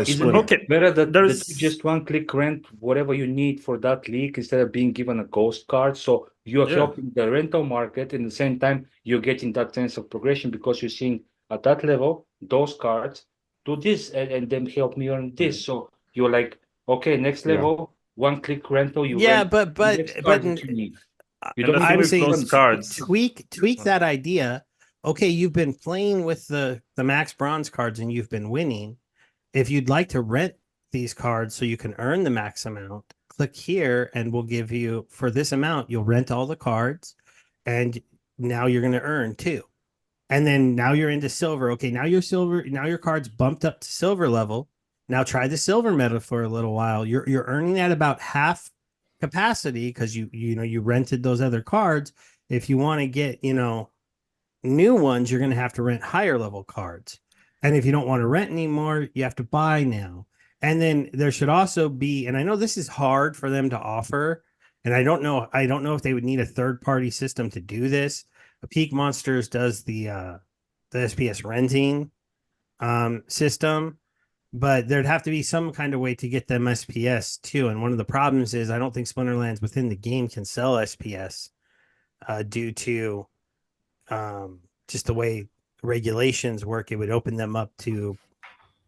splitting. Okay, better that there's just one click rent whatever you need for that league instead of being given a ghost card. So you're helping the rental market, and at the same time you're getting that sense of progression because you're seeing at that level those cards do this and then help me earn this. So you're like, okay, next level, one click rental. You you don't I'm saying those cards. Tweak that idea. Okay, you've been playing with the max bronze cards and you've been winning. If you'd like to rent these cards so you can earn the max amount, click here and we'll give you for this amount. You'll rent all the cards, and now you're going to earn too. And then now you're into silver. Okay, now you're silver. Now your card's bumped up to silver level. Now try the silver meta for a little while. You're earning at about half capacity because you rented those other cards. If you want to get new ones, you're going to have to rent higher level cards. And if you don't want to rent anymore, you have to buy now. And then there should also be, and I know this is hard for them to offer, and I don't know if they would need a third party system to do this. Peak Monsters does the SPS renting system, but there'd have to be some kind of way to get them SPS too. And one of the problems is I don't think Splinterlands within the game can sell SPS due to just the way regulations work. It would open them up to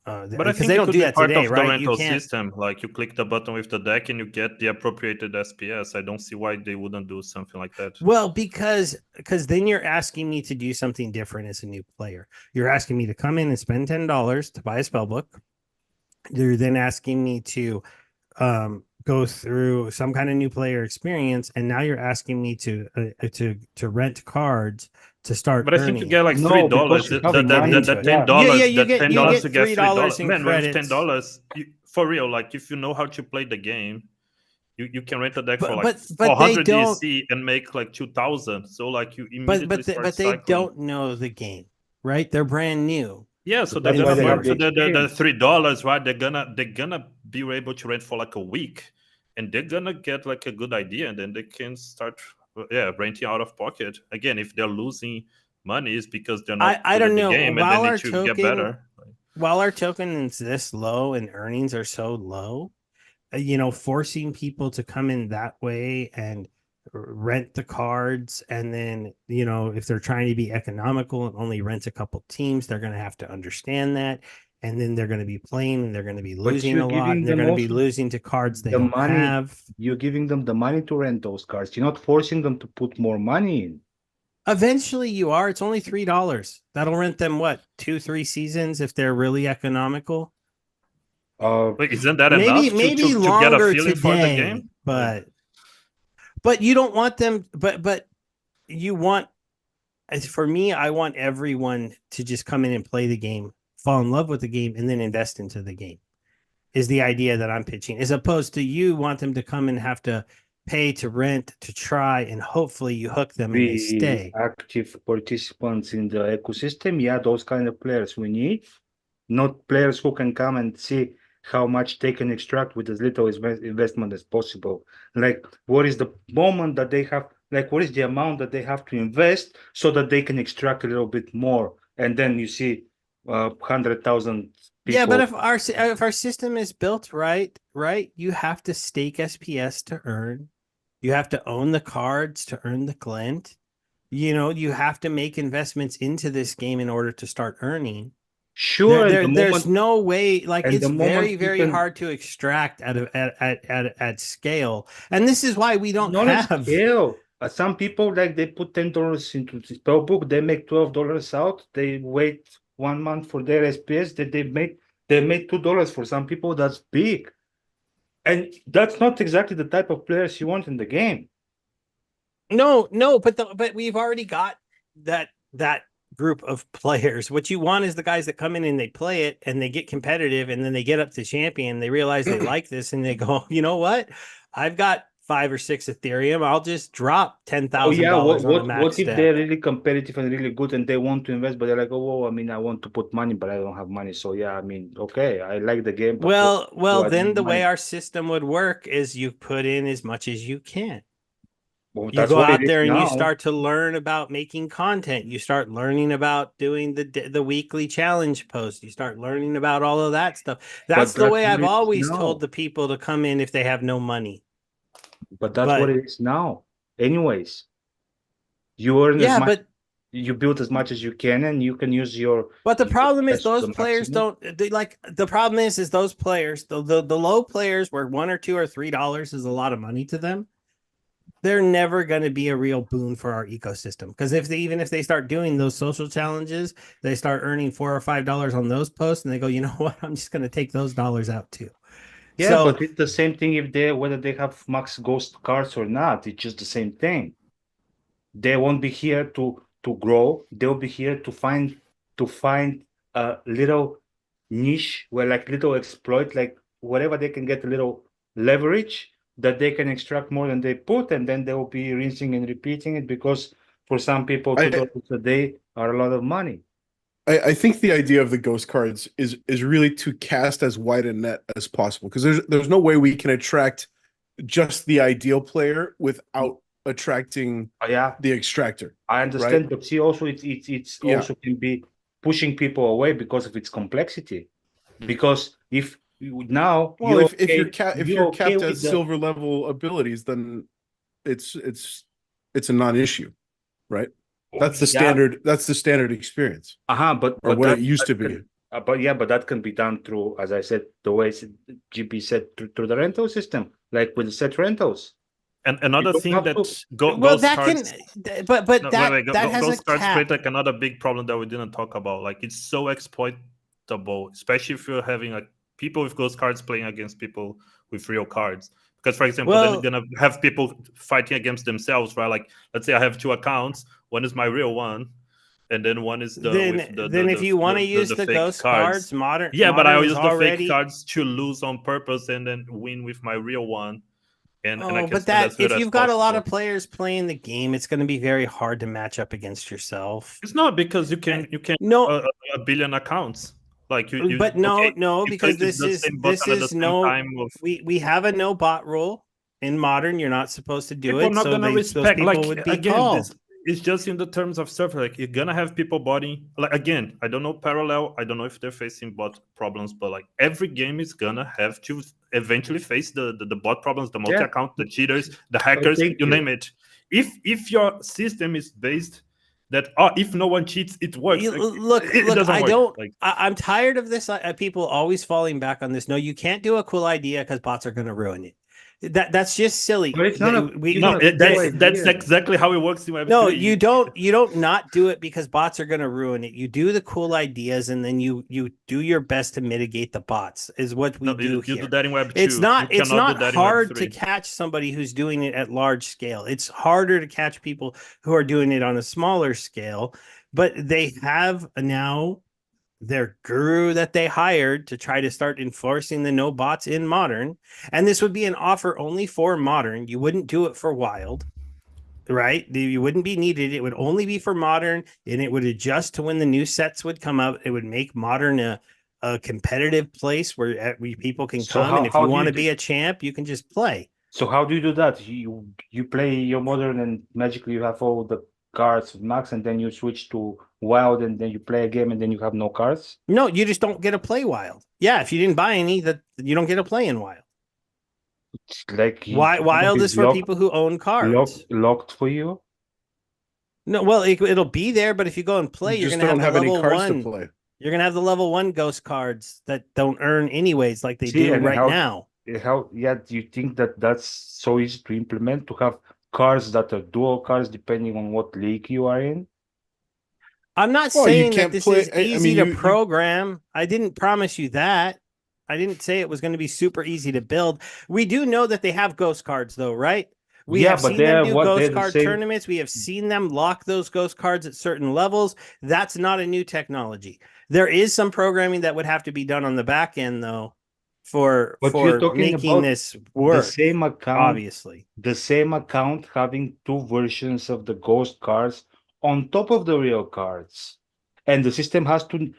but I because think they it don't could do be that part today, of the right? You rental can't. system. Like you click the button with the deck and you get the appropriated SPS. I don't see why they wouldn't do something like that. Well, because then you're asking me to do something different as a new player. You're asking me to come in and spend $10 to buy a spell book. You're then asking me to go through some kind of new player experience, and now you're asking me to rent cards to start. But I think you earning. get like No, $3. because you have The money. $10, you the $10 get to get $3 $3. in Man, with credits. $10, for real, like if you know how to play the game, you can rent a deck for like but 400 they don't. DC and make like 2,000. So like you But immediately start they cycling. don't know the game, right? They're brand new. Yeah, so they're That's why gonna they burn have for the the experience. $3, right? They're gonna be able to rent for like a week, and they're gonna get like a good idea, and then they can start renting out of pocket again. If they're losing money, is because they're not I good don't at the know. game, and they need to get better. While our token is this low and earnings are so low, forcing people to come in that way and rent the cards, and then if they're trying to be economical and only rent a couple teams, they're going to have to understand that, and then they're going to be playing and they're going to be losing a lot, and they're going to be losing to cards they don't have. You're giving them the money to rent those cards. You're not forcing them to put more money in. Eventually you are. It's only $3. That'll rent them what, 2-3 seasons if they're really economical. Wait, isn't that maybe enough maybe to longer get a feeling today, for the game? But you don't want them. But you want. For me, I want everyone to just come in and play the game, fall in love with the game, and then invest into the game. Is the idea that I'm pitching, as opposed to you want them to come and have to pay to rent, to try, and hopefully you hook them and they stay. Active participants in the ecosystem. Yeah, those kind of players we need. Not players who can come and see how much they can extract with as little investment as possible. Like, what is the moment that they have, like, what is the amount that they have to invest so that they can extract a little bit more? And then you see 100,000 people. Yeah, but if our system is built right, you have to stake SPS to earn. You have to own the cards to earn the glint. You have to make investments into this game in order to start earning. Sure, there's no way. Like, it's very, very hard to extract at scale, and this is why we don't have scale. Some people, like, they put $10 into the spell book, they make $12 out. They wait 1 month for their SPS. That they made $2. For some people, that's big, and that's not exactly the type of players you want in the game. No, but we've already got that group of players. What you want is the guys that come in and they play it and they get competitive, and then they get up to champion, they realize they like this, and they go, you know what, I've got 5 or 6 Ethereum, I'll just drop $10,000 what if they're really competitive and really good and they want to invest, but they're like, I want to put money, but I don't have money. So yeah, okay, I like the game, but well then the way our system would work is you put in as much as you can. Well, you go out there and you start to learn about making content. You start learning about doing the weekly challenge post. You start learning about all of that stuff. That's the way I've always told the people to come in if they have no money. But that's what it is now. Anyways, you earn as much, you build as much as you can, and you can use your. But the problem is those players don't like. The problem is those players, the low players, where $1 or $2 or $3 is a lot of money to them, they're never going to be a real boon for our ecosystem, because even if they start doing those social challenges, they start earning $4 or $5 on those posts, and they go, you know what, I'm just going to take those dollars out too. Yeah, but it's the same thing whether they have max ghost cards or not. It's just the same thing. They won't be here to grow. They'll be here to find a little niche where like little exploit, like whatever they can get a little leverage that they can extract more than they put, and then they will be rinsing and repeating it because for some people $2 a day are a lot of money. I think the idea of the ghost cards is really to cast as wide a net as possible, because there's no way we can attract just the ideal player without attracting the extractor. I understand, right? but see, also it's also can be pushing people away because of its complexity. Because if now, if you're capped at silver level abilities, then it's a non-issue, right? That's the standard. That's the standard experience. But what it used to be. But that can be done through, as I said, the way GP said, through the rental system, like with set rentals. And another thing that Ghost cards has a cap. Like another big problem that we didn't talk about. Like it's so exploitable, especially if you're having like people with ghost cards playing against people with real cards. Because, for example, then you're gonna have people fighting against themselves, right? Like, let's say I have 2 accounts. One is my real one, and then one is the. Then if you want to use the ghost cards, modern. Yeah, but I use the fake cards to lose on purpose and then win with my real one. If you've got a lot of players playing the game, it's going to be very hard to match up against yourself. It's not, because you can a billion accounts. Like because we have a no bot rule in modern. You're not supposed to do people it. Are not gonna respect. Those people would be called. It's just in the terms of server. Like you're gonna have people botting. Like again, I don't know Parallel. I don't know if they're facing bot problems, but like every game is gonna have to eventually face the bot problems, the multi-account, the cheaters, the hackers, you name it. If your system is based that if no one cheats, it works. I'm tired of this. People always falling back on this. No, you can't do a cool idea because bots are going to ruin it. That's just silly. But it's that's exactly how it works in Web3. No, you don't not do it because bots are going to ruin it. You do the cool ideas and then you do your best to mitigate the bots. Is what we do here. You do that in Web2. It's not hard to catch somebody who's doing it at large scale. It's harder to catch people who are doing it on a smaller scale. But they have now their guru that they hired to try to start enforcing the no bots in modern. And this would be an offer only for modern. You wouldn't do it for wild, right? You wouldn't be needed. It would only be for modern, and it would adjust to when the new sets would come out. It would make modern a competitive place where people can come. And if you want to be a champ, you can just play. So how do you do that? You play your modern and magically you have all the cards with max, and then you switch to wild, and then you play a game, and then you have no cards? No, you just don't get to play wild. Yeah, if you didn't buy any, that you don't get to play in wild. It's like wild is for people who own cards. Locked for you? No, well, it'll be there, but if you go and play, you're gonna have any cards to play. You're gonna have the level 1 ghost cards that don't earn anyways, like they do right now. Do you think that that's so easy to implement, to have cards that are dual cards depending on what league you are in? I'm not saying that this is easy to program. I didn't promise you that. I didn't say it was going to be super easy to build. We do know that they have ghost cards, though, right? We have seen them do ghost card tournaments. We have seen them lock those ghost cards at certain levels. That's not a new technology. There is some programming that would have to be done on the back end, though, for making this work. The same account, obviously. The same account having 2 versions of the ghost cards on top of the real cards, and the system has to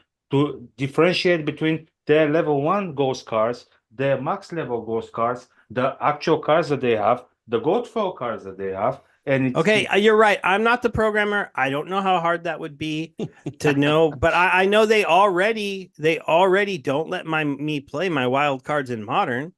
differentiate between their level 1 ghost cards, their max level ghost cards, the actual cards that they have, the gold foil cards that they have. And you're right. I'm not the programmer. I don't know how hard that would be to know, but I know they already don't let me play my wild cards in modern.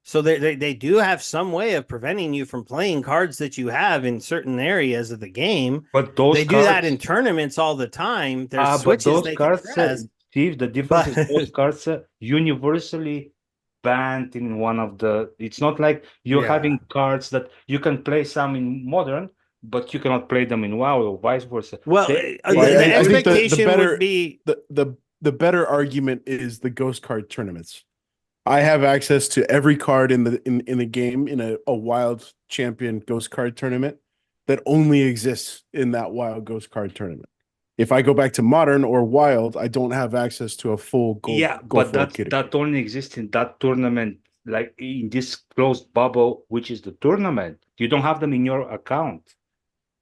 So they do have some way of preventing you from playing cards that you have in certain areas of the game. But they do that in tournaments all the time. There's switches they can press. Steve, the difference is those cards are universally banned in one of the. It's not like you're having cards that you can play some in modern, but you cannot play them in WoW, or vice versa. Well, the expectation would be the better argument is the ghost card tournaments. I have access to every card in the game in a wild champion ghost card tournament that only exists in that wild ghost card tournament. If I go back to modern or wild, I don't have access to a full gold. Yeah, gold but kit. that only exists in that tournament, like in this closed bubble, which is the tournament. You don't have them in your account.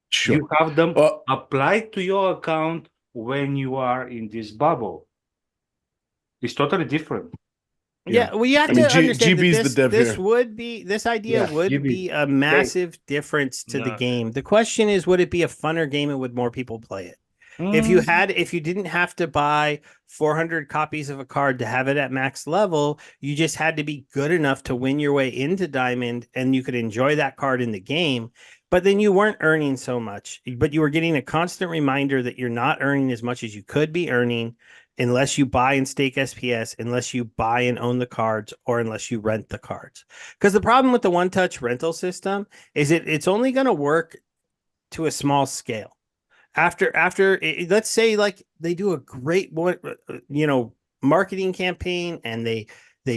Sure. You have them applied to your account when you are in this bubble. It's totally different. Yeah, well, you have to understand GB's that the dev this here. would be this idea Yeah, would GB. be a massive difference to the game. The question is, would it be a funner game and would more people play it? If you didn't have to buy 400 copies of a card to have it at max level, you just had to be good enough to win your way into Diamond and you could enjoy that card in the game. But then you weren't earning so much, but you were getting a constant reminder that you're not earning as much as you could be earning unless you buy and stake SPS, unless you buy and own the cards, or unless you rent the cards. Because the problem with the one-touch rental system is it's only going to work to a small scale. After let's say like they do a great marketing campaign and they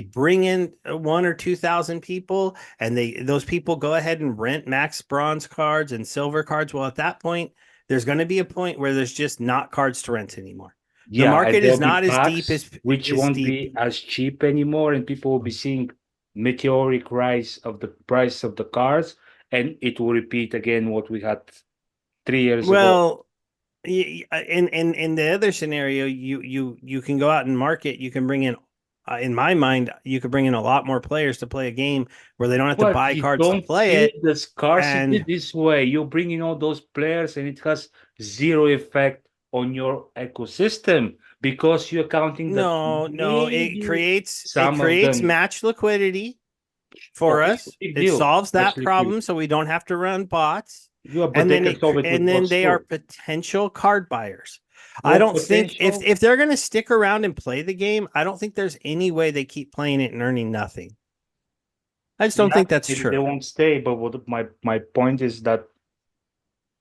bring in 1,000 or 2,000 people and those people go ahead and rent max bronze cards and silver cards. Well, at that point, there's going to be a point where there's just not cards to rent anymore. The market is not as deep as which won't be as cheap anymore, and people will be seeing meteoric rise of the price of the cards, and it will repeat again what we had 3 years ago. Well, in the other scenario, you can go out and market. You can bring in my mind, you could bring in a lot more players to play a game where they don't have to buy cards to play it. The scarcity this way. You bring in all those players, and it has zero effect on your ecosystem because you're counting. It creates match liquidity for us. It solves that problem, so we don't have to run bots. And then they are potential card buyers. I don't think if they're going to stick around and play the game, I don't think there's any way they keep playing it and earning nothing. I just don't think that's true. They won't stay. But what my point is that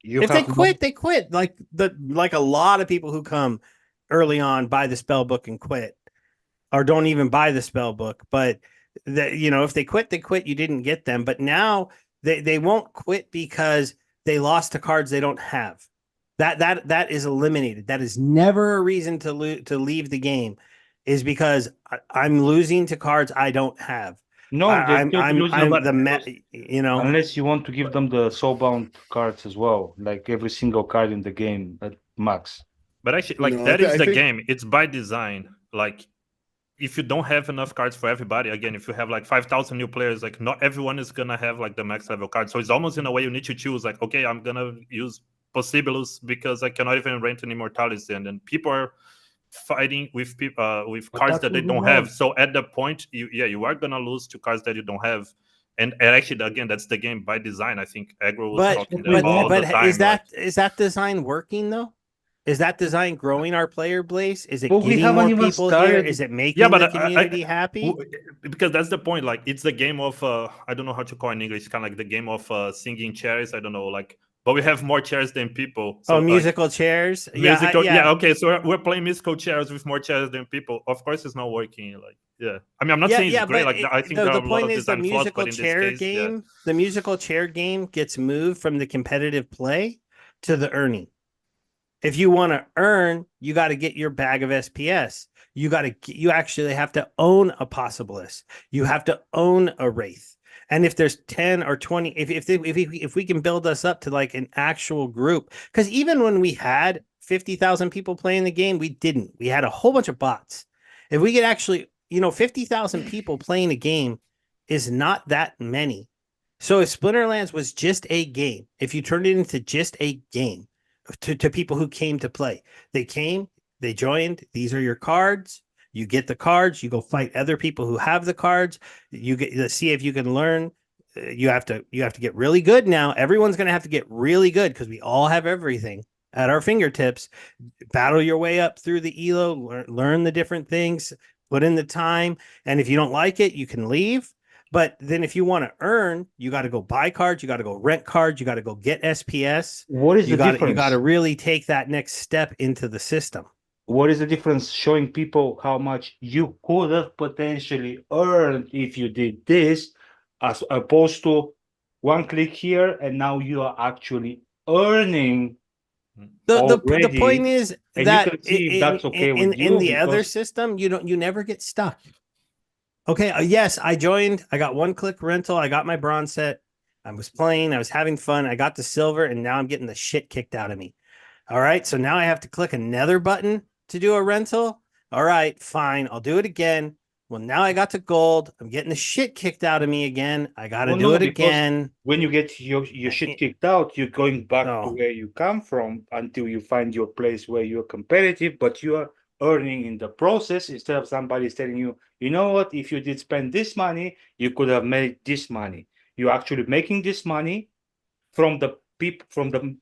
if they quit, they quit. Like a lot of people who come early on buy the spell book and quit, or don't even buy the spell book. But if they quit, they quit. You didn't get them. But now they won't quit because they lost to cards they don't have. That is eliminated. That is never a reason to leave the game, is because I'm losing to cards I don't have. No, unless you want to give them the soulbound cards as well, like every single card in the game at max. But actually, that is the game. It's by design. Like, if you don't have enough cards for everybody, again, if you have like 5,000 new players, like not everyone is gonna have like the max level card. So it's almost in a way you need to choose. Like, okay, I'm gonna use Possibilus because I cannot even rent an Immortality, and then people are fighting with people with cards that they don't have. So at the point, you are gonna lose to cards that you don't have. And actually, again, that's the game by design. I think Aggro was talking about all the time. Is that design working though? Is that design growing our player base? Is it getting more people here? Is it making the community happy? Because that's the point. Like, it's the game of I don't know how to call it in English. It's kind of like the game of singing chairs. I don't know, like. But we have more chairs than people. So, musical chairs. Yeah. Okay, so we're playing musical chairs with more chairs than people. Of course, it's not working. Like, yeah. I mean, I'm not saying it's great. Like, I think there are a lot of design flaws, but in this case, the musical chair game gets moved from the competitive play to the earning. If you want to earn, you got to get your bag of SPS. You actually have to own a Possibilus. You have to own a Wraith. And if there's 10 or 20, if we can build us up to like an actual group, because even when we had 50,000 people playing the game, we didn't. We had a whole bunch of bots. If we could actually, 50,000 people playing a game is not that many. So if Splinterlands was just a game, if you turned it into just a game to people who came to play, they came, they joined, these are your cards. You get the cards, you go fight other people who have the cards. Let's see if you can learn. You have to get really good now. Everyone's going to have to get really good because we all have everything at our fingertips. Battle your way up through the ELO, learn the different things, put in the time. And if you don't like it, you can leave. But then if you want to earn, you got to go buy cards. You got to go rent cards. You got to go get SPS. What is the difference? You got to really take that next step into the system. What is the difference showing people how much you could have potentially earned if you did this, as opposed to one click here and now you are actually earning The already, point is and you that can see if that's okay with in you, the other because- system, you never get stuck. Okay, yes, I joined. I got one-click rental. I got my bronze set. I was playing. I was having fun. I got the silver, and now I'm getting the shit kicked out of me. All right, so now I have to click another button to do a rental. All right, fine. I'll do it again. Well, now I got to gold. I'm getting the shit kicked out of me again. I got to Well, do no, it because again. when you get your shit kicked out, you're going back to No. where you come from until you find your place where you're competitive, but you are earning in the process instead of somebody telling you, you know what, if you did spend this money, you could have made this money. You're actually making this money from the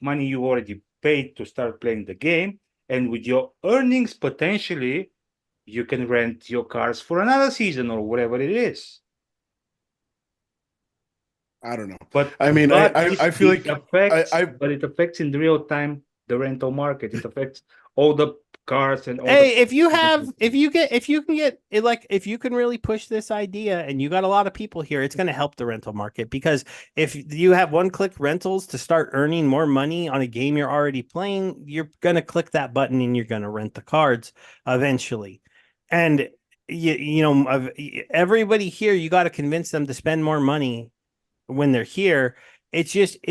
money you already paid to start playing the game, and with your earnings potentially, you can rent your cars for another season or whatever it is. I don't know. But I mean, I feel like but it affects in real time the rental market. It affects all the cars and all. Hey, if you can get it, like if you can really push this idea and you got a lot of people here, it's going to help the rental market, because if you have one-click rentals to start earning more money on a game you're already playing, you're going to click that button and you're going to rent the cards eventually. And everybody here, you got to convince them to spend more money when they're here. It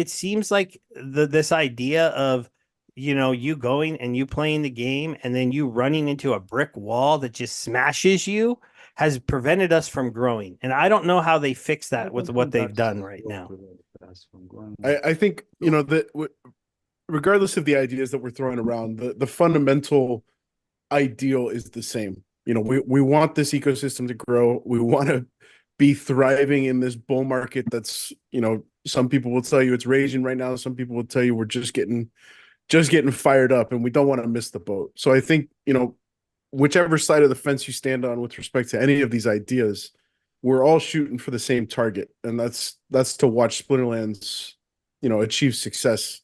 seems like this idea of you going and you playing the game and then you running into a brick wall that just smashes you has prevented us from growing. And I don't know how they fix that with what they've done right now. I think that regardless of the ideas that we're throwing around, the fundamental ideal is the same. We want this ecosystem to grow. We want to be thriving in this bull market that's, some people will tell you it's raging right now. Some people will tell you we're just getting fired up, and we don't want to miss the boat. So I think, whichever side of the fence you stand on with respect to any of these ideas, we're all shooting for the same target, and that's to watch Splinterlands, achieve success.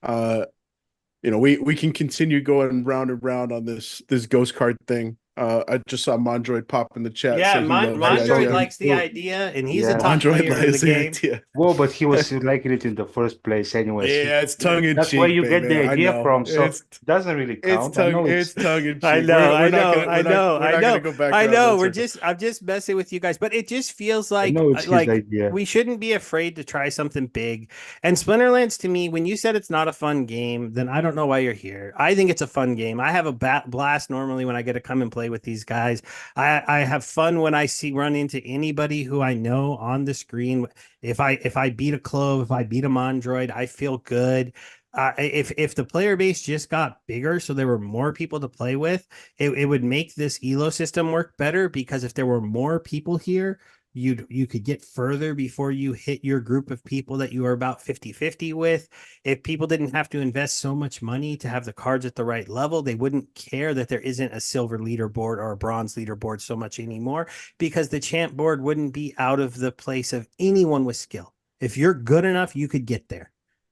We can continue going round and round on this ghost card thing. I just saw Mondroid pop in the chat. Yeah, Mondroid likes the Well, idea, and he's a top Mondroid player in the game. idea. Well, but he was liking it in the first place anyway. Yeah, it's tongue in cheek. That's where you get the baby. idea from. So It's it doesn't really count. it's tongue in cheek. I know. We're not gonna go back. I around know. that circle. I'm just messing with you guys, but it just feels I like know it's his idea. we shouldn't be afraid to try something big. And Splinterlands, to me, when you said it's not a fun game, then I don't know why you're here. I think it's a fun game. I have a blast normally when I get to come and play with these guys. I have fun when I run into anybody who I know on the screen. If I beat a Clove, if I beat a Mondroid, I feel good. If the player base just got bigger, so there were more people to play with, it would make this elo system work better, because if there were more people here, you could get further before you hit your group of people that you are about 50-50 with. If people didn't have to invest so much money to have the cards at the right level, they wouldn't care that there isn't a silver leaderboard or a bronze leaderboard so much anymore, because the champ board wouldn't be out of the place of anyone with skill. If you're good enough, you could get there,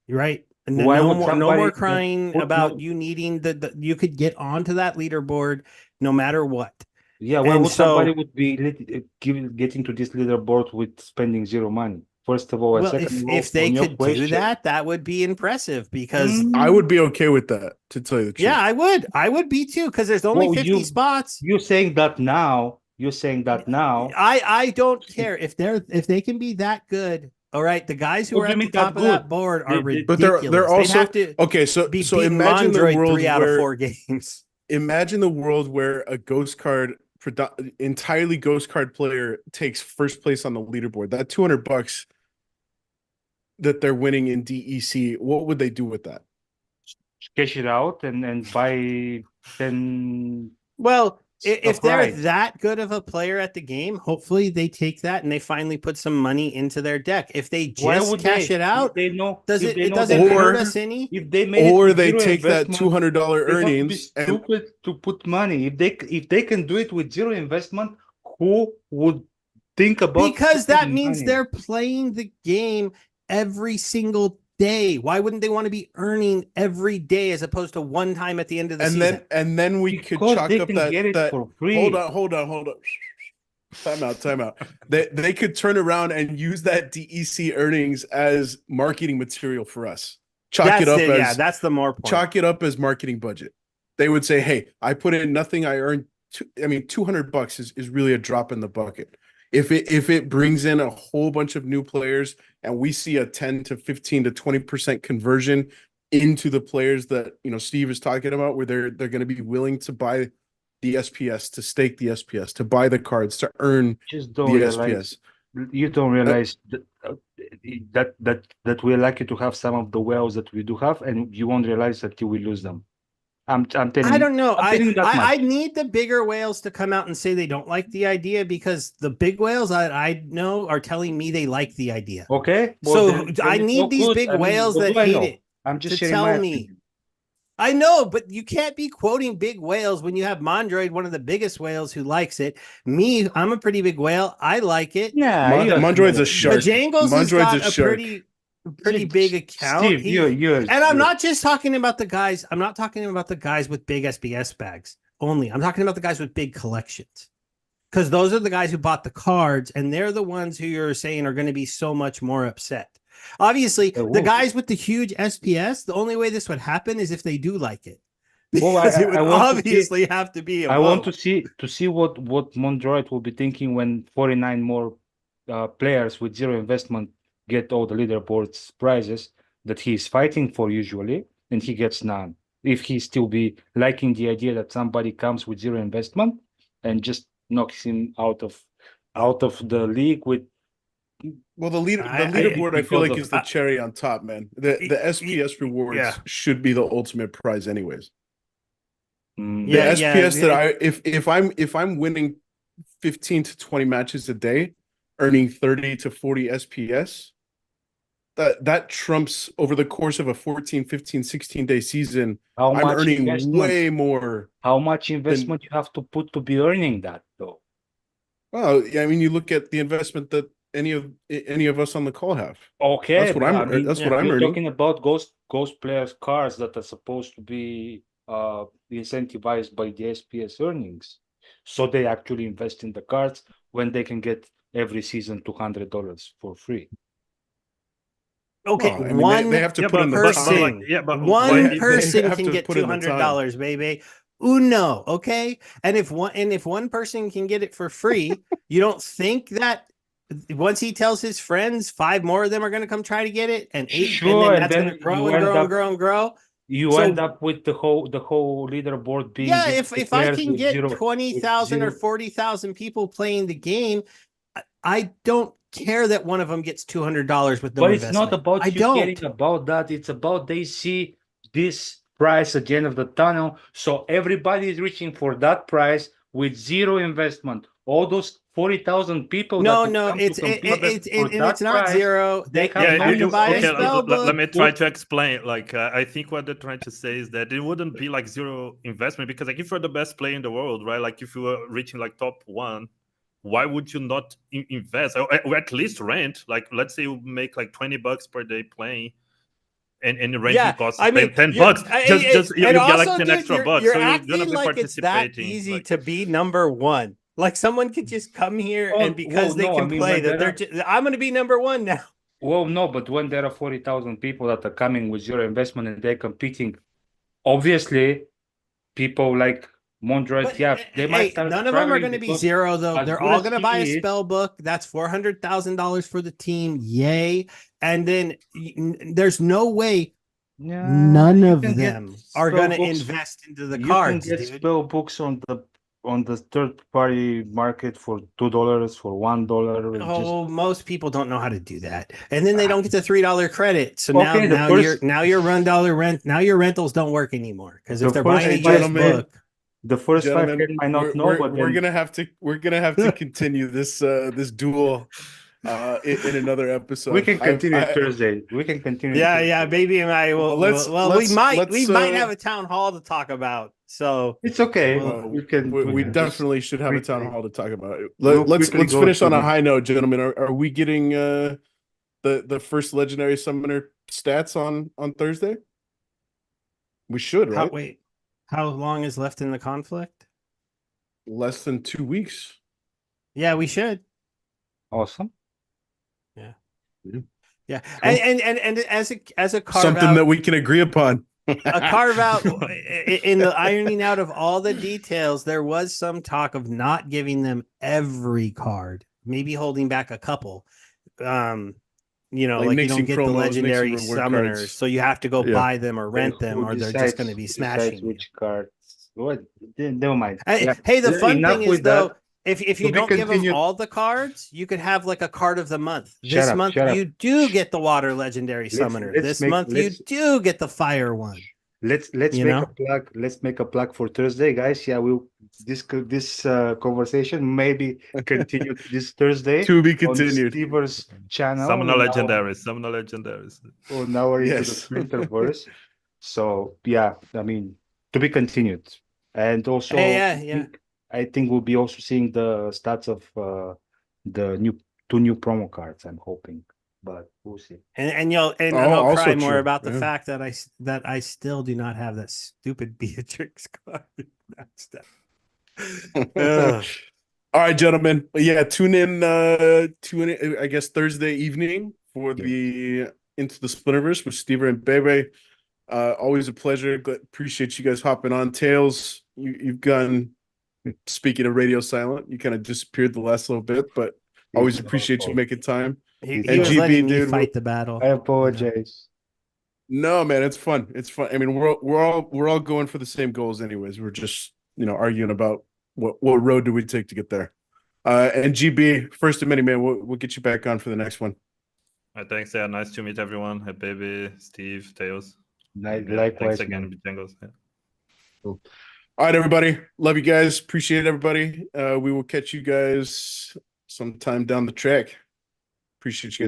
right? And no more crying about you needing you could get onto that leaderboard no matter what. Yeah, why would somebody would be getting to this leaderboard with spending zero money? First of all, if they could do that, that would be impressive, because I would be okay with that, to tell you the truth. Yeah, I would be too, because there's only 50 spots. You're saying that now. I don't care if they can be that good. All right, the guys who are at the top of that board are ridiculous. But they're also okay. So imagine the world 3 out of 4 games. Imagine the world where a ghost card, entirely ghost card player takes first place on the leaderboard. That $200 that they're winning in DEC, what would they do with that? Cash it out and buy 10. Well, if they're that good of a player at the game, hopefully they take that and they finally put some money into their deck. If they just cash it out, they know, it doesn't hurt us any. If they made or they take that $200 earnings and stupid to put money. If they can do it with zero investment, who would think about? Because that means they're playing the game every single day. Why wouldn't they want to be earning every day as opposed to one time at the end of the season? And then we could chalk up that for free. Hold on. Time out. They could turn around and use that DEC earnings as marketing material for us. chalk it up as yeah, that's the more point. chalk it up as marketing budget. They would say, "Hey, I put in nothing. I earned. $200 is really a drop in the bucket. If it brings in a whole bunch of new players and we see a 10 to 15 to 20% conversion into the players that Steve is talking about, where they're going to be willing to buy the SPS, to stake the SPS, to buy the cards, to earn Just the don't realize. SPS." You don't realize that we're lucky to have some of the whales that we do have, and you won't realize until we lose them. I'm telling you. I don't know. I'm telling you that I much. need the bigger whales to come out and say they don't like the idea, because the big whales I know are telling me they like the idea. Okay. So then I it's need all these good. big I mean, whales what that do I hate know? it I'm just to sharing my tell me. opinion. I know, but you can't be quoting big whales when you have Mondroid, one of the biggest whales, who likes it. Me, I'm a pretty big whale. I like it. Yeah, Mondroid's a shark. Bojangles has Mondroid's got a a shark. pretty big account. Steve, you're And I'm not just talking about the guys. I'm not talking about the guys with big SBS bags only. I'm talking about the guys with big collections, because those are the guys who bought the cards, and they're the ones who you're saying are going to be so much more upset. Obviously, the guys with the huge SPS, the only way this would happen is if they do like it. Well, Because it would obviously have to be a I want vote. to see what Mondroid will be thinking when 49 more players with zero investment get all the leaderboards prizes that he's fighting for usually, and he gets none. If he still be liking the idea that somebody comes with zero investment and just knocks him out of the league with. Well, the leaderboard I feel like is the because cherry on top, man. The SPS rewards should be the ultimate prize, anyways. The SPS that if I'm winning 15 to 20 matches a day, earning 30 to 40 SPS, that trumps over the course of a 14, 15, 16-day season. I'm earning way more. How much investment you have to put to be earning that, though? Well, I mean, you look at the investment that any of us on the call have. Okay, that's what I'm you're earning. Talking about ghost players cards that are supposed to be incentivized by the SPS earnings, so they actually invest in the cards when they can get every season $200 for free. Okay, well, I mean, they have to put in the person. One person can get $200, baby. Uno, okay. And if one person can get it for free, you don't think that once he tells his friends, 5 more of them are going to come try to get it, and 8, sure, and then that's going to grow and grow and grow and grow. You end up with the whole leaderboard being if I can get 20,000 or 40,000 people playing the game, I don't care that one of them gets $200 with no but investment. It's not about caring about that. It's about they see this price at the end of the tunnel, so everybody is reaching for that price with zero investment. All those 40,000 people. It's not zero. They have to buy a spell book. Let me try to explain. Like, I think what they're trying to say is that it wouldn't be like zero investment, because like if you're the best player in the world, right? Like if you are reaching like top 1, why would you not invest, or at least rent? Like, let's say you make like $20 per day playing, and the renting costs $10. Just you get like 10 extra bucks. You're so you're acting gonna be like it's that easy to be number 1. Like someone could just come here and because they can play that I'm going to be number 1 now. Well, no, but when there are 40,000 people that are coming with zero investment and they're competing, obviously, people like Mondroid, they might start. None of them are going to be zero, though. They're all going to buy a spell book. That's $400,000 for the team. Yay! And then there's no way none of them are going to invest into the cards. You can get spell books on the third-party market for $2, for $1. Oh, most people don't know how to do that, and then they don't get the $3 credit. So now your your rentals don't work anymore, because if they're buying a used book. The first 5 might not know, but we're gonna have to continue this duel in another episode. We can continue Thursday. We can continue. Yeah, baby and I will. We might have a town hall to talk about. So it's okay. We definitely should have a town hall to talk about it. Let's finish on a high note, gentlemen. Are we getting the first legendary summoner stats on Thursday? We should, right? Wait. How long is left in the conflict? Less than 2 weeks. Yeah, we should. Awesome. Yeah. Yeah, Cool. and as a carve Something out, that we can agree upon. a carve out in the ironing out of all the details, there was some talk of not giving them every card, maybe holding back a couple. You know, like you don't mixing get the promos, legendary mixing reward summoners, cards. so you have to go Yeah. buy them or rent Then them, who or they're just going to decides- be who decides smashing you. which cards. What? Never mind. Hey, Yeah. hey, the fun Enough thing is with though, that. if To you be don't give them continued. all the cards, you could have like a card of the month. Shut This up, month shut up. you do get the water legendary summoner. let's This make- month you let's- do get the fire one. Let's You make know? a plug. Let's make a plug for Thursday, guys. Yeah, this conversation maybe continue this Thursday To be on continued. Steve's channel. Summon no on our- legendaries. Summon no legendaries. on our Into the Yes. Splinterverse. So yeah, I mean, to be continued. And also, Hey, yeah. I think we'll be also seeing the stats of the two new promo cards. I'm hoping, but we'll see. And Oh, I'll also cry more true, about the yeah. fact that I still do not have that stupid Beatrix card. That's Ugh. All right, gentlemen. Yeah, tune in, I guess, Thursday evening for the Into the Splinterverse with Steve and Bebe. Always a pleasure. Appreciate you guys hopping on. Tails, you've gone, speaking of radio silent, you kind of disappeared the last little bit, but always It's appreciate you awful. making time. He And was GB, letting me dude, fight the battle. I apologize. No, man, it's fun. It's fun. I mean, we're all going for the same goals anyways. We're just, arguing about what road do we take to get there. And GB, first of many, man, we'll get you back on for the next one. Thanks. Yeah, nice to meet everyone. Hey, baby, Steve, Tails. And, Likewise, thanks again, man. Bojangles. Yeah. All right, everybody. Love you guys. Appreciate everybody. We will catch you guys sometime down the track. Appreciate you guys.